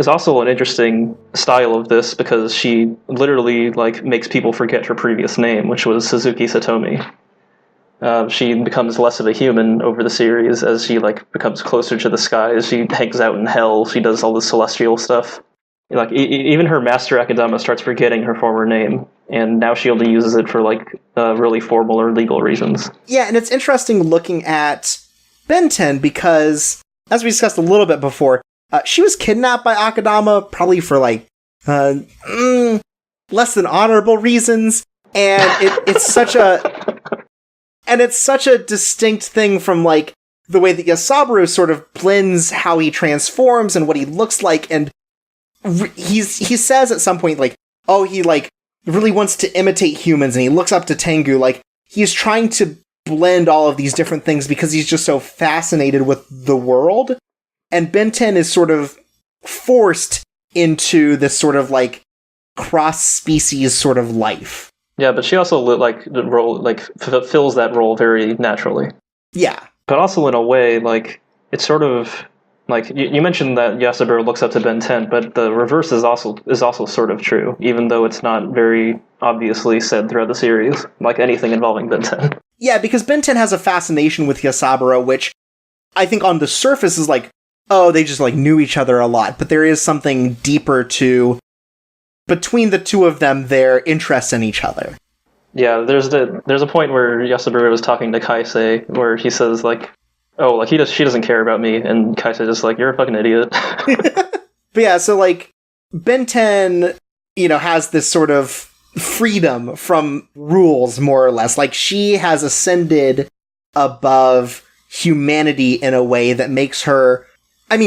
also an interesting style of this because she literally like makes people forget her previous name, which was Suzuki Satomi. she becomes less of a human over the series as she like becomes closer to the skies. She hangs out in hell. She does all this celestial stuff. Like even her master Akadama starts forgetting her former name, and now she only uses it for like really formal or legal reasons. Yeah, and it's interesting looking at Benten because, as we discussed a little bit before, she was kidnapped by Akadama probably for like less than honorable reasons, and it's such a distinct thing from like the way that Yasabaru sort of blends how he transforms and what he looks like, and he says at some point like, oh, he like really wants to imitate humans, and he looks up to Tengu, like he's trying to blend all of these different things because he's just so fascinated with the world. And Benten is sort of forced into this sort of like cross-species sort of life. Yeah, but she also fulfills that role very naturally. Yeah. But also in a way, like, it's sort of like you mentioned that Yasaburo looks up to Benten, but the reverse is also sort of true, even though it's not very obviously said throughout the series, like anything involving Benten. Yeah, because Benten has a fascination with Yasaburo, which I think on the surface is like, oh, they just like knew each other a lot, but there is something deeper to between the two of them, their interests in each other. Yeah, there's a point where Yasaburo was talking to Kaisei where he says like, oh, like she doesn't care about me, and Kaisei just like, you're a fucking idiot. But yeah, so like Benten, has this sort of freedom from rules, more or less. Like she has ascended above humanity in a way that makes her,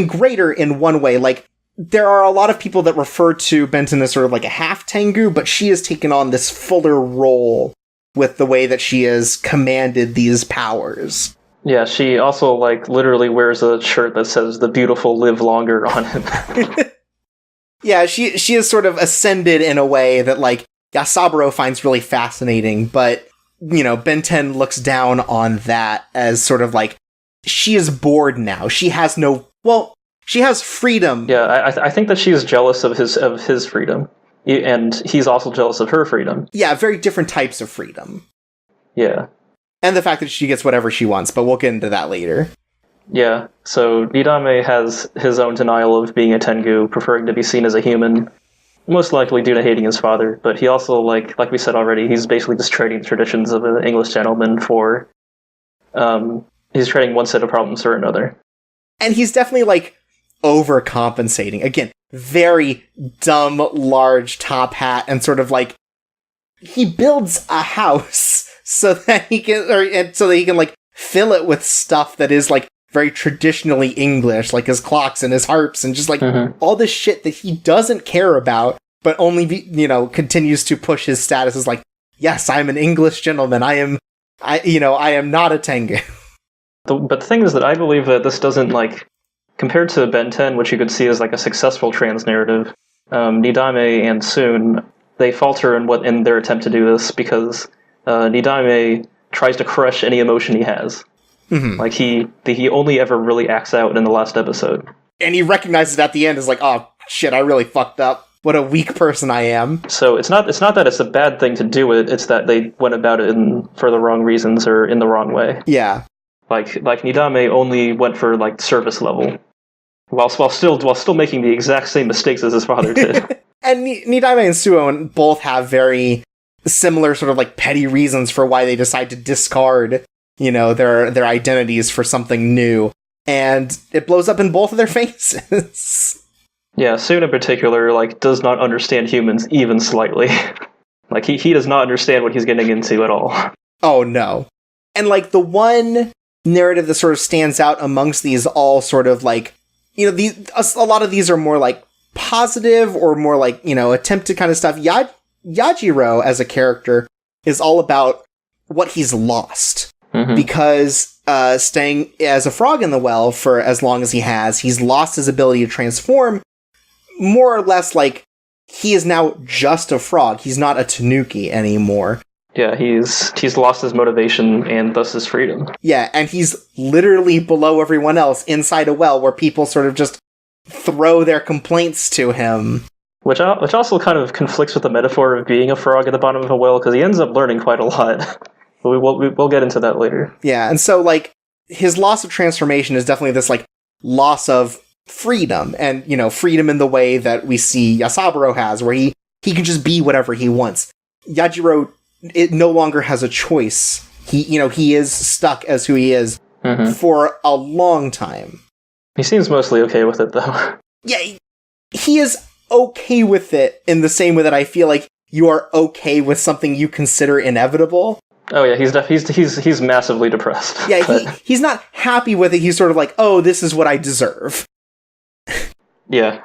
greater in one way. Like there are a lot of people that refer to Benten as sort of like a half Tengu, but she has taken on this fuller role with the way that she has commanded these powers. Yeah, she also, like, literally wears a shirt that says "The Beautiful Live Longer" on it. Yeah, she has sort of ascended in a way that, like, Yasaburo finds really fascinating, but, Benten looks down on that as sort of like, she is bored now. She has she has freedom. Yeah, I think that she's jealous of his freedom, and he's also jealous of her freedom. Yeah, very different types of freedom. Yeah. And the fact that she gets whatever she wants, but we'll get into that later. Yeah, so Nidame has his own denial of being a Tengu, preferring to be seen as a human, most likely due to hating his father, but he also, like we said already, he's basically just trading the traditions of an English gentleman for, he's trading one set of problems for another. And he's definitely, like, overcompensating. Again, very dumb, large top hat, and sort of, like, he builds a house so that he can like fill it with stuff that is like very traditionally English, like his clocks and his harps and just like all this shit that he doesn't care about, but only continues to push his status as like, yes, I'm an English gentleman. I am not a Tengu. But the thing is that I believe that this doesn't, like, compared to Benten, which you could see as like a successful trans narrative, Nidame and Soon, they falter in their attempt to do this because Nidame tries to crush any emotion he has. Mm-hmm. Like he only ever really acts out in the last episode. And he recognizes at the end is like, oh shit, I really fucked up. What a weak person I am. So it's not that it's a bad thing to do it, it's that they went about it for the wrong reasons or in the wrong way. Yeah. Like Nidame only went for like service level. While still making the exact same mistakes as his father did. And Nidame and Suon both have very similar sort of like petty reasons for why they decide to discard, their identities for something new. And it blows up in both of their faces. Yeah, Soon in particular, like, does not understand humans even slightly. Like, he does not understand what he's getting into at all. Oh, no. And, like, the one narrative that sort of stands out amongst these all sort of, like, a lot of these are more, like, positive or more, like, attempted kind of stuff. Yajiro, as a character, is all about what he's lost. Mm-hmm. Because staying as a frog in the well for as long as he has, he's lost his ability to transform. More or less, like, he is now just a frog. He's not a Tanuki anymore. Yeah, he's lost his motivation and thus his freedom. Yeah, and he's literally below everyone else inside a well where people sort of just throw their complaints to him. Which also kind of conflicts with the metaphor of being a frog at the bottom of a well, because he ends up learning quite a lot but we'll get into that later. Yeah, and so, like, his loss of transformation is definitely this, like, loss of freedom, and, you know, freedom in the way that we see Yasaburo has, where he can just be whatever he wants. Yajiro, it no longer has a choice. He is stuck as who he is for a long time. He seems mostly okay with it, though. Yeah, he is okay with it in the same way that I feel like you are okay with something you consider inevitable. Oh yeah, he's massively depressed. Yeah, he's not happy with it. He's sort of like, oh, this is what I deserve. Yeah,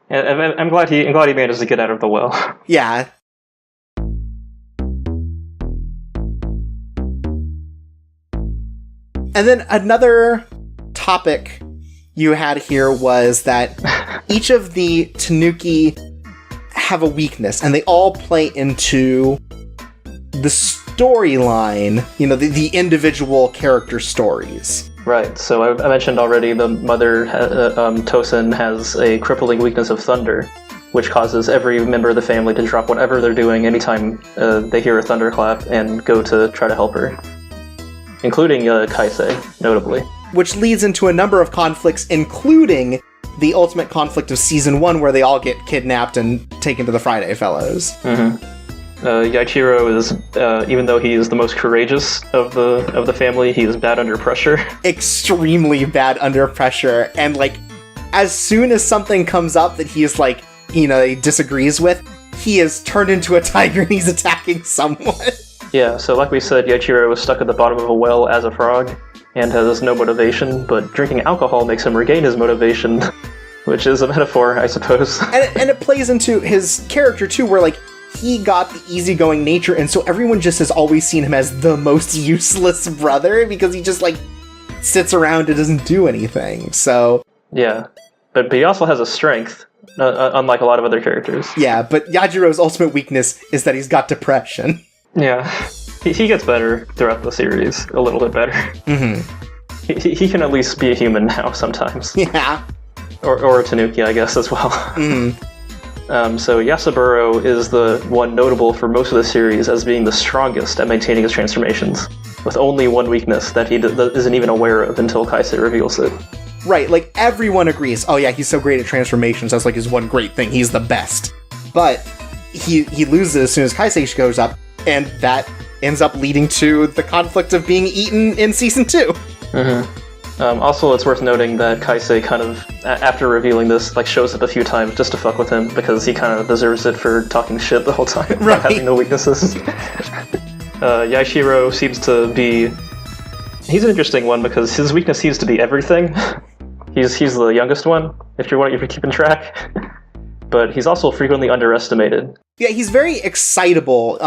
and I'm glad he managed to get out of the well. Yeah. And then another topic you had here was that each of the Tanuki have a weakness, and they all play into the storyline, you know, the individual character stories. Right, so I mentioned already the mother, Tosin, has a crippling weakness of thunder, which causes every member of the family to drop whatever they're doing anytime they hear a thunderclap and go to try to help her. Including Kaisei, notably. Which leads into a number of conflicts, including the ultimate conflict of Season 1, where they all get kidnapped and taken to the Friday Fellows. Mm-hmm. Yaichiro is, even though he is the most courageous of the family, he is bad under pressure. Extremely bad under pressure, and, like, as soon as something comes up that he is, like, you know, he disagrees with, he is turned into a tiger and he's attacking someone. Yeah, so like we said, Yaichiro was stuck at the bottom of a well as a frog, and has no motivation, but drinking alcohol makes him regain his motivation, which is a metaphor, I suppose. And it plays into his character, too, where, like, he got the easygoing nature, and so everyone just has always seen him as the most useless brother, because he just, like, sits around and doesn't do anything, so... Yeah, but he also has a strength, unlike a lot of other characters. Yeah, but Yajiro's ultimate weakness is that he's got depression. Yeah, he gets better throughout the series, a little bit better. Mm-hmm. He can at least be a human now sometimes. Yeah. Or a Tanuki, I guess, as well. Mm-hmm. So Yasaburo is the one notable for most of the series as being the strongest at maintaining his transformations, with only one weakness that he isn't even aware of until Kaisei reveals it. Right, like, everyone agrees, oh yeah, he's so great at transformations, that's like his one great thing, he's the best. But he loses it as soon as Kaisei goes up, and that ends up leading to the conflict of being eaten in Season 2. Mm-hmm. Also, it's worth noting that Kaisei kind of, after revealing this, like, shows up a few times just to fuck with him, because he kind of deserves it for talking shit the whole time, right. Not having no weaknesses. Yaishiro seems to be... He's an interesting one, because his weakness seems to be everything. He's the youngest one, if you're keeping track. But he's also frequently underestimated. Yeah, he's very excitable.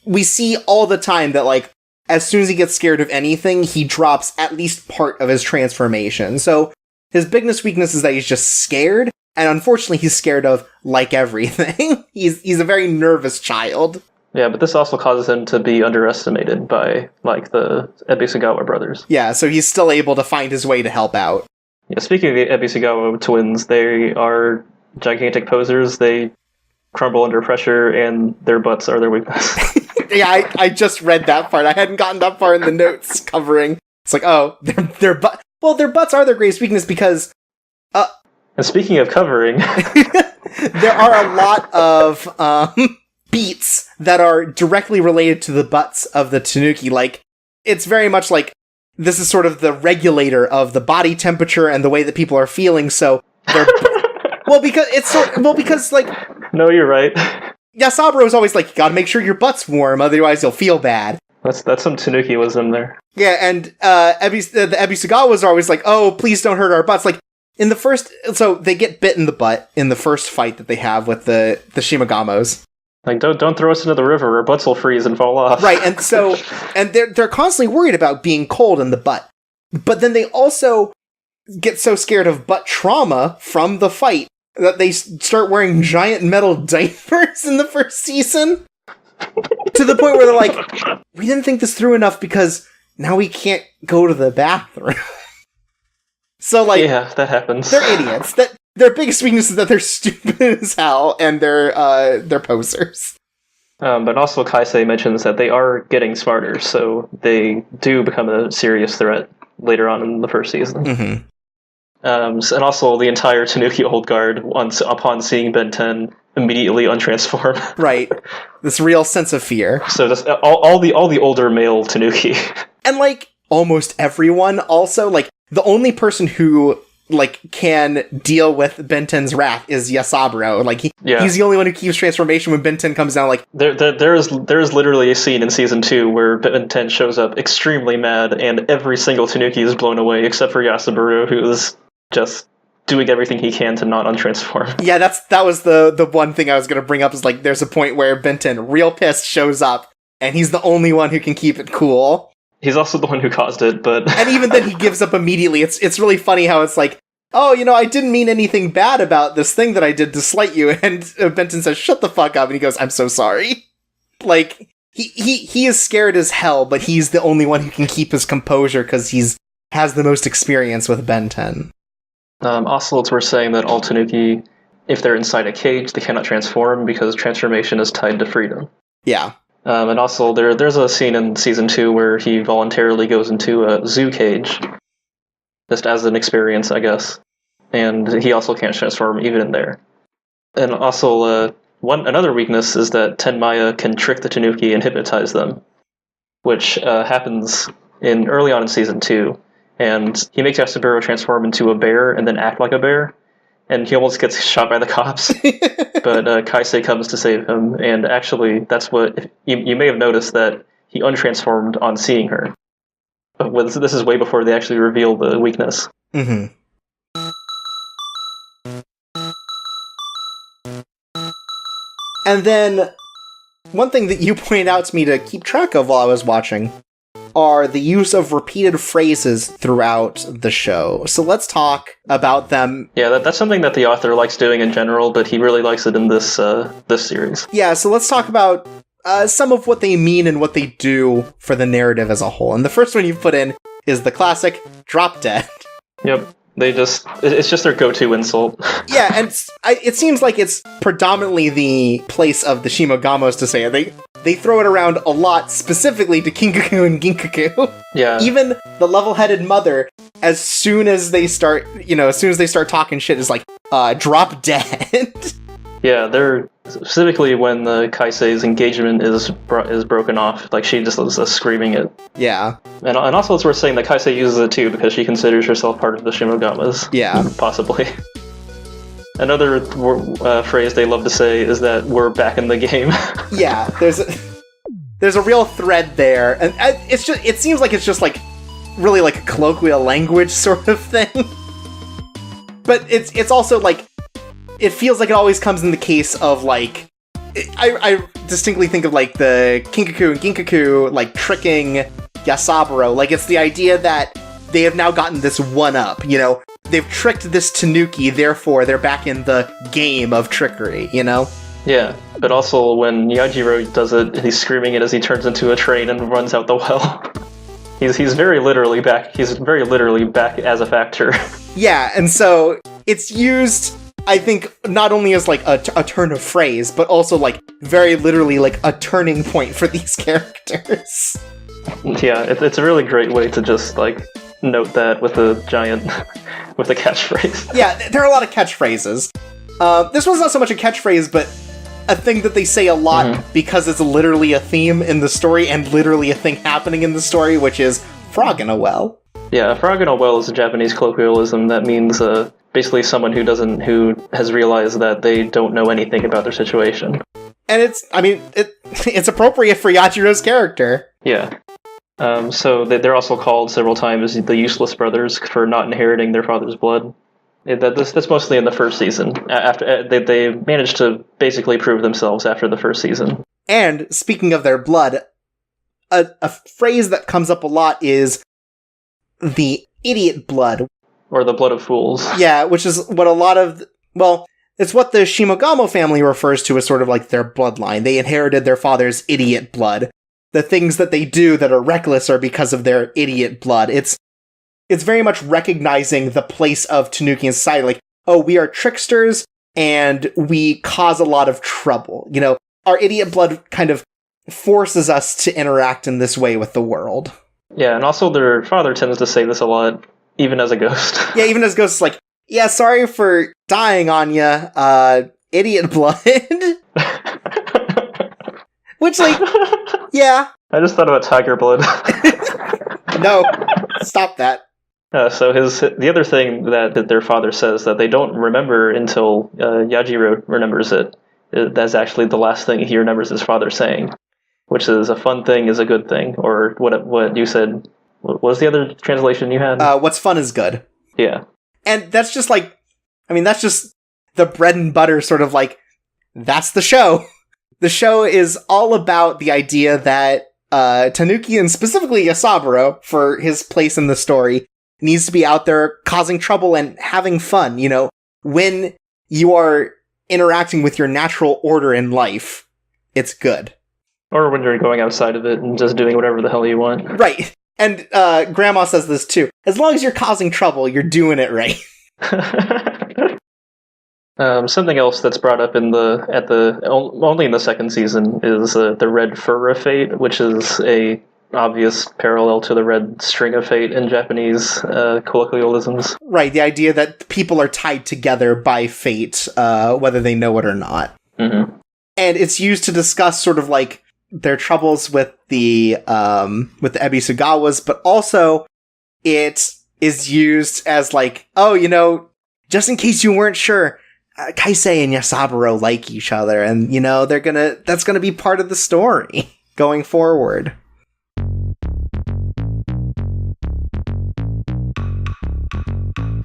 We see all the time that, like, as soon as he gets scared of anything, he drops at least part of his transformation. So his biggest weakness is that he's just scared, and unfortunately he's scared of, like, everything. He's a very nervous child. Yeah, but this also causes him to be underestimated by, like, the Ebisugawa brothers. Yeah, so he's still able to find his way to help out. Yeah, speaking of the Ebisugawa twins, they are gigantic posers. They crumble under pressure, and their butts are their weakness. Yeah, I just read that part. I hadn't gotten that far in the notes covering. It's like, oh, their butts are their greatest weakness because... And speaking of covering... there are a lot of beats that are directly related to the butts of the Tanuki. Like, it's very much like, this is sort of the regulator of the body temperature and the way that people are feeling, so they're... because, like... No, you're right. Yasaburo is always like, you gotta make sure your butt's warm, otherwise you'll feel bad. That's some Tanuki wisdom there. Yeah, and the Ebisugawas are always like, oh, please don't hurt our butts. Like, in the first... So, they get bit in the butt in the first fight that they have with the Shimagamos. Like, don't throw us into the river, our butts will freeze and fall off. Right, and so... And they're constantly worried about being cold in the butt. But then they also get so scared of butt trauma from the fight that they start wearing giant metal diapers in the first season. To the point where they're like, we didn't think this through enough because now we can't go to the bathroom. So, like... Yeah, that happens. They're idiots. Their biggest weakness is that they're stupid as hell, and they're posers. But also Kaisei mentions that they are getting smarter, so they do become a serious threat later on in the first season. Mm-hmm. And also the entire Tanuki Old Guard, upon seeing Ben 10, immediately untransform. Right. This real sense of fear. So just all the older male Tanuki. And, like, almost everyone also, like, the only person who, like, can deal with Ben 10's wrath is Yasaburo. Like, he's the only one who keeps transformation when Ben 10 comes down, like... There is literally a scene in Season 2 where Ben 10 shows up extremely mad, and every single Tanuki is blown away, except for Yasaburo, who is just doing everything he can to not untransform. Yeah, that was the one thing I was going to bring up, is, like, there's a point where Ben 10, real pissed, shows up, and he's the only one who can keep it cool. He's also the one who caused it, but... And even then he gives up immediately. It's really funny how it's like, oh, I didn't mean anything bad about this thing that I did to slight you. And Benton says, shut the fuck up. And he goes, I'm so sorry. Like, he is scared as hell, but he's the only one who can keep his composure because has the most experience with Ben 10. Ocelots were saying that all Tanuki, if they're inside a cage, they cannot transform because transformation is tied to freedom. Yeah. And also, there's a scene in Season 2 where he voluntarily goes into a zoo cage, just as an experience, I guess. And he also can't transform even in there. And also, another weakness is that Tenmaya can trick the Tanuki and hypnotize them, which happens early on in Season 2. And he makes Yasaburo transform into a bear and then act like a bear. And he almost gets shot by the cops. But Kaisei comes to save him, and actually, that's what... You may have noticed that he untransformed on seeing her. But this is way before they actually reveal the weakness. Mm-hmm. And then, one thing that you pointed out to me to keep track of while I was watching are the use of repeated phrases throughout the show. So let's talk about them. Yeah, that's something that the author likes doing in general, but he really likes it in this series. Yeah, so let's talk about some of what they mean and what they do for the narrative as a whole. And the first one you've put in is the classic drop dead. Yep. It's just their go-to insult. Yeah, and it seems like it's predominantly the place of the Shimogamos to say it. They throw it around a lot, specifically to Kinkaku and Ginkaku. Yeah. Even the level-headed mother, as soon as they start talking shit, is like, drop dead. Yeah, they're specifically when the Kaisei's engagement is broken off. Like, she just is screaming it. Yeah. And also it's worth saying that Kaisei uses it too, because she considers herself part of the Shimogamas. Yeah. Possibly. Another phrase they love to say is that we're back in the game. Yeah, there's a real thread there, and it seems like it's just like really like a colloquial language sort of thing. But it's also like, it feels like it always comes in the case of like, I distinctly think of like the Kinkaku and Ginkaku like tricking Yasaburo. Like, it's the idea that they have now gotten this one-up, They've tricked this Tanuki, therefore they're back in the game of trickery, Yeah, but also when Yajiro does it, he's screaming it as he turns into a train and runs out the well. He's very literally back. He's very literally back as a factor. Yeah, and so it's used, I think, not only as like a turn of phrase, but also like very literally like a turning point for these characters. Yeah, it's a really great way to just like note that with a giant, with a catchphrase. Yeah, there are a lot of catchphrases. This one's not so much a catchphrase, but a thing that they say a lot because it's literally a theme in the story and literally a thing happening in the story, which is frog in a well. Yeah, a frog in a well is a Japanese colloquialism that means basically someone who has realized that they don't know anything about their situation. And it's appropriate for Yajiro's character. Yeah. So they're also called several times the useless brothers for not inheriting their father's blood. That's mostly in the first season. After they managed to basically prove themselves after the first season. And speaking of their blood, a phrase that comes up a lot is the idiot blood. Or the blood of fools. Yeah, which is what it's what the Shimogamo family refers to as sort of like their bloodline. They inherited their father's idiot blood. The things that they do that are reckless are because of their idiot blood. It's very much recognizing the place of Tanuki in society. Like, oh, we are tricksters, and we cause a lot of trouble. our idiot blood kind of forces us to interact in this way with the world. Yeah, and also their father tends to say this a lot, even as a ghost. Yeah, even as ghosts, like, yeah, sorry for dying on ya, idiot blood. Which, like, yeah. I just thought about tiger blood. No, stop that. So the other thing that their father says that they don't remember until Yajiro remembers it. That's actually the last thing he remembers his father saying, which is a fun thing is a good thing, or what you said. What was the other translation you had? What's fun is good. Yeah. And that's just like, I mean, that's just the bread and butter sort of like, that's the show. The show is all about the idea that Tanuki, and specifically Yasaburo, for his place in the story, needs to be out there causing trouble and having fun. You know, when you are interacting with your natural order in life, it's good. Or when you're going outside of it and just doing whatever the hell you want. Right. And Grandma says this too. As long as you're causing trouble, you're doing it right. Something else that's brought up only in the second season is the red fur of fate, which is a obvious parallel to the red string of fate in Japanese colloquialisms. Right, the idea that people are tied together by fate, whether they know it or not. Mm-hmm. And it's used to discuss sort of like their troubles with the Ebisugawas, but also it is used as like, oh, you know, just in case you weren't sure, Kaisei and Yasaburo like each other, and, you know, that's gonna be part of the story going forward.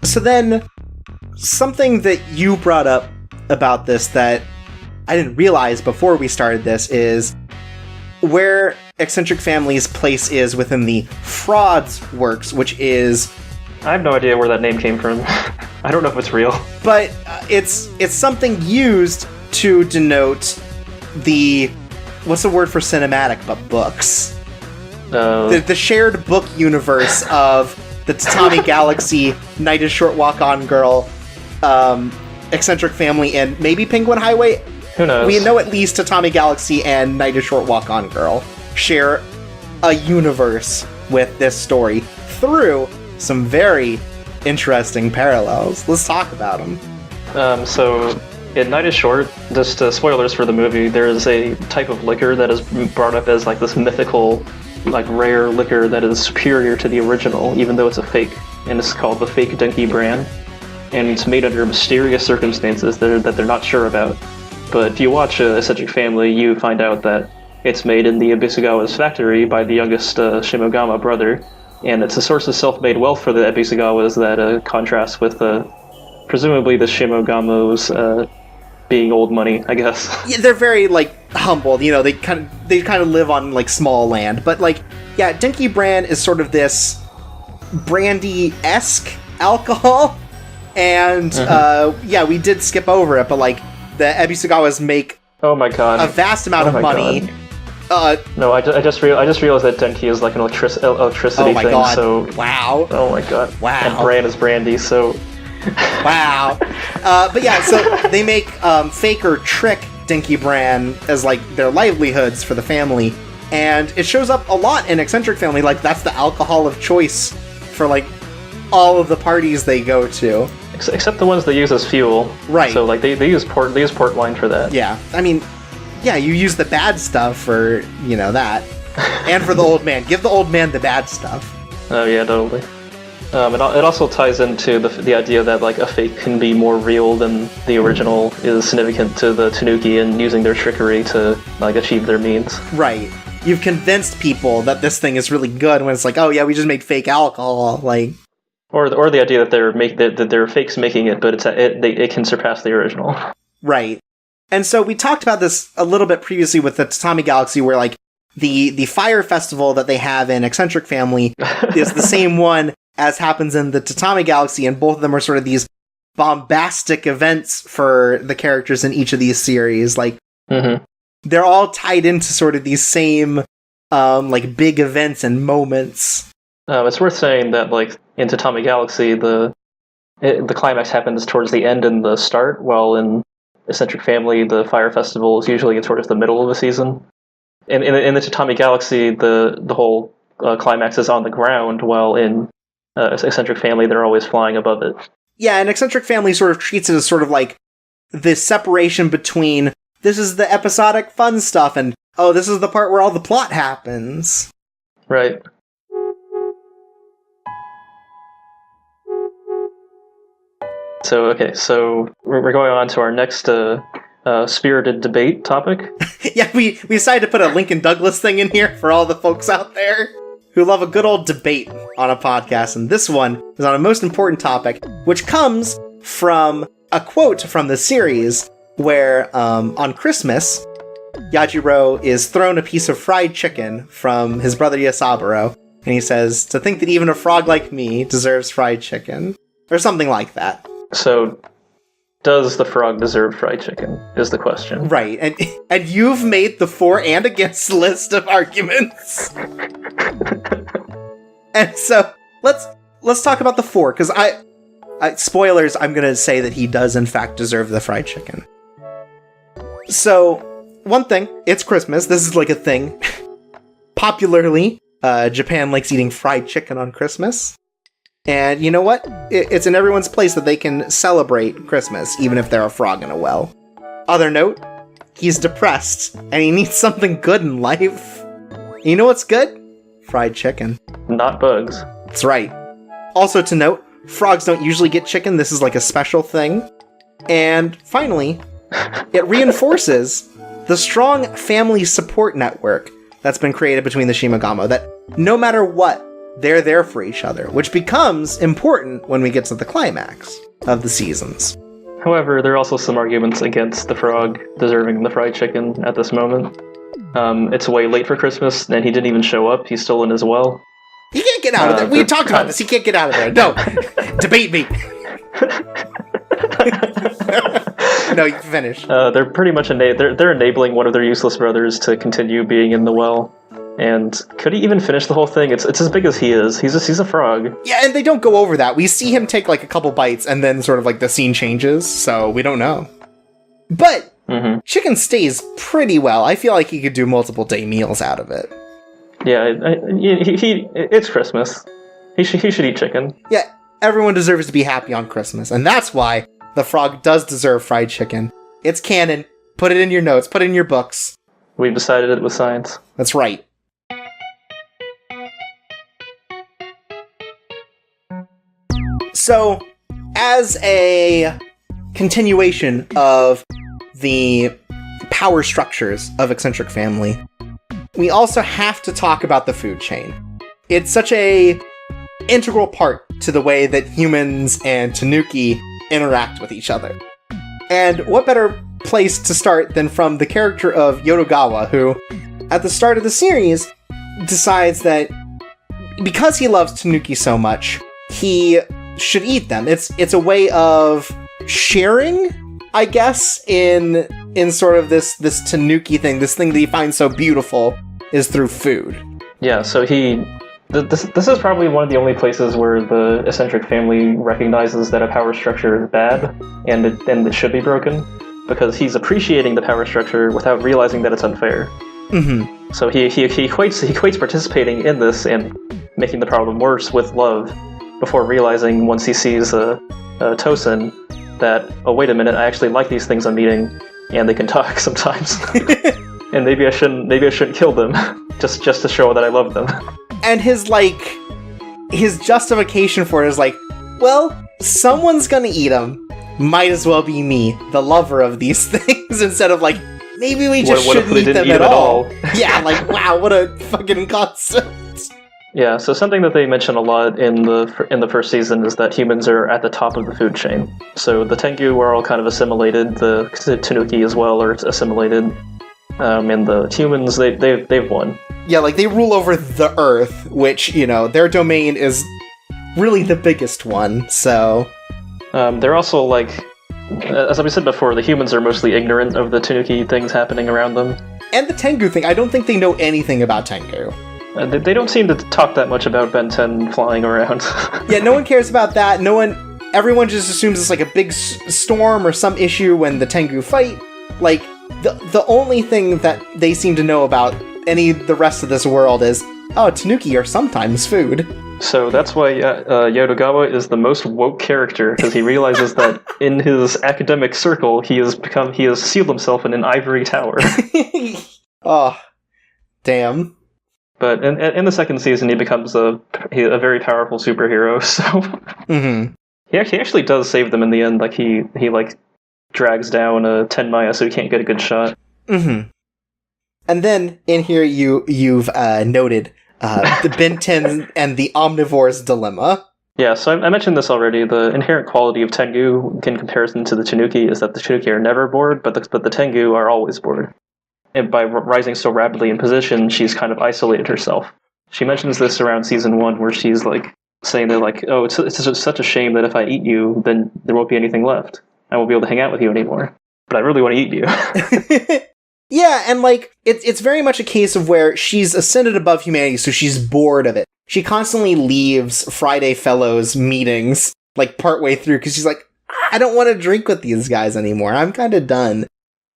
So then, something that you brought up about this that I didn't realize before we started this is where Eccentric Family's place is within the Frauds works, which is... I have no idea where that name came from. I don't know if it's real. But it's something used to denote the... What's the word for cinematic but books? The shared book universe of the Tatami Galaxy, Night is Short Walk On Girl, Eccentric Family, and maybe Penguin Highway. Who knows? We know at least Tatami Galaxy and Night is Short Walk On Girl share a universe with this story through some very interesting parallels. Let's talk about them. So, in Night is Short, just spoilers for the movie, there is a type of liquor that is brought up as like this mythical, like rare liquor that is superior to the original, even though it's a fake, and it's called the fake Donkey brand, and it's made under mysterious circumstances that they're not sure about. But if you watch Eccentric Family, you find out that it's made in the Ebisugawa's factory by the youngest Shimogama brother, and it's a source of self-made wealth for the Ebisugawas that contrasts with presumably the Shimogamos being old money, I guess. Yeah, they're very like humbled, you know. They kind of live on like small land, but like, yeah, Donkey brand is sort of this brandy-esque alcohol, and yeah, we did skip over it, but like the Ebisugawas make oh my god a vast amount of money. No, I just realized that Denki is like an electricity my thing. God. So wow. Oh my god. Wow. And brand is brandy. So wow. But yeah, so they make fake or trick Denki brand as like their livelihoods for the family, and it shows up a lot in Eccentric Family. Like that's the alcohol of choice for like all of the parties they go to. Except the ones they use as fuel. Right. So like they use port wine for that. Yeah. I mean, yeah, you use the bad stuff for, you know, that. And for the old man. Give the old man the bad stuff. Oh yeah, totally. It also ties into the idea that like a fake can be more real than the original is significant to the Tanuki and using their trickery to like achieve their means. Right. You've convinced people that this thing is really good when it's like, oh yeah, we just made fake alcohol, like. Or the idea that they're fakes making it, but it can surpass the original. Right. And so we talked about this a little bit previously with the Tatami Galaxy, where like the fire festival that they have in Eccentric Family is the same one as happens in the Tatami Galaxy, and both of them are sort of these bombastic events for the characters in each of these series. Like they're all tied into sort of these same like big events and moments. It's worth saying that like in Tatami Galaxy, the climax happens towards the end and the start, while in Eccentric Family, the Fire Festival is usually towards the middle of the season. In the Tatami Galaxy, the whole climax is on the ground, while in Eccentric Family, they're always flying above it. Yeah, and Eccentric Family sort of treats it as sort of like this separation between this is the episodic fun stuff and, oh, this is the part where all the plot happens. Right. So we're going on to our next spirited debate topic. Yeah, we decided to put a Lincoln Douglas thing in here for all the folks out there who love a good old debate on a podcast, and this one is on a most important topic, which comes from a quote from the series where, on Christmas, Yajiro is thrown a piece of fried chicken from his brother Yasaburo, and he says, "To think that even a frog like me deserves fried chicken," or something like that. So, does the frog deserve fried chicken, is the question. Right, and you've made the for and against list of arguments. And so, let's talk about the for, because spoilers, I'm gonna say that he does in fact deserve the fried chicken. So, one thing, it's Christmas, this is like a thing. Popularly, Japan likes eating fried chicken on Christmas. And you know what? It's in everyone's place that they can celebrate Christmas, even if they're a frog in a well. Other note, he's depressed, and he needs something good in life. You know what's good? Fried chicken. Not bugs. That's right. Also to note, frogs don't usually get chicken, this is like a special thing. And finally, it reinforces the strong family support network that's been created between the Shimagamo, that no matter what, they're there for each other, which becomes important when we get to the climax of the seasons. However, there are also some arguments against the frog deserving the fried chicken at this moment. It's way late for Christmas, and he didn't even show up. He's still in his well. He can't get out of there. We talked about this. He can't get out of there. No. Debate me. No, you can finish. They're pretty much they're enabling one of their useless brothers to continue being in the well. And could he even finish the whole thing? It's as big as he is. He's a frog. Yeah, and they don't go over that. We see him take like a couple bites, and then sort of like the scene changes, so we don't know. But chicken stays pretty well. I feel like he could do multiple day meals out of it. Yeah, it's Christmas. He should eat chicken. Yeah, everyone deserves to be happy on Christmas, and that's why the frog does deserve fried chicken. It's canon. Put it in your notes. Put it in your books. We've decided it with science. That's right. So, as a continuation of the power structures of Eccentric Family, we also have to talk about the food chain. It's such a integral part to the way that humans and Tanuki interact with each other. And what better place to start than from the character of Yodogawa, who, at the start of the series, decides that because he loves Tanuki so much, he should eat them. It's a way of sharing, I guess, in sort of this Tanuki thing, this thing that he finds so beautiful, is through food. Yeah, so this is probably one of the only places where the Eccentric Family recognizes that a power structure is bad and it should be broken, because he's appreciating the power structure without realizing that it's unfair. Mm-hmm. So he equates participating in this and making the problem worse with love, before realizing once he sees Tosin that, oh wait a minute, I actually like these things I'm eating, and they can talk sometimes. And maybe I shouldn't kill them just to show that I love them. And his justification for it is like, well, someone's gonna eat them. Might as well be me, the lover of these things, instead of like, maybe we just shouldn't eat them at all. Yeah, like, wow, what a fucking concept. Yeah, so something that they mention a lot in the first season is that humans are at the top of the food chain. So the Tengu are all kind of assimilated, the Tanuki as well are assimilated, and the humans, they've won. Yeah, like they rule over the Earth, which, you know, their domain is really the biggest one, so... They're also, like, as we said before, the humans are mostly ignorant of the Tanuki things happening around them. And the Tengu thing, I don't think they know anything about Tengu. They don't seem to talk that much about Ben 10 flying around. Yeah, no one cares about that. No one everyone just assumes it's like a big storm or some issue when the Tengu fight. Like, the only thing that they seem to know about the rest of this world is, oh, Tanuki are sometimes food. So that's why Yodogawa is the most woke character, because he realizes that in his academic circle, he has sealed himself in an ivory tower. Oh, damn. But in the second season, he becomes a very powerful superhero. So mm-hmm. he actually does save them in the end. Like he drags down Tenmaya so he can't get a good shot. Mm-hmm. And then in here you've noted the Ben 10 and the omnivore's dilemma. Yeah, so I mentioned this already. The inherent quality of Tengu in comparison to the Tanuki is that the Tanuki are never bored, but the Tengu are always bored. And by rising so rapidly in position, she's kind of isolated herself. She mentions this around season 1, where she's like saying that, like, oh, it's just such a shame that if I eat you, then there won't be anything left. I won't be able to hang out with you anymore. But I really want to eat you. Yeah, and like, it's very much a case of where she's ascended above humanity, so she's bored of it. She constantly leaves Friday Fellows meetings, like, partway through, because she's like, I don't want to drink with these guys anymore. I'm kind of done.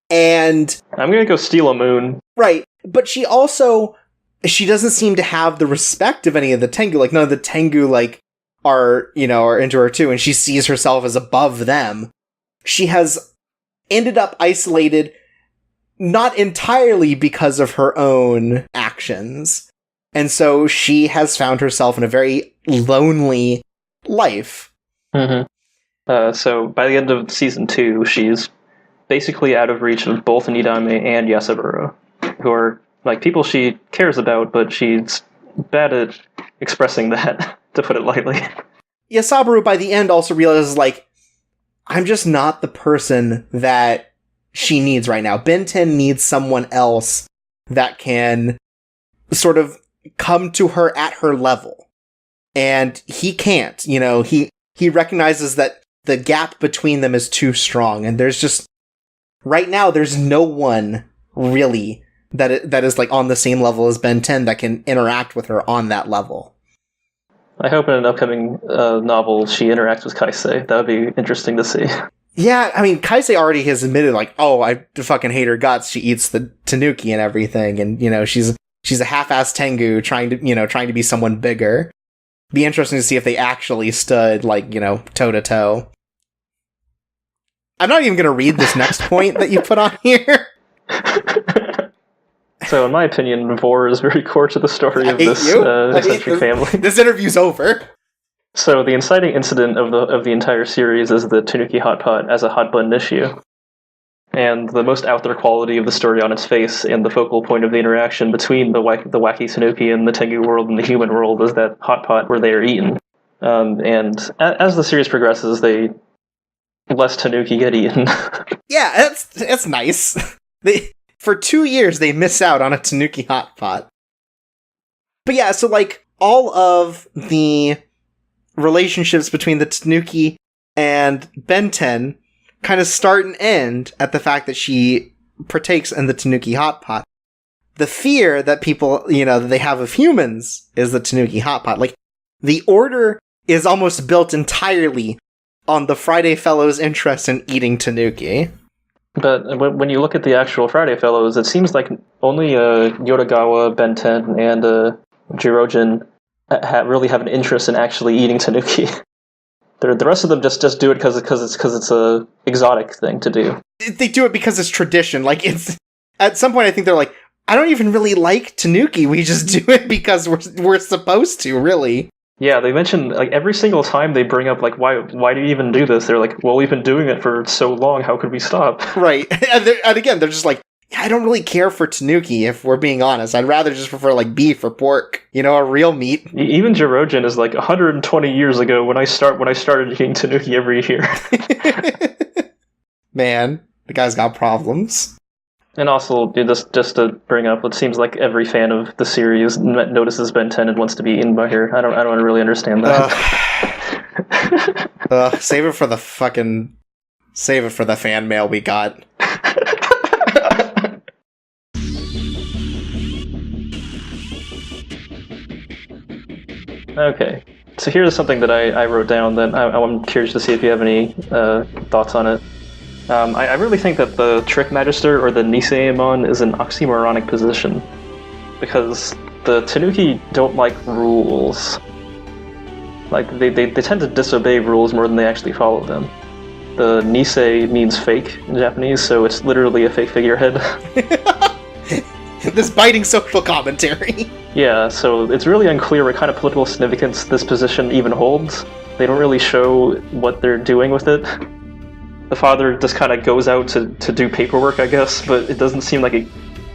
And I'm gonna go steal a moon. Right. But she doesn't seem to have the respect of any of the Tengu. Like, none of the Tengu, like, are into her too, and she sees herself as above them. She has ended up isolated, not entirely because of her own actions. And so she has found herself in a very lonely life. Mm-hmm. So by the end of season 2, she's basically out of reach of both Nidame and Yasaburo, who are like people she cares about, but she's bad at expressing that, to put it lightly. Yasaburo by the end also realizes, like, I'm just not the person that she needs right now. Ben 10 needs someone else that can sort of come to her at her level. And he can't, he recognizes that the gap between them is too strong, and right now, there's no one really that is like on the same level as Ben 10 that can interact with her on that level. I hope in an upcoming novel she interacts with Kaisei. That would be interesting to see. Yeah, I mean, Kaisei already has admitted, like, oh, I fucking hate her guts. She eats the Tanuki and everything, and she's a half-assed Tengu trying to be someone bigger. Be interesting to see if they actually stood, like, toe to toe. I'm not even going to read this next point that you put on here. So, in my opinion, Vor is very core to the story of this eccentric family. This interview's over. So, the inciting incident of the entire series is the Tanuki hot pot as a hot button issue. And the most out there quality of the story on its face and the focal point of the interaction between the wacky Tanuki and the Tengu world and the human world is that hot pot where they are eaten. And as the series progresses, less Tanuki get eaten. Yeah, that's nice. For 2 years, they miss out on a Tanuki hot pot. But yeah, so like, all of the relationships between the Tanuki and Ben 10 kind of start and end at the fact that she partakes in the Tanuki hot pot. The fear that people, that they have of humans is the Tanuki hot pot. Like, the order is almost built entirely on the Friday Fellows' interest in eating Tanuki. But when you look at the actual Friday Fellows, it seems like only Yodogawa, Ben 10, and Jirojin really have an interest in actually eating Tanuki. The rest of them just do it because it's a exotic thing to do. They do it because it's tradition. Like, it's at some point I think they're like, I don't even really like Tanuki. We just do it because we're supposed to, really. Yeah, they mention, like, every single time they bring up, like, why do you even do this? They're like, well, we've been doing it for so long, how could we stop? Right. And again, they're just like, yeah, I don't really care for Tanuki, if we're being honest. I'd rather just prefer, like, beef or pork, a real meat. Even Jirojin is like 120 years ago when I started eating Tanuki every year. Man, the guy's got problems. And also, just to bring up, it seems like every fan of the series notices Ben 10 and wants to be eaten by her. I don't really understand that. Save it for the fan mail we got. Okay, So here's something that I wrote down that I'm curious to see if you have any thoughts on it. I really think that the Trick Magister, or the Niseimon, is an oxymoronic position. Because the Tanuki don't like rules. Like, they tend to disobey rules more than they actually follow them. The Nisei means fake in Japanese, so it's literally a fake figurehead. This biting social commentary. Yeah, so it's really unclear what kind of political significance this position even holds. They don't really show what they're doing with it. The father just kind of goes out to do paperwork, I guess, but it doesn't seem like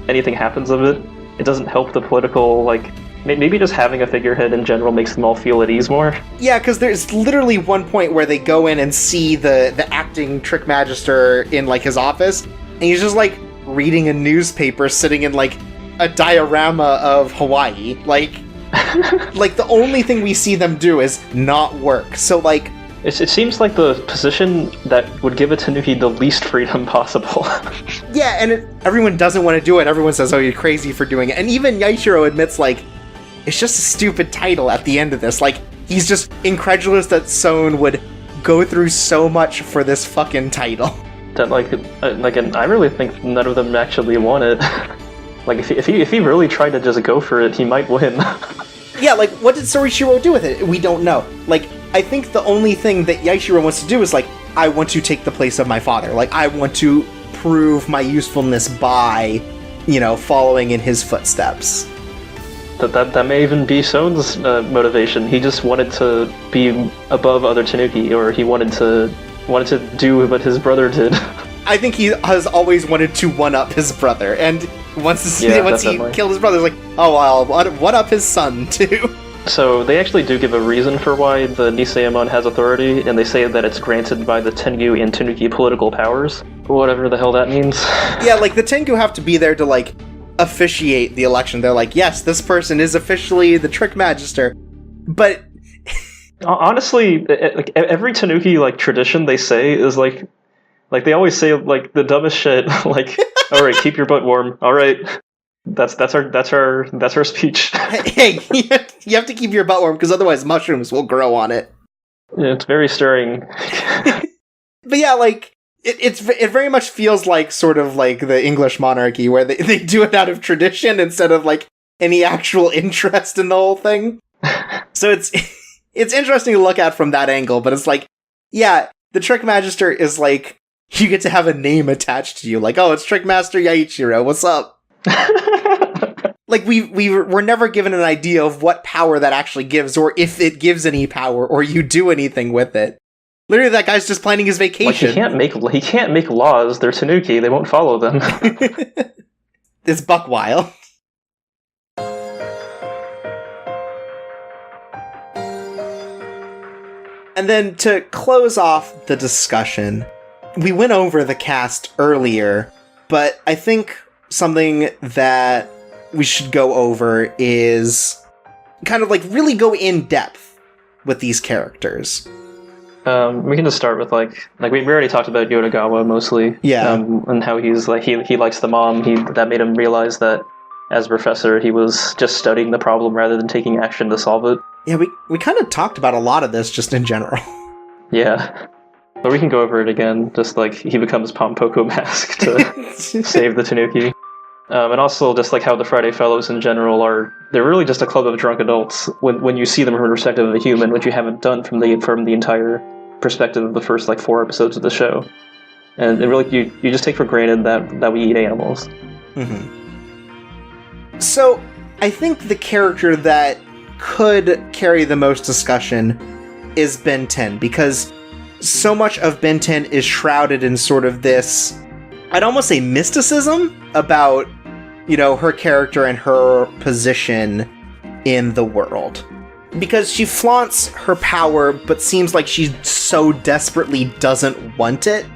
anything happens of it. It doesn't help the political, like... Maybe just having a figurehead in general makes them all feel at ease more. Yeah, because there's literally one point where they go in and see the acting Trick Magister in, like, his office, and he's just, like, reading a newspaper sitting in, like, a diorama of Hawaii. Like, like, the only thing we see them do is not work. So, like... It seems like the position that would give a Tanuki the least freedom possible. Yeah, and everyone doesn't want to do it. Everyone says, oh, you're crazy for doing it. And even Yaishiro admits, like, it's just a stupid title at the end of this. Like, he's just incredulous that Son would go through so much for this fucking title. That, and I really think none of them actually want it. Like, if he really tried to just go for it, he might win. Yeah, like, what did Sorishiro do with it? We don't know. Like, I think the only thing that Yaishiro wants to do is, like, I want to take the place of my father. Like, I want to prove my usefulness by, following in his footsteps. That may even be Son's motivation. He just wanted to be above other Tanuki, or he wanted to do what his brother did. I think he has always wanted to one-up his brother, and once he killed his brother, he's like, oh, well, one-up his son, too. So they actually do give a reason for why the Niseimon has authority, and they say that it's granted by the Tengu and Tanuki political powers, whatever the hell that means. Yeah, like, the Tengu have to be there to, like, officiate the election. They're like, yes, this person is officially the Trick Magister. But honestly, like, every Tanuki, like, tradition they say is like they always say, like, the dumbest shit. Like, all right, keep your butt warm. All right, that's our speech. Hey, you have to keep your butt warm because otherwise mushrooms will grow on it. Yeah, it's very stirring. But yeah, like, it very much feels like sort of like the English monarchy, where they do it out of tradition instead of, like, any actual interest in the whole thing. So it's interesting to look at from that angle, but it's like, yeah, the Trick Magister is like, you get to have a name attached to you, like, oh, it's Trick Master Yaichiro, what's up? Like, we're never given an idea of what power that actually gives, or if it gives any power, or you do anything with it. Literally, that guy's just planning his vacation. Like, he can't make laws. They're Tanuki. They won't follow them. It's buck wild. And then to close off the discussion, we went over the cast earlier, but I think something that we should go over is kind of, like, really go in depth with these characters. We can just start with, like we already talked about Yodagawa mostly. Yeah. And how he's, like, he likes the mom. That made him realize that as a professor, he was just studying the problem rather than taking action to solve it. Yeah, we kind of talked about a lot of this just in general. Yeah. But we can go over it again, just like he becomes Pompoko Mask to save the Tanuki. And also just like how the Friday Fellows in general they're really just a club of drunk adults when you see them from the perspective of a human, which you haven't done from the entire perspective of the first, like, 4 episodes of the show. And it really, you just take for granted that we eat animals. Mm-hmm. So, I think the character that could carry the most discussion is Ben 10, because so much of Ben 10 is shrouded in sort of this, I'd almost say, mysticism about, her character and her position in the world. Because she flaunts her power, but seems like she so desperately doesn't want it.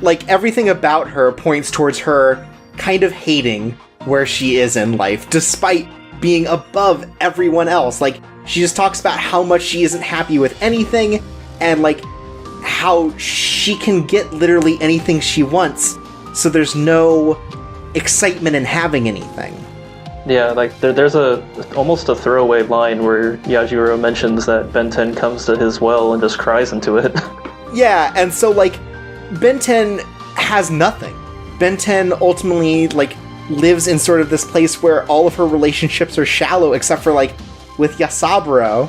Like, everything about her points towards her kind of hating where she is in life, despite being above everyone else. Like, she just talks about how much she isn't happy with anything, and, like, how she can get literally anything she wants, so there's no excitement in having anything. Yeah, like there's almost a throwaway line where Yajiro mentions that Ben 10 comes to his well and just cries into it. Yeah, and so, like, Ben 10 has nothing. Ben 10 ultimately, like, lives in sort of this place where all of her relationships are shallow, except for, like, with Yasaburo,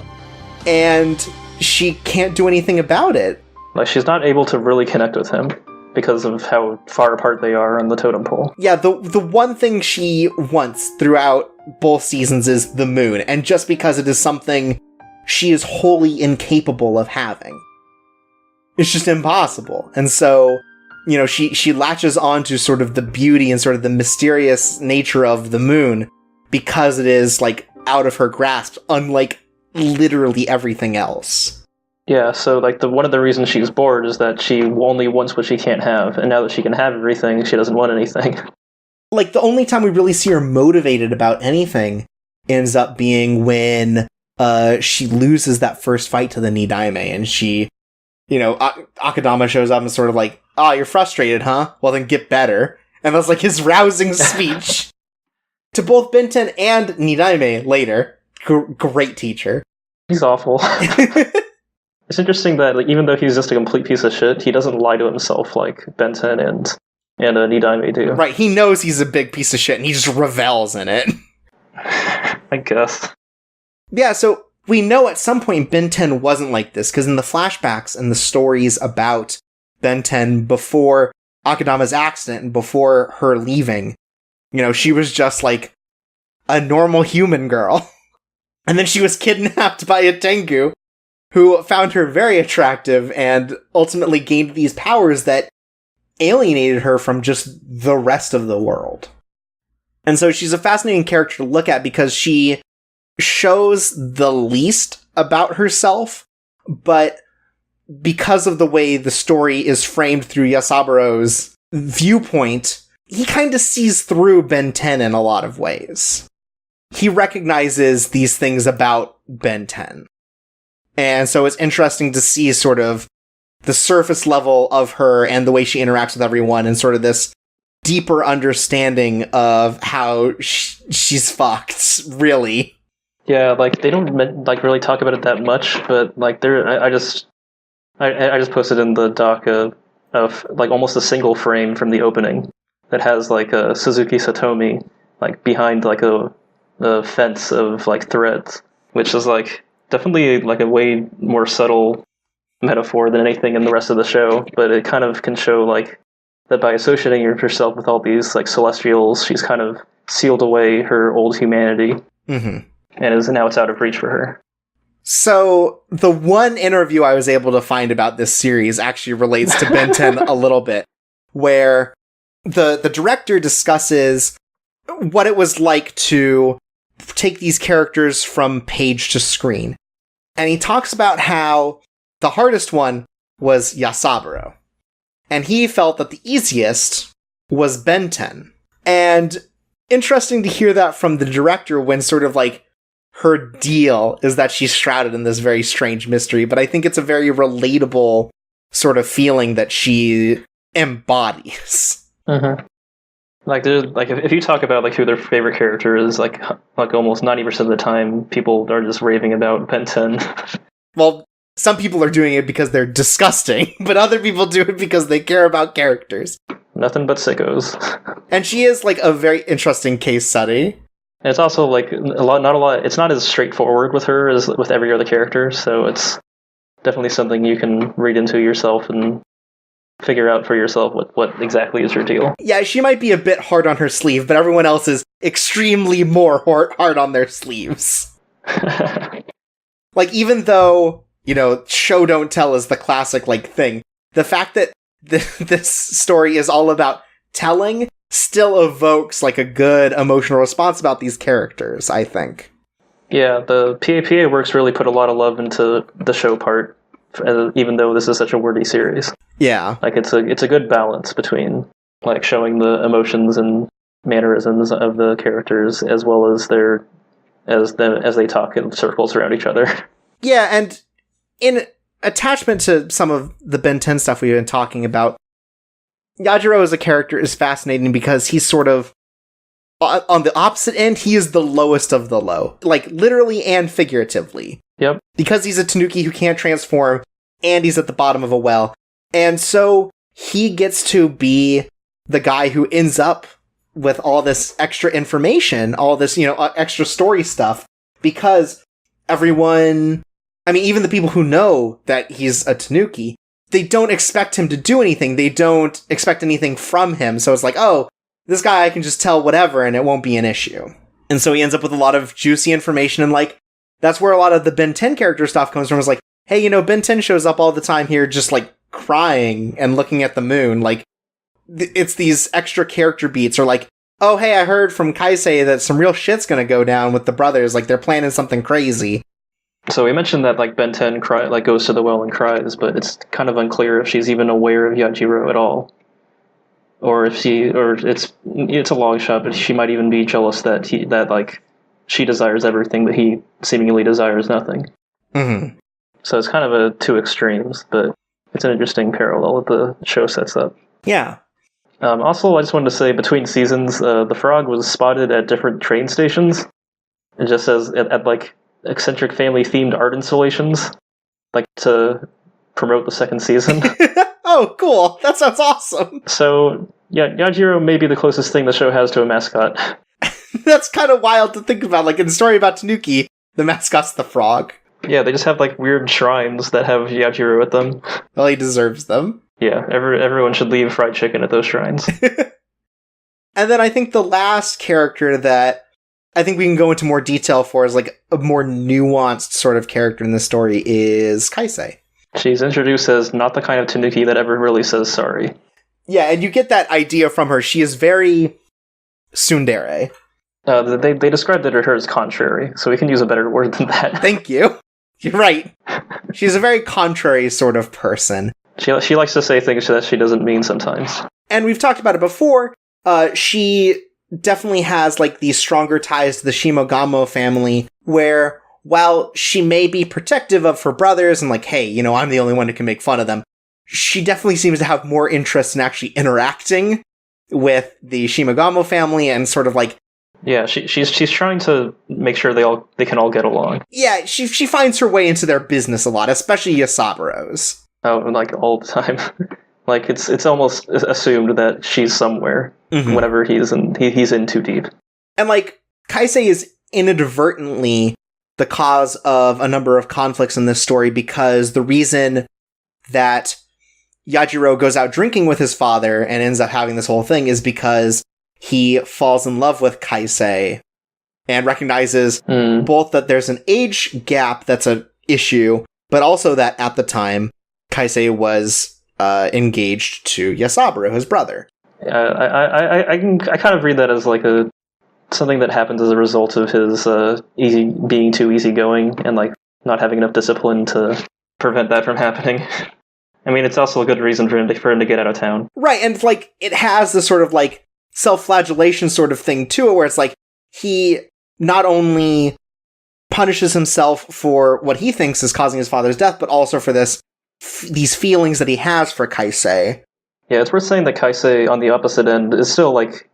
and she can't do anything about it. Like, she's not able to really connect with him because of how far apart they are on the totem pole. Yeah, the one thing she wants throughout both seasons is the moon, and just because it is something she is wholly incapable of having. It's just impossible. And so, you know, she latches on to sort of the beauty and sort of the mysterious nature of the moon because it is, like, out of her grasp, unlike literally everything else. Yeah, so, like, one of the reasons she's bored is that she only wants what she can't have, and now that she can have everything, she doesn't want anything. Like, the only time we really see her motivated about anything ends up being when she loses that first fight to the Nidaime, and she, you know, Akadama shows up and sort of like, you're frustrated, huh? Well, then get better. And that's, like, his rousing speech to both Benten and Nidaime later. Great teacher. He's awful. It's interesting that, like, even though he's just a complete piece of shit, he doesn't lie to himself like Benten and Nidaime do. Right, he knows he's a big piece of shit, and he just revels in it. I guess. Yeah, so we know at some point Benten wasn't like this, because in the flashbacks and the stories about Benten before Akadama's accident and before her leaving, you know, she was just like a normal human girl. And then she was kidnapped by a Tengu, who found her very attractive and ultimately gained these powers that alienated her from just the rest of the world. And so she's a fascinating character to look at because she shows the least about herself, but because of the way the story is framed through Yasaburo's viewpoint, he kind of sees through Benten in a lot of ways. He recognizes these things about Benten. And so it's interesting to see sort of the surface level of her and the way she interacts with everyone and sort of this deeper understanding of how she's fucked, really. Yeah, like, they don't, like, really talk about it that much, but, like, I just posted in the doc of, like, almost a single frame from the opening that has, like, a Suzuki Satomi, like, behind, like, a fence of, like, threads, which is, like, definitely, like, a way more subtle metaphor than anything in the rest of the show, but it kind of can show, like, that by associating herself with all these, like, celestials, she's kind of sealed away her old humanity, and now it's out of reach for her. So, the one interview I was able to find about this series actually relates to Benten a little bit, where the director discusses what it was like to take these characters from page to screen. And he talks about how the hardest one was Yasaburo. And he felt that the easiest was Benten. And interesting to hear that from the director when sort of like her deal is that she's shrouded in this very strange mystery. But I think it's a very relatable sort of feeling that she embodies. Mm-hmm. Like, there's, like, if you talk about, like, who their favorite character is, like almost 90% of the time, people are just raving about Benten. Well, some people are doing it because they're disgusting, but other people do it because they care about characters. Nothing but sickos. And she is, like, a very interesting case study. And it's also, like, it's not as straightforward with her as with every other character, so it's definitely something you can read into yourself and figure out for yourself what exactly is her deal. Yeah, she might be a bit hard on her sleeve, but everyone else is extremely more hard on their sleeves. Like, even though, you know, show don't tell is the classic, like, thing, the fact that this story is all about telling still evokes, like, a good emotional response about these characters, I think. Yeah, the PAPA works really put a lot of love into the show part, even though this is such a wordy series. Yeah. Like, it's a good balance between, like, showing the emotions and mannerisms of the characters as well as as they talk in circles around each other. Yeah, and in attachment to some of the Ben 10 stuff we've been talking about, Yajiro as a character is fascinating because he's sort of on the opposite end, he is the lowest of the low. Like, literally and figuratively. Yep. Because he's a Tanuki who can't transform, and he's at the bottom of a well. And so he gets to be the guy who ends up with all this extra information, all this, extra story stuff, because everyone, I mean, even the people who know that he's a Tanuki, they don't expect him to do anything. They don't expect anything from him. So it's like, oh, this guy, I can just tell whatever and it won't be an issue. And so he ends up with a lot of juicy information, and like, that's where a lot of the Ben 10 character stuff comes from. It's like, hey, Ben 10 shows up all the time here just like crying and looking at the moon. Like, it's these extra character beats, or like, oh, hey, I heard from Kaisei that some real shit's gonna go down with the brothers. Like, they're planning something crazy. So we mentioned that like Ben 10 goes to the well and cries, but it's kind of unclear if she's even aware of Yajiro at all. Or if it's a long shot, but she might even be jealous that she desires everything, but he seemingly desires nothing. Mm-hmm. So it's kind of two extremes, but it's an interesting parallel that the show sets up. Yeah. Also, I just wanted to say, between seasons, the frog was spotted at different train stations. It just says at like Eccentric Family themed art installations, like to promote the second season. Oh, cool. That sounds awesome. So, yeah, Yajiro may be the closest thing the show has to a mascot. That's kind of wild to think about. Like, in the story about Tanuki, the mascot's the frog. Yeah, they just have like weird shrines that have Yajiro at them. Well, he deserves them. Yeah, everyone should leave fried chicken at those shrines. And then I think the last character that I think we can go into more detail for is like a more nuanced sort of character in the story is Kaisei. She's introduced as not the kind of Tanuki that ever really says sorry. Yeah, and you get that idea from her. She is very tsundere. They described it to her as contrary, so we can use a better word than that. Thank you. You're right. She's a very contrary sort of person. She likes to say things that she doesn't mean sometimes. And we've talked about it before. She definitely has like these stronger ties to the Shimogamo family, where while she may be protective of her brothers and like, hey, I'm the only one who can make fun of them, she definitely seems to have more interest in actually interacting with the Shimogamo family and sort of like, yeah, she's trying to make sure they can all get along. Yeah, she finds her way into their business a lot, especially Yasaburo's. Oh, like all the time. Like it's almost assumed that she's somewhere whenever he's in too deep. And like Kaisei is inadvertently the cause of a number of conflicts in this story, because the reason that Yajiro goes out drinking with his father and ends up having this whole thing is because he falls in love with Kaisei and recognizes both that there's an age gap that's an issue, but also that at the time Kaisei was engaged to Yasaburo, his brother. I kind of read that as like something that happens as a result of his being too easygoing and like not having enough discipline to prevent that from happening. I mean, it's also a good reason for him to get out of town. Right, and like it has this sort of like self-flagellation sort of thing to it, where it's like he not only punishes himself for what he thinks is causing his father's death, but also for these feelings that he has for Kaisei. Yeah, it's worth saying that Kaisei, on the opposite end, is still like,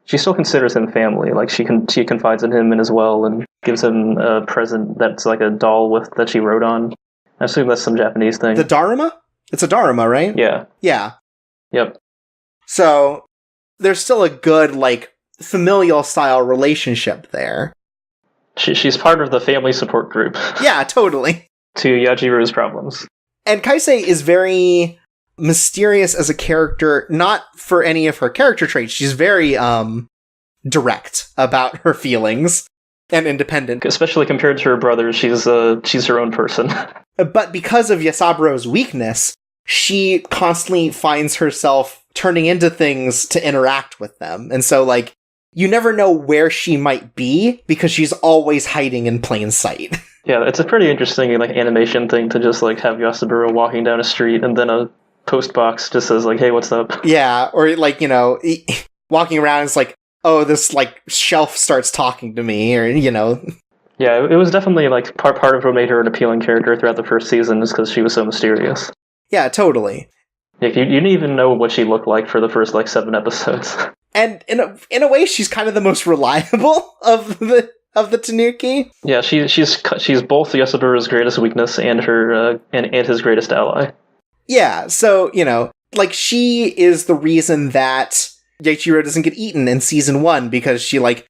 she still considers him family. Like she confides in him as well and gives him a present that's like a doll that she wrote on. I assume that's some Japanese thing. The Daruma? It's a Daruma, right? Yeah. Yeah. Yep. So there's still a good, like, familial style relationship there. She's part of the family support group. Yeah, totally. To Yajiro's problems. And Kaisei is very mysterious as a character, not for any of her character traits. She's very, direct about her feelings and independent. Especially compared to her brother, she's her own person. But because of Yasaburo's weakness, she constantly finds herself turning into things to interact with them. And so, like, you never know where she might be because she's always hiding in plain sight. Yeah, it's a pretty interesting, like, animation thing to just, like, have Yasaburo walking down a street and then a post box just says, like, hey, what's up? Yeah, or, like, walking around, it's like, oh, this, like, shelf starts talking to me, or, Yeah, it was definitely, like, part of what made her an appealing character throughout the first season is because she was so mysterious. Yeah, totally. Like, you didn't even know what she looked like for the first, like, 7 episodes. And in a way, she's kind of the most reliable of the Tanuki. Yeah, she's both Yasaburu's greatest weakness and her and his greatest ally. Yeah, so, like, she is the reason that Yaechiro doesn't get eaten in season 1, because she, like,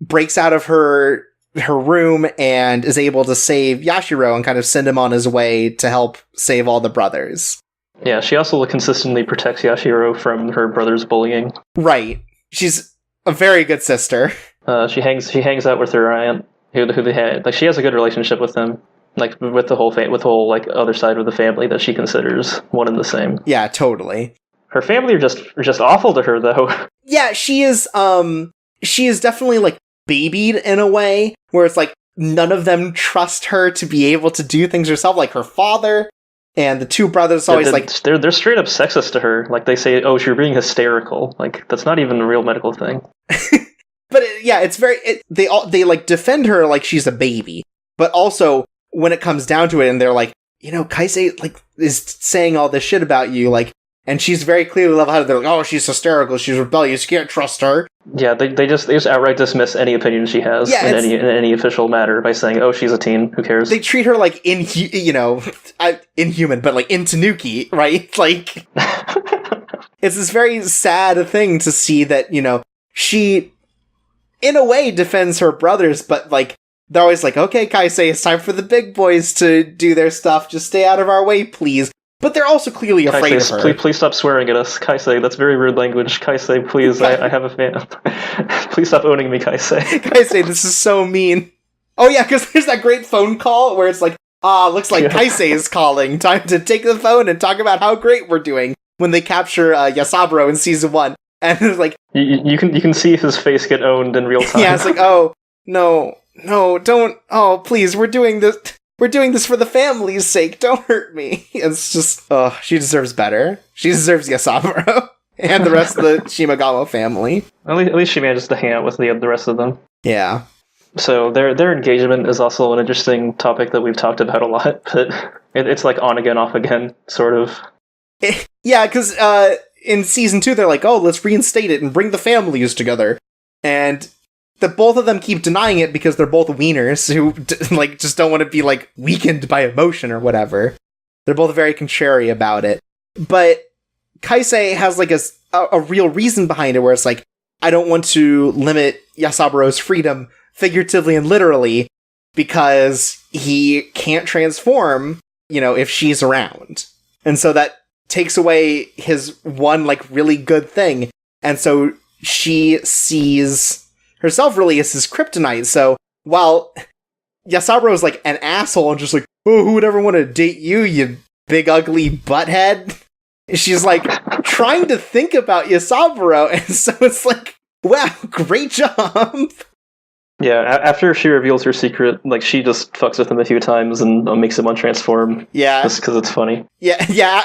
breaks out of her room and is able to save Yashiro and kind of send him on his way to help save all the brothers. Yeah, she also consistently protects Yashiro from her brother's bullying. Right. She's a very good sister. She hangs out with her aunt, who they had. Like, she has a good relationship with them. Like, with the whole like, other side of the family that she considers one and the same. Yeah, totally. Her family are just awful to her, though. Yeah, she is definitely, like, babied in a way, where it's like, none of them trust her to be able to do things herself, like her father, and the two brothers always, they're straight up sexist to her. Like, they say, oh, you're being hysterical. Like, that's not even a real medical thing. But, it's very, they, like, defend her like she's a baby, but also, when it comes down to it, and they're like, Kaisei, like, is saying all this shit about you, like, and she's very clearly level-headed. They're like, oh, she's hysterical, she's rebellious, you can't trust her. Yeah, they just outright dismiss any opinion she has in any official matter by saying, oh, she's a teen, who cares? They treat her like inhuman, but like in Tanuki, right? Like, it's this very sad thing to see that, she, in a way, defends her brothers, but, like, they're always like, okay, Kaisei, it's time for the big boys to do their stuff. Just stay out of our way, please. But they're also clearly afraid of her. Please stop swearing at us. Kaisei, that's very rude language. Kaisei, please, I have a fan. Please stop owning me, Kaisei. Kaisei, this is so mean. Oh yeah, because there's that great phone call where it's like, looks like Kaisei is calling. Time to take the phone and talk about how great we're doing. When they capture Yasaburo in season 1. And it's like... You can see his face get owned in real time. Yeah, it's like, oh, no, don't, oh, please, we're doing this for the family's sake, don't hurt me. It's just, she deserves better. She deserves Yasaburo and the rest of the Shimagawa family. At least she manages to hang out with the rest of them. Yeah. So their engagement is also an interesting topic that we've talked about a lot, but it's like on again, off again, sort of. Yeah, because in season 2, they're like, oh, let's reinstate it and bring the families together. And both of them keep denying it because they're both wieners who, just don't want to be, like, weakened by emotion or whatever. They're both very contrary about it. But Kaisei has, like, a real reason behind it, where it's like, I don't want to limit Yasaburo's freedom figuratively and literally because he can't transform, if she's around. And so that takes away his one, like, really good thing. And so she sees herself really as his kryptonite. So while Yasaburo is like an asshole and just like, oh, who would ever want to date you, you big ugly butthead? She's like trying to think about Yasaburo, and so it's like, wow, great job. Yeah, after she reveals her secret, like, she just fucks with him a few times and makes him untransform. Yeah. Just because it's funny. Yeah.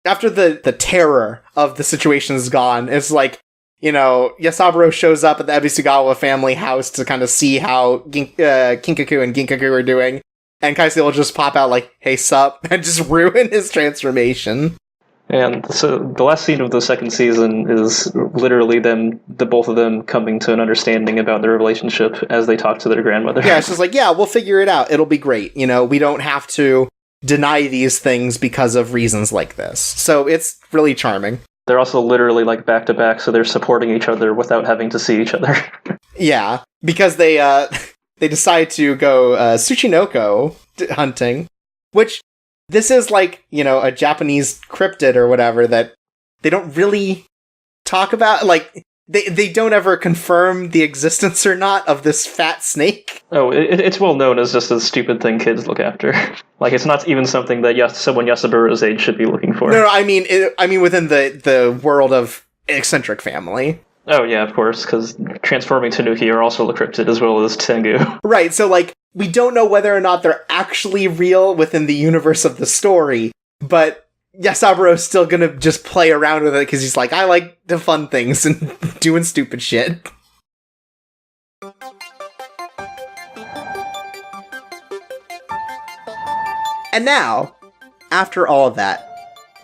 After the terror of the situation is gone, it's like, Yasaburo shows up at the Ebisugawa family house to kind of see how Kinkaku and Ginkaku are doing, and Kaisei will just pop out like, hey, sup, and just ruin his transformation. And so the last scene of the second season is literally the both of them coming to an understanding about their relationship as they talk to their grandmother. Yeah, she's like, yeah, we'll figure it out. It'll be great. We don't have to deny these things because of reasons like this. So it's really charming. They're also literally, like, back-to-back, so they're supporting each other without having to see each other. Yeah, because they decide to go Tsuchinoko hunting, which this is like, a Japanese cryptid or whatever that they don't really talk about. Like, they don't ever confirm the existence or not of this fat snake. Oh, it's well known as just a stupid thing kids look after. Like, it's not even something that someone Yasaburo's age should be looking for. No, I mean within the world of Eccentric Family. Oh yeah, of course, because transforming Tanuki are also cryptid as well as Tengu. Right, so, like, we don't know whether or not they're actually real within the universe of the story, but Yasaburo's still gonna just play around with it because he's like, I like the fun things and doing stupid shit. And now, after all of that,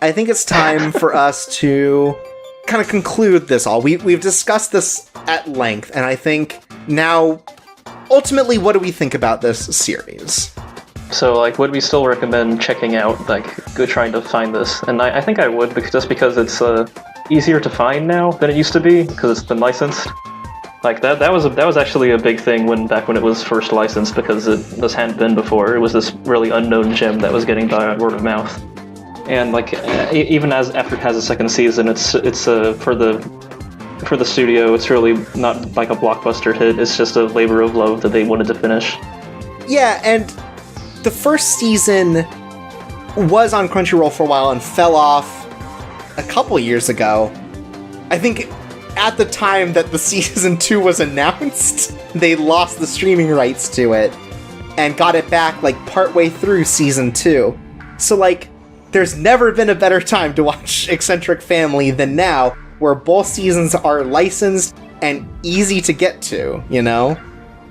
I think it's time for us to kind of conclude this all, we've discussed this at length, and I think now, ultimately, what do we think about this series? So, like, would we still recommend checking out, like, go trying to find this? And I think I would, just because it's easier to find now than it used to be, because it's been licensed. Like, that was actually a big thing back when it was first licensed, because this hadn't been before. It was this really unknown gem that was getting by word of mouth. And, like, even after it has a second season, it's for the studio, it's really not like a blockbuster hit. It's just a labor of love that they wanted to finish. Yeah, and the first season was on Crunchyroll for a while and fell off a couple years ago. I think at the time that the season 2 was announced, they lost the streaming rights to it and got it back, like, partway through season 2. So, like, there's never been a better time to watch Eccentric Family than now, where both seasons are licensed and easy to get to, you know?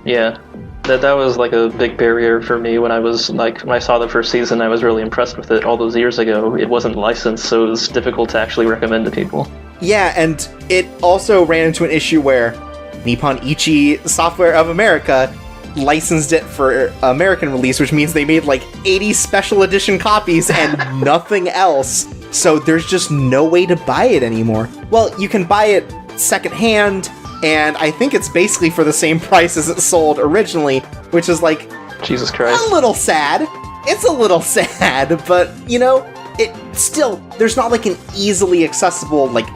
Yeah. That was, like, a big barrier for me when I saw the first season. I was really impressed with it all those years ago. It wasn't licensed, so it was difficult to actually recommend to people. Yeah, and it also ran into an issue where Nippon Ichi Software of America licensed it for American release, which means they made like 80 special edition copies and nothing else. So there's just no way to buy it anymore. Well, you can buy it secondhand, and I think it's basically for the same price as it sold originally, which is like, Jesus Christ, a little sad. It's a little sad, but, you know, it still, there's not like an easily accessible, like,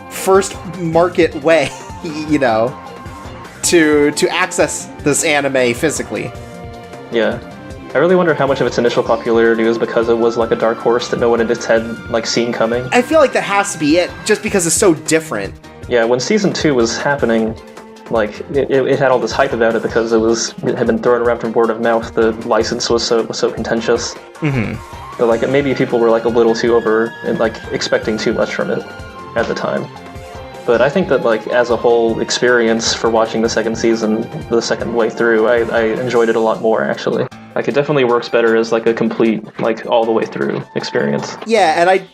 first market way, you know, to access this anime physically. Yeah. I really wonder how much of its initial popularity was because it was like a dark horse that no one in its head like seen coming. I feel like that has to be it, just because it's so different. Yeah, when season 2 was happening, like it had all this hype about it because it had been thrown around from word of mouth. The license was so contentious. Mm-hmm. But like maybe people were like a little too over and like expecting too much from it at the time. But I think that, like, as a whole experience for watching the second season, the second way through, I enjoyed it a lot more, actually. Like, it definitely works better as, like, a complete, like, all the way through experience. Yeah, and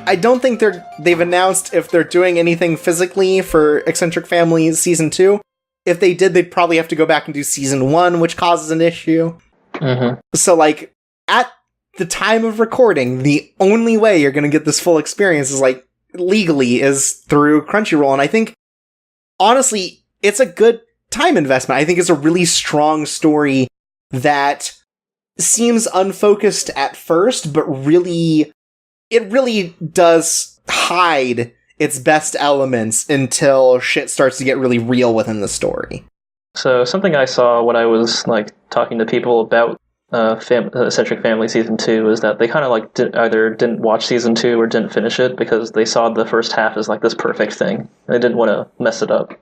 I don't think they've announced if they're doing anything physically for Eccentric Family Season 2. If they did, they'd probably have to go back and do Season 1, which causes an issue. Mm-hmm. So, like, at the time of recording, the only way you're going to get this full experience is, like, legally is through Crunchyroll, and I think honestly it's a good time investment. I think it's a really strong story that seems unfocused at first, but it really does hide its best elements until shit starts to get really real within the story. So something I saw when I was like talking to people about Eccentric Family Season 2 is that they kind of like either didn't watch Season 2 or didn't finish it because they saw the first half as like this perfect thing. They didn't want to mess it up.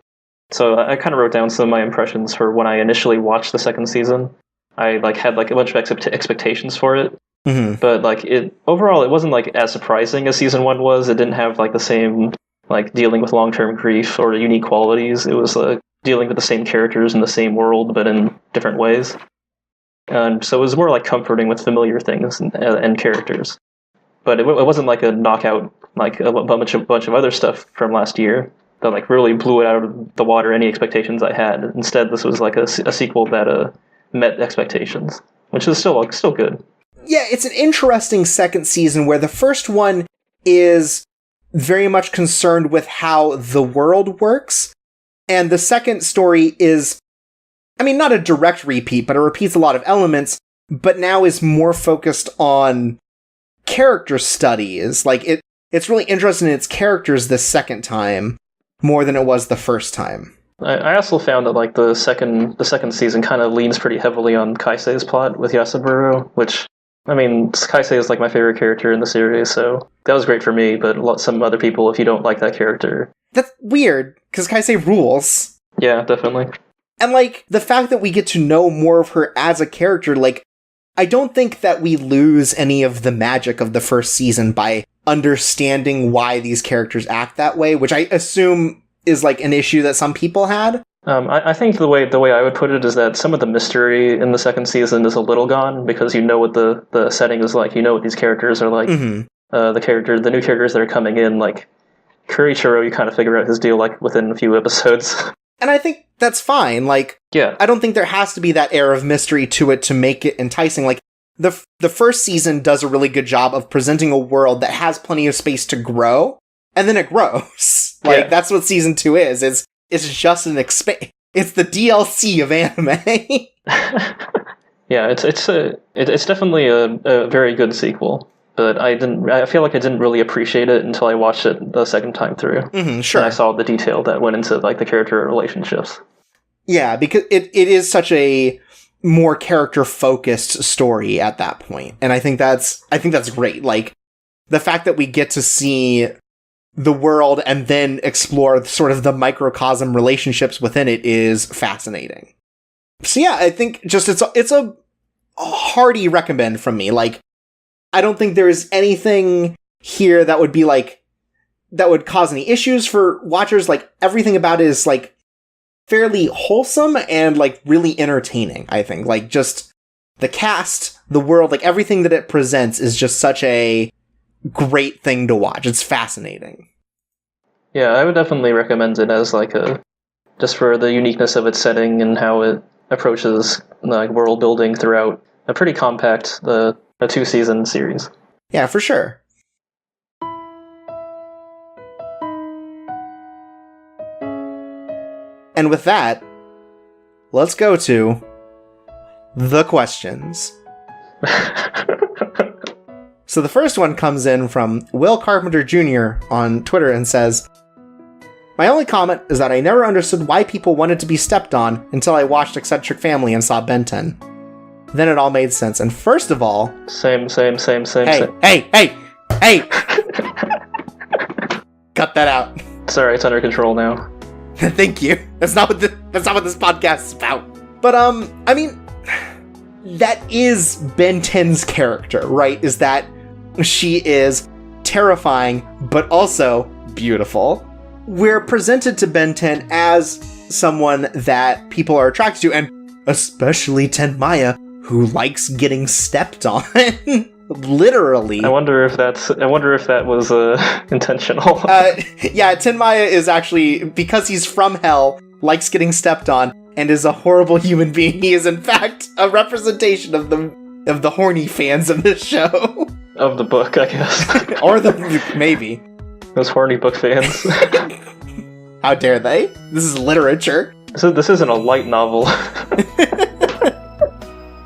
So I kind of wrote down some of my impressions for when I initially watched the second season. I like had like a bunch of expectations for it. Mm-hmm. But like overall it wasn't like as surprising as Season 1 was. It didn't have like the same like dealing with long-term grief or unique qualities. It was dealing with the same characters in the same world but in different ways. So it was more like comforting with familiar things and characters. But it wasn't like a knockout like a bunch of other stuff from last year that like really blew it out of the water any expectations I had. Instead, this was like a sequel that met expectations, which is still good. Yeah, it's an interesting second season where the first one is very much concerned with how the world works, and the second story is, I mean, not a direct repeat, but it repeats a lot of elements, but now is more focused on character studies. Like, it's really interested in its characters this second time, more than it was the first time. I also found that, like, the second season kind of leans pretty heavily on Kaisei's plot with Yasaburo, which, I mean, Kaisei is, like, my favorite character in the series, so that was great for me, but some other people, if you don't like that character... That's weird, because Kaisei rules. Yeah, definitely. And, like, the fact that we get to know more of her as a character, like, I don't think that we lose any of the magic of the first season by understanding why these characters act that way, which I assume is, like, an issue that some people had. I think the way I would put it is that some of the mystery in the second season is a little gone, because you know what the setting is like, you know what these characters are like. Mm-hmm. The new characters that are coming in, like, Kurichiro, you kind of figure out his deal like within a few episodes. And I think that's fine. Like, Yeah. I don't think there has to be that air of mystery to it to make it enticing. Like, the first season does a really good job of presenting a world that has plenty of space to grow, and then it grows. Like, that's what season 2 is. It's just an it's the DLC of anime. Yeah, it's definitely a very good sequel, but I feel like I didn't really appreciate it until I watched it the second time through. Mm-hmm, sure. And I saw the detail that went into like the character relationships. Yeah, because it is such a more character-focused story at that point. And I think that's great. Like, the fact that we get to see the world and then explore sort of the microcosm relationships within it is fascinating. So yeah, I think just it's a hearty recommend from me. Like, I don't think there is anything here that would be like, that would cause any issues for watchers. Like, everything about it is like fairly wholesome and like really entertaining, I think. Like, just the cast, the world, like everything that it presents is just such a great thing to watch. It's fascinating. Yeah, I would definitely recommend it as like just for the uniqueness of its setting and how it approaches like world building throughout a pretty compact a 2-season series. Yeah, for sure. And with that, let's go to the questions. So the first one comes in from Will Carpenter Jr. on Twitter and says, "My only comment is that I never understood why people wanted to be stepped on until I watched Eccentric Family and saw Ben 10. Then it all made sense. And first of all..." Same. Hey! Cut that out. Sorry, it's under control now. Thank you. That's not what this podcast is about. But, I mean, that is Ben 10's character, right? Is that she is terrifying, but also beautiful. We're presented to Ben 10 as someone that people are attracted to, and especially Tenmaya, who likes getting stepped on. Literally. I wonder if that was intentional. Yeah, Tenmaya is actually, because he's from hell, likes getting stepped on, and is a horrible human being. He is in fact a representation of the horny fans of this show. Of the book, I guess. Or maybe. Those horny book fans. How dare they? This is literature. So this isn't a light novel.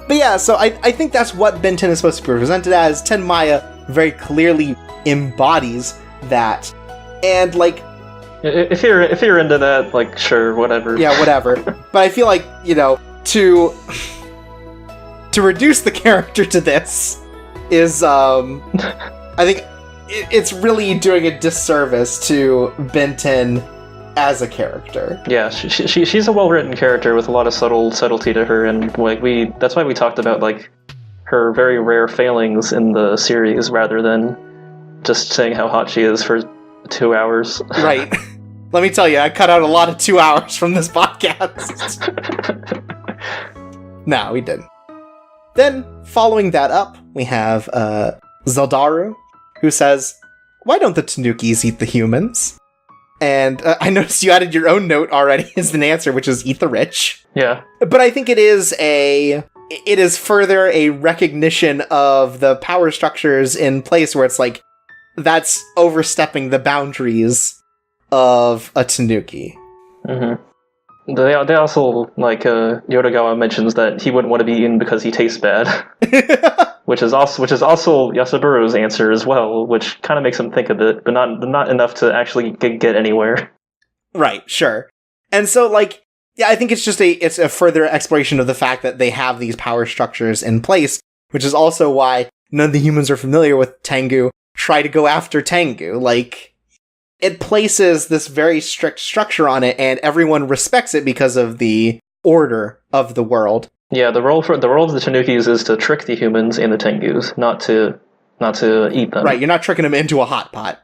But yeah, so I think that's what Ben 10 is supposed to be presented as. Tenmaya very clearly embodies that. And like, if you're into that, like, sure, whatever. Yeah, whatever. But I feel like, to reduce the character to this is, I think it's really doing a disservice to Ben 10 as a character. Yeah, she's a well-written character with a lot of subtlety to her, and like that's why we talked about like her very rare failings in the series rather than just saying how hot she is for 2 hours. Right. Let me tell you, I cut out a lot of 2 hours from this podcast. No, we didn't. Then, following that up, we have Zeldaru, who says, "Why don't the Tanukis eat the humans?" And I noticed you added your own note already as an answer, which is eat the rich. Yeah. But I think it is further a recognition of the power structures in place where it's like, that's overstepping the boundaries of a Tanuki. Mm-hmm. They also, like, Yodogawa mentions that he wouldn't want to be eaten because he tastes bad. which is also Yasaburu's answer as well, which kind of makes him think a bit, but not enough to actually get anywhere. Right, sure. And so, like, yeah, I think it's just it's a further exploration of the fact that they have these power structures in place, which is also why none of the humans are familiar with Tengu, try to go after Tengu. Like, it places this very strict structure on it, and everyone respects it because of the order of the world. Yeah, the role of the Tanukis is to trick the humans and the Tengus, not to eat them. Right, you're not tricking them into a hot pot.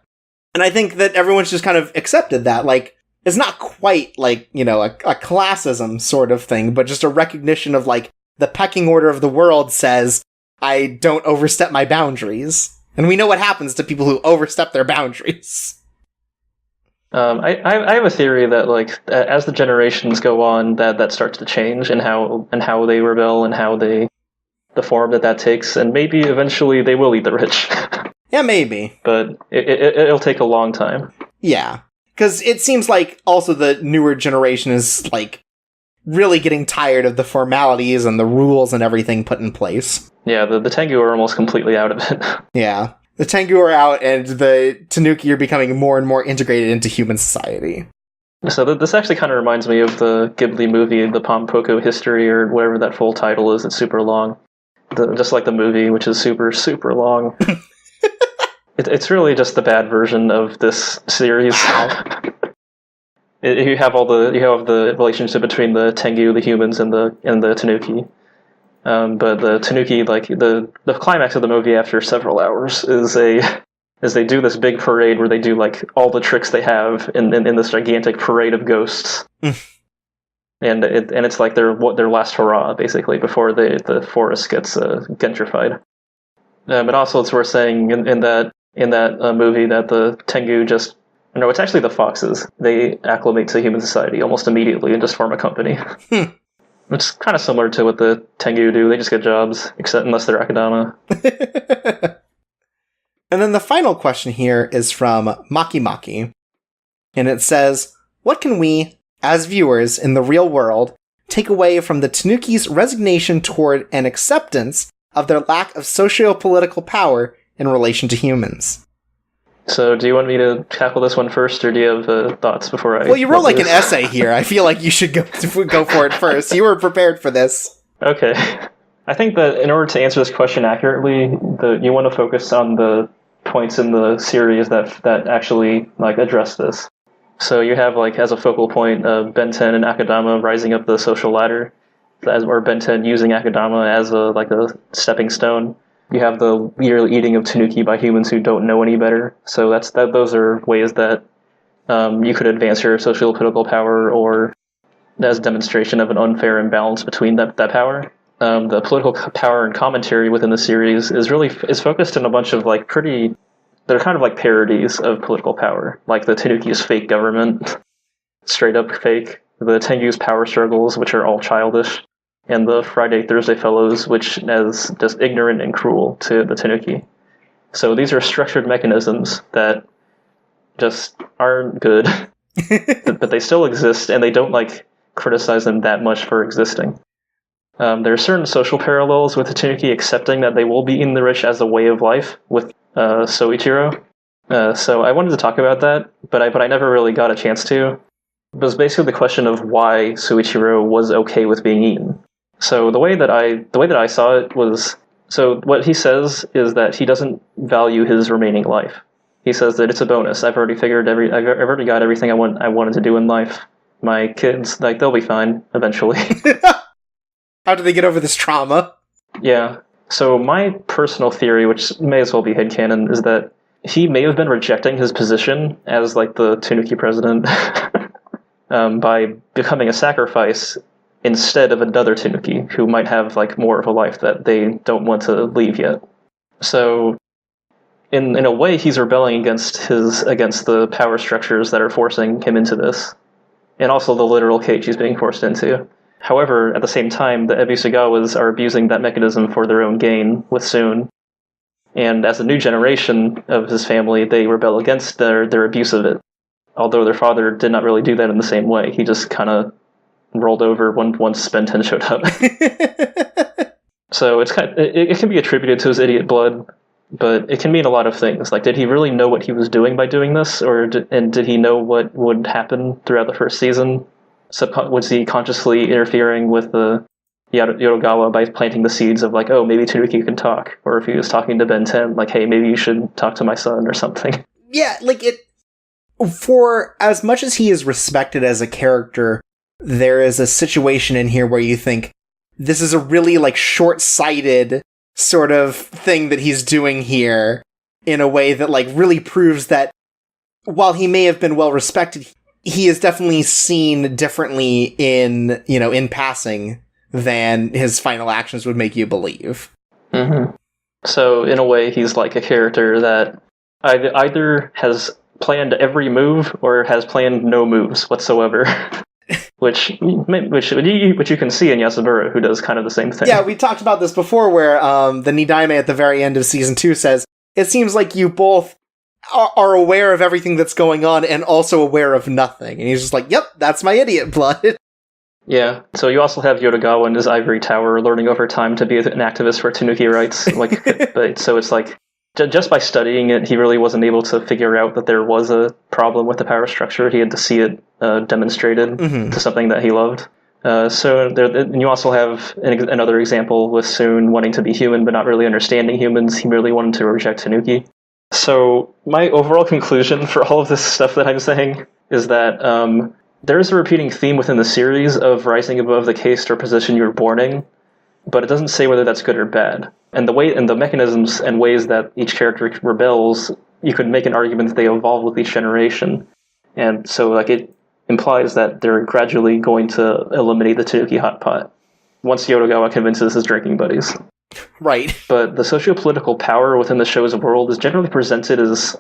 And I think that everyone's just kind of accepted that. Like, it's not quite like, a classism sort of thing, but just a recognition of, like, the pecking order of the world says, I don't overstep my boundaries. And we know what happens to people who overstep their boundaries. I have a theory that like as the generations go on, that starts to change and how they rebel and how the form that takes, and maybe eventually they will eat the rich. Yeah, maybe. But it'll take a long time. Yeah. Because it seems like also the newer generation is, like, really getting tired of the formalities and the rules and everything put in place. Yeah, the Tengu are almost completely out of it. Yeah. The Tengu are out, and the Tanuki are becoming more and more integrated into human society. So this actually kind of reminds me of the Ghibli movie, the Pompoko History, or whatever that full title is. It's super long. Just like the movie, which is super, super long. It's really just the bad version of this series. You have the relationship between the Tengu, the humans, and the Tanuki. But the Tanuki, like the climax of the movie after several hours is they do this big parade where they do like all the tricks they have in this gigantic parade of ghosts. And it's like their last hurrah, basically, before the forest gets gentrified. But also, it's worth saying in that movie that the Tengu no, it's actually the foxes. They acclimate to human society almost immediately and just form a company. It's kind of similar to what the Tengu do. They just get jobs, unless they're Akadama. And then the final question here is from Maki Maki. And it says, what can we, as viewers in the real world, take away from the Tanuki's resignation toward an acceptance of their lack of socio-political power in relation to humans? So, do you want me to tackle this one first, or do you have thoughts before I... Well, you wrote like an essay here. I feel like you should go for it first. You were prepared for this. Okay. I think that in order to answer this question accurately, you want to focus on the points in the series that actually like address this. So you have like as a focal point Ben 10 and Akadama rising up the social ladder, or Ben 10 using Akadama as a stepping stone. You have the yearly eating of Tanuki by humans who don't know any better. So those are ways that you could advance your social political power, or as a demonstration of an unfair imbalance between that power. The political power and commentary within the series is focused on a bunch of like they're kind of like parodies of political power, like the Tanuki's fake government, straight up fake, the Tengu's power struggles, which are all childish, and the Friday Thursday Fellows, which is just ignorant and cruel to the Tanuki. So these are structured mechanisms that just aren't good, but they still exist, and they don't like criticize them that much for existing. There are certain social parallels with the Tanuki accepting that they will be eating the rich as a way of life with Soichiro. So I wanted to talk about that, but I never really got a chance to. It was basically the question of why Soichiro was okay with being eaten. So the way that I saw it was, so what he says is that he doesn't value his remaining life. He says that it's a bonus. I've already got everything I wanted to do in life. My kids, like, they'll be fine eventually. How do they get over this trauma? Yeah. So my personal theory, which may as well be headcanon, is that he may have been rejecting his position as like the Tanuki president by becoming a sacrifice instead of another Tanuki who might have like more of a life that they don't want to leave yet. So in a way, he's rebelling against the power structures that are forcing him into this, and also the literal cage he's being forced into. However, at the same time, the Ebisugawas are abusing that mechanism for their own gain with Soon. And as a new generation of his family, they rebel against their abuse of it. Although their father did not really do that in the same way. He just kind of rolled over once Ben 10 showed up. So it can be attributed to his idiot blood, but it can mean a lot of things. Like, did he really know what he was doing by doing this? And did he know what would happen throughout the first season? Was he consciously interfering with the Yodogawa by planting the seeds of like, oh, maybe Tanuki can talk? Or if he was talking to Ben 10, like, hey, maybe you should talk to my son or something. Yeah, like for as much as he is respected as a character, there is a situation in here where you think this is a really like short-sighted sort of thing that he's doing here in a way that like really proves that while he may have been well respected, he is definitely seen differently in passing than his final actions would make you believe. Mm-hmm. So in a way, he's like a character that either has planned every move or has planned no moves whatsoever. which you can see in Yasubura, who does kind of the same thing. Yeah, we talked about this before, where the Nidaime at the very end of season 2 says, it seems like you both are aware of everything that's going on and also aware of nothing. And he's just like, yep, that's my idiot blood. Yeah, so you also have Yodogawa in his ivory tower learning over time to be an activist for Tanuki rights. But so it's like, just by studying it, he really wasn't able to figure out that there was a problem with the power structure. He had to see it demonstrated to something that he loved. And you also have another example with Soon wanting to be human but not really understanding humans. He really wanted to reject Tanuki. So my overall conclusion for all of this stuff that I'm saying is that there's a repeating theme within the series of rising above the caste or position you're born in, but it doesn't say whether that's good or bad. And the mechanisms and ways that each character rebels, you could make an argument that they evolve with each generation. And so it implies that they're gradually going to eliminate the Tanuki hot pot once Yodogawa convinces his drinking buddies. Right. But the socio-political power within the show's world is generally presented as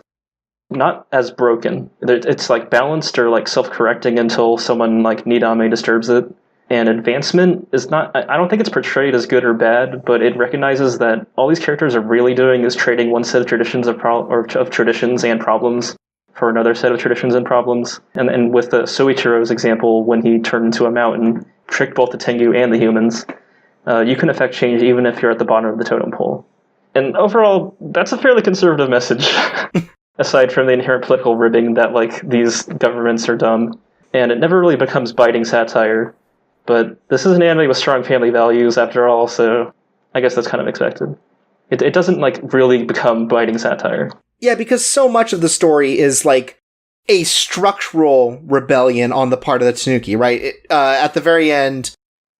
not as broken. It's balanced or self-correcting until someone like Nidame disturbs it. And advancement is not, I don't think it's portrayed as good or bad, but it recognizes that all these characters are really doing is trading one set of traditions of traditions and problems for another set of traditions and problems. And with the Soichiro's example, when he turned into a mountain, tricked both the Tengu and the humans, you can affect change even if you're at the bottom of the totem pole. And overall, that's a fairly conservative message, aside from the inherent political ribbing that these governments are dumb. And it never really becomes biting satire. But this is an anime with strong family values, after all, so I guess that's kind of expected. It doesn't, really become biting satire. Yeah, because so much of the story is, a structural rebellion on the part of the Tanuki, right? At the very end,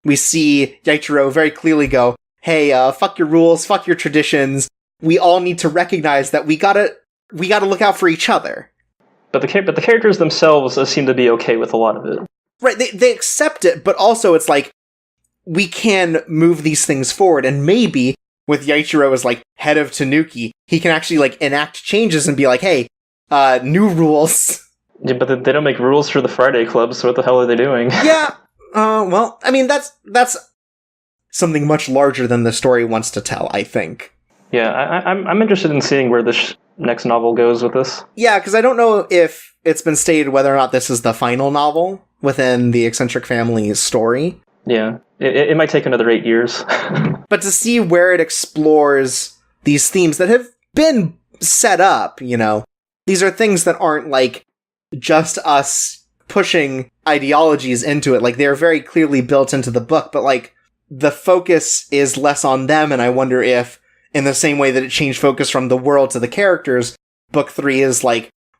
we see Yaichiro very clearly go, hey, fuck your rules, fuck your traditions. We all need to recognize that we gotta look out for each other. But the characters themselves seem to be okay with a lot of it. Right, they accept it, but also it's we can move these things forward, and maybe with Yaichiro as head of Tanuki, he can actually enact changes and be hey, new rules. Yeah, but they don't make rules for the Friday Club, so what the hell are they doing? Yeah, well, I mean, that's something much larger than the story wants to tell, I think. Yeah, I'm interested in seeing where this next novel goes with this. Yeah, because I don't know if it's been stated whether or not this is the final novel within the Eccentric Family story. Yeah, it might take another 8 years. But to see where it explores these themes that have been set up, these are things that aren't just us pushing ideologies into it. They're very clearly built into the book, but the focus is less on them, and I wonder if, in the same way that it changed focus from the world to the characters, book 3 is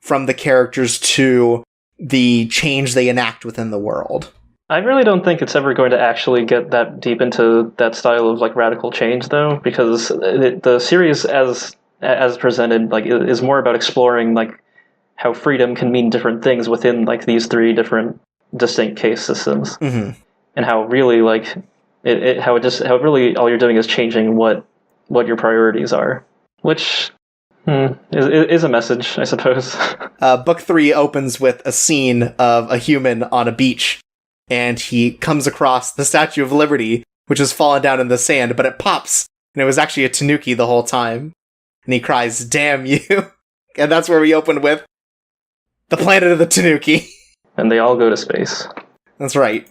from the characters to the change they enact within the world. I really don't think it's ever going to actually get that deep into that style of radical change, though, because the series as presented is more about exploring how freedom can mean different things within these 3 different distinct case systems, and how really how really all you're doing is changing what your priorities are, which is a message, I suppose. Book 3 opens with a scene of a human on a beach, and he comes across the Statue of Liberty, which has fallen down in the sand, but it pops, and it was actually a Tanuki the whole time. And he cries, "Damn you!" And that's where we open with the planet of the Tanuki. And they all go to space. That's right.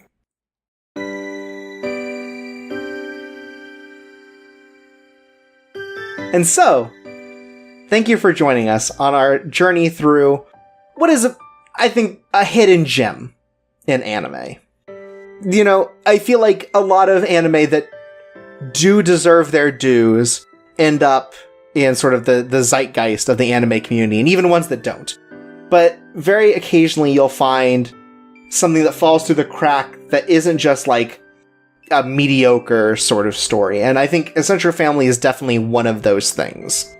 And so, thank you for joining us on our journey through what is, I think, a hidden gem in anime. I feel like a lot of anime that do deserve their dues end up in sort of the zeitgeist of the anime community, and even ones that don't. But very occasionally you'll find something that falls through the crack that isn't just a mediocre sort of story, and I think Eccentric Family is definitely one of those things.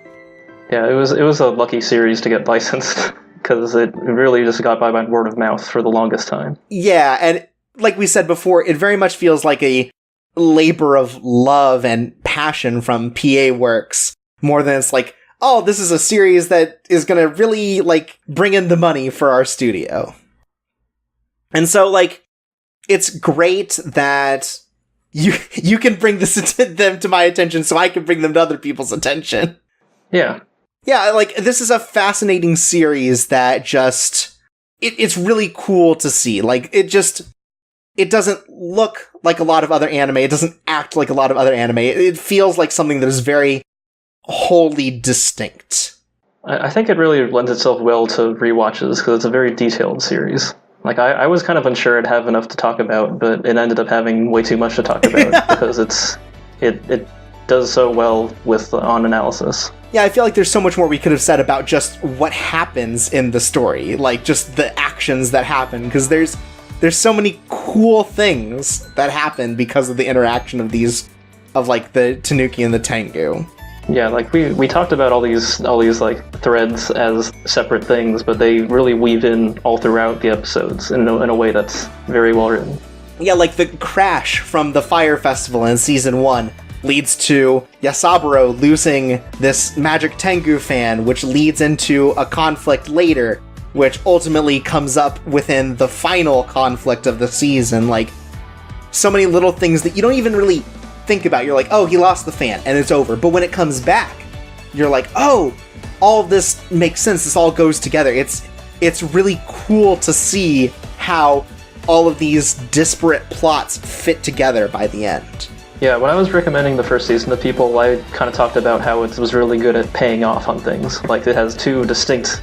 Yeah, it was a lucky series to get licensed, because it really just got by word of mouth for the longest time. Yeah, and like we said before, it very much feels like a labor of love and passion from PA Works, more than it's oh, this is a series that is going to really, like, bring in the money for our studio. And so, like, it's great that you can bring them to my attention so I can bring them to other people's attention. Yeah. Yeah, like, this is a fascinating series that just... It's really cool to see. Like, it doesn't look like a lot of other anime. It doesn't act like a lot of other anime. It feels like something that is very wholly distinct. I think it really lends itself well to rewatches because it's a very detailed series. Like, I was kind of unsure I'd have enough to talk about, but it ended up having way too much to talk about because it does so well on analysis. Yeah, I feel like there's so much more we could have said about just what happens in the story, like just the actions that happen, because there's so many cool things that happen because of the interaction of like the Tanuki and the Tengu. Yeah, like we talked about all these like threads as separate things, but they really weave in all throughout the episodes in a way that's very well written. Yeah, like the crash from the Fire Festival in Season 1 leads to Yasaburo losing this Magic Tengu fan, which leads into a conflict later, which ultimately comes up within the final conflict of the season. Like, so many little things that you don't even really think about. You're like, oh, he lost the fan, and it's over. But when it comes back, you're like, oh, all of this makes sense. This all goes together. It's really cool to see how all of these disparate plots fit together by the end. Yeah, when I was recommending the first season to people, I kind of talked about how it was really good at paying off on things. Like, it has two distinct,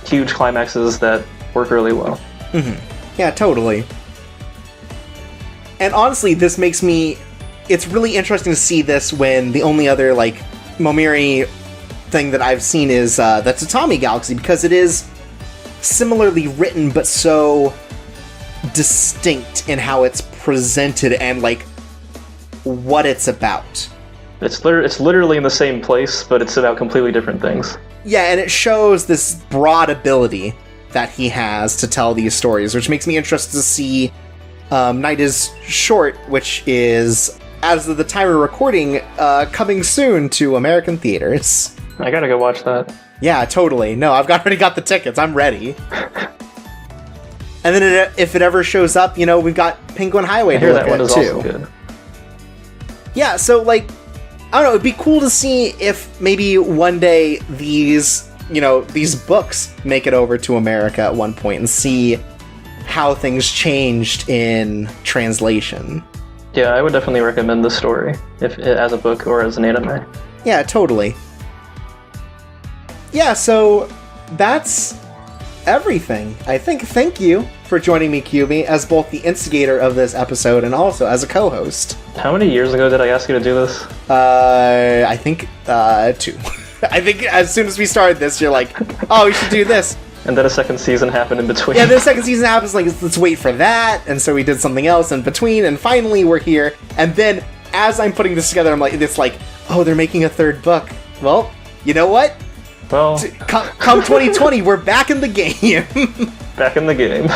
huge climaxes that work really well. Mm-hmm. Yeah, totally. And honestly, this makes me... It's really interesting to see this when the only other, like, Momiri thing that I've seen is the Tatami Galaxy, because it is similarly written, but so distinct in how it's presented and, like, what it's about. It's literally in the same place, but it's about completely different things. Yeah, and it shows this broad ability that he has to tell these stories, which makes me interested to see Night is Short, which is, as of the time of recording, coming soon to American theaters. I gotta go watch that. Yeah, totally. No, I've already got the tickets. I'm ready. And then if it ever shows up, you know, we've got Penguin Highway to look at, too. I hear that one is also good. Yeah, so, like, I don't know, it'd be cool to see if maybe one day these books make it over to America at one point and see how things changed in translation. Yeah, I would definitely recommend this story, if as a book or as an anime. Yeah, totally. Yeah, so that's everything. I think. Thank you for joining me, QB, as both the instigator of this episode and also as a co-host. How many years ago did I ask you to do this? I think 2. I think as soon as we started this, you're like, oh, we should do this. And then a second season happened in between. Yeah, then a second season happens, like, let's wait for that, and so we did something else in between, and finally we're here, and then, as I'm putting this together, I'm like, it's like, oh, they're making a 3rd book. Well, you know what? Well... Come 2020, we're back in the game. Back in the game.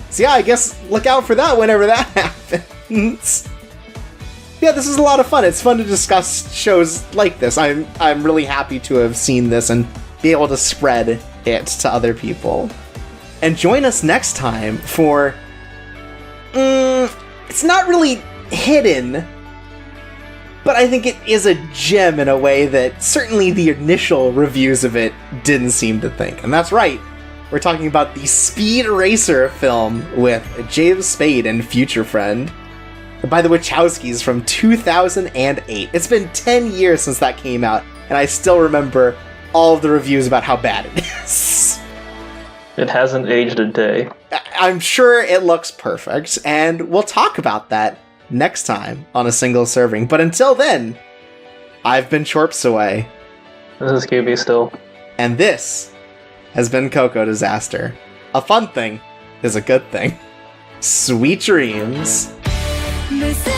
So yeah, I guess look out for that whenever that happens. Yeah, this is a lot of fun. It's fun to discuss shows like this. I'm really happy to have seen this and be able to spread it to other people. And join us next time for... it's not really hidden, but I think it is a gem in a way that certainly the initial reviews of it didn't seem to think. And that's right. We're talking about the Speed Racer film with James Spade and Future Friend by the Wachowskis from 2008. It's been 10 years since that came out, and I still remember all of the reviews about how bad it is. It hasn't aged a day. I'm sure it looks perfect, and we'll talk about that next time on A Single Serving. But until then, I've been Chorps Away. This is QB still. And this has been Coco Disaster. A fun thing is a good thing. Sweet dreams. Listen.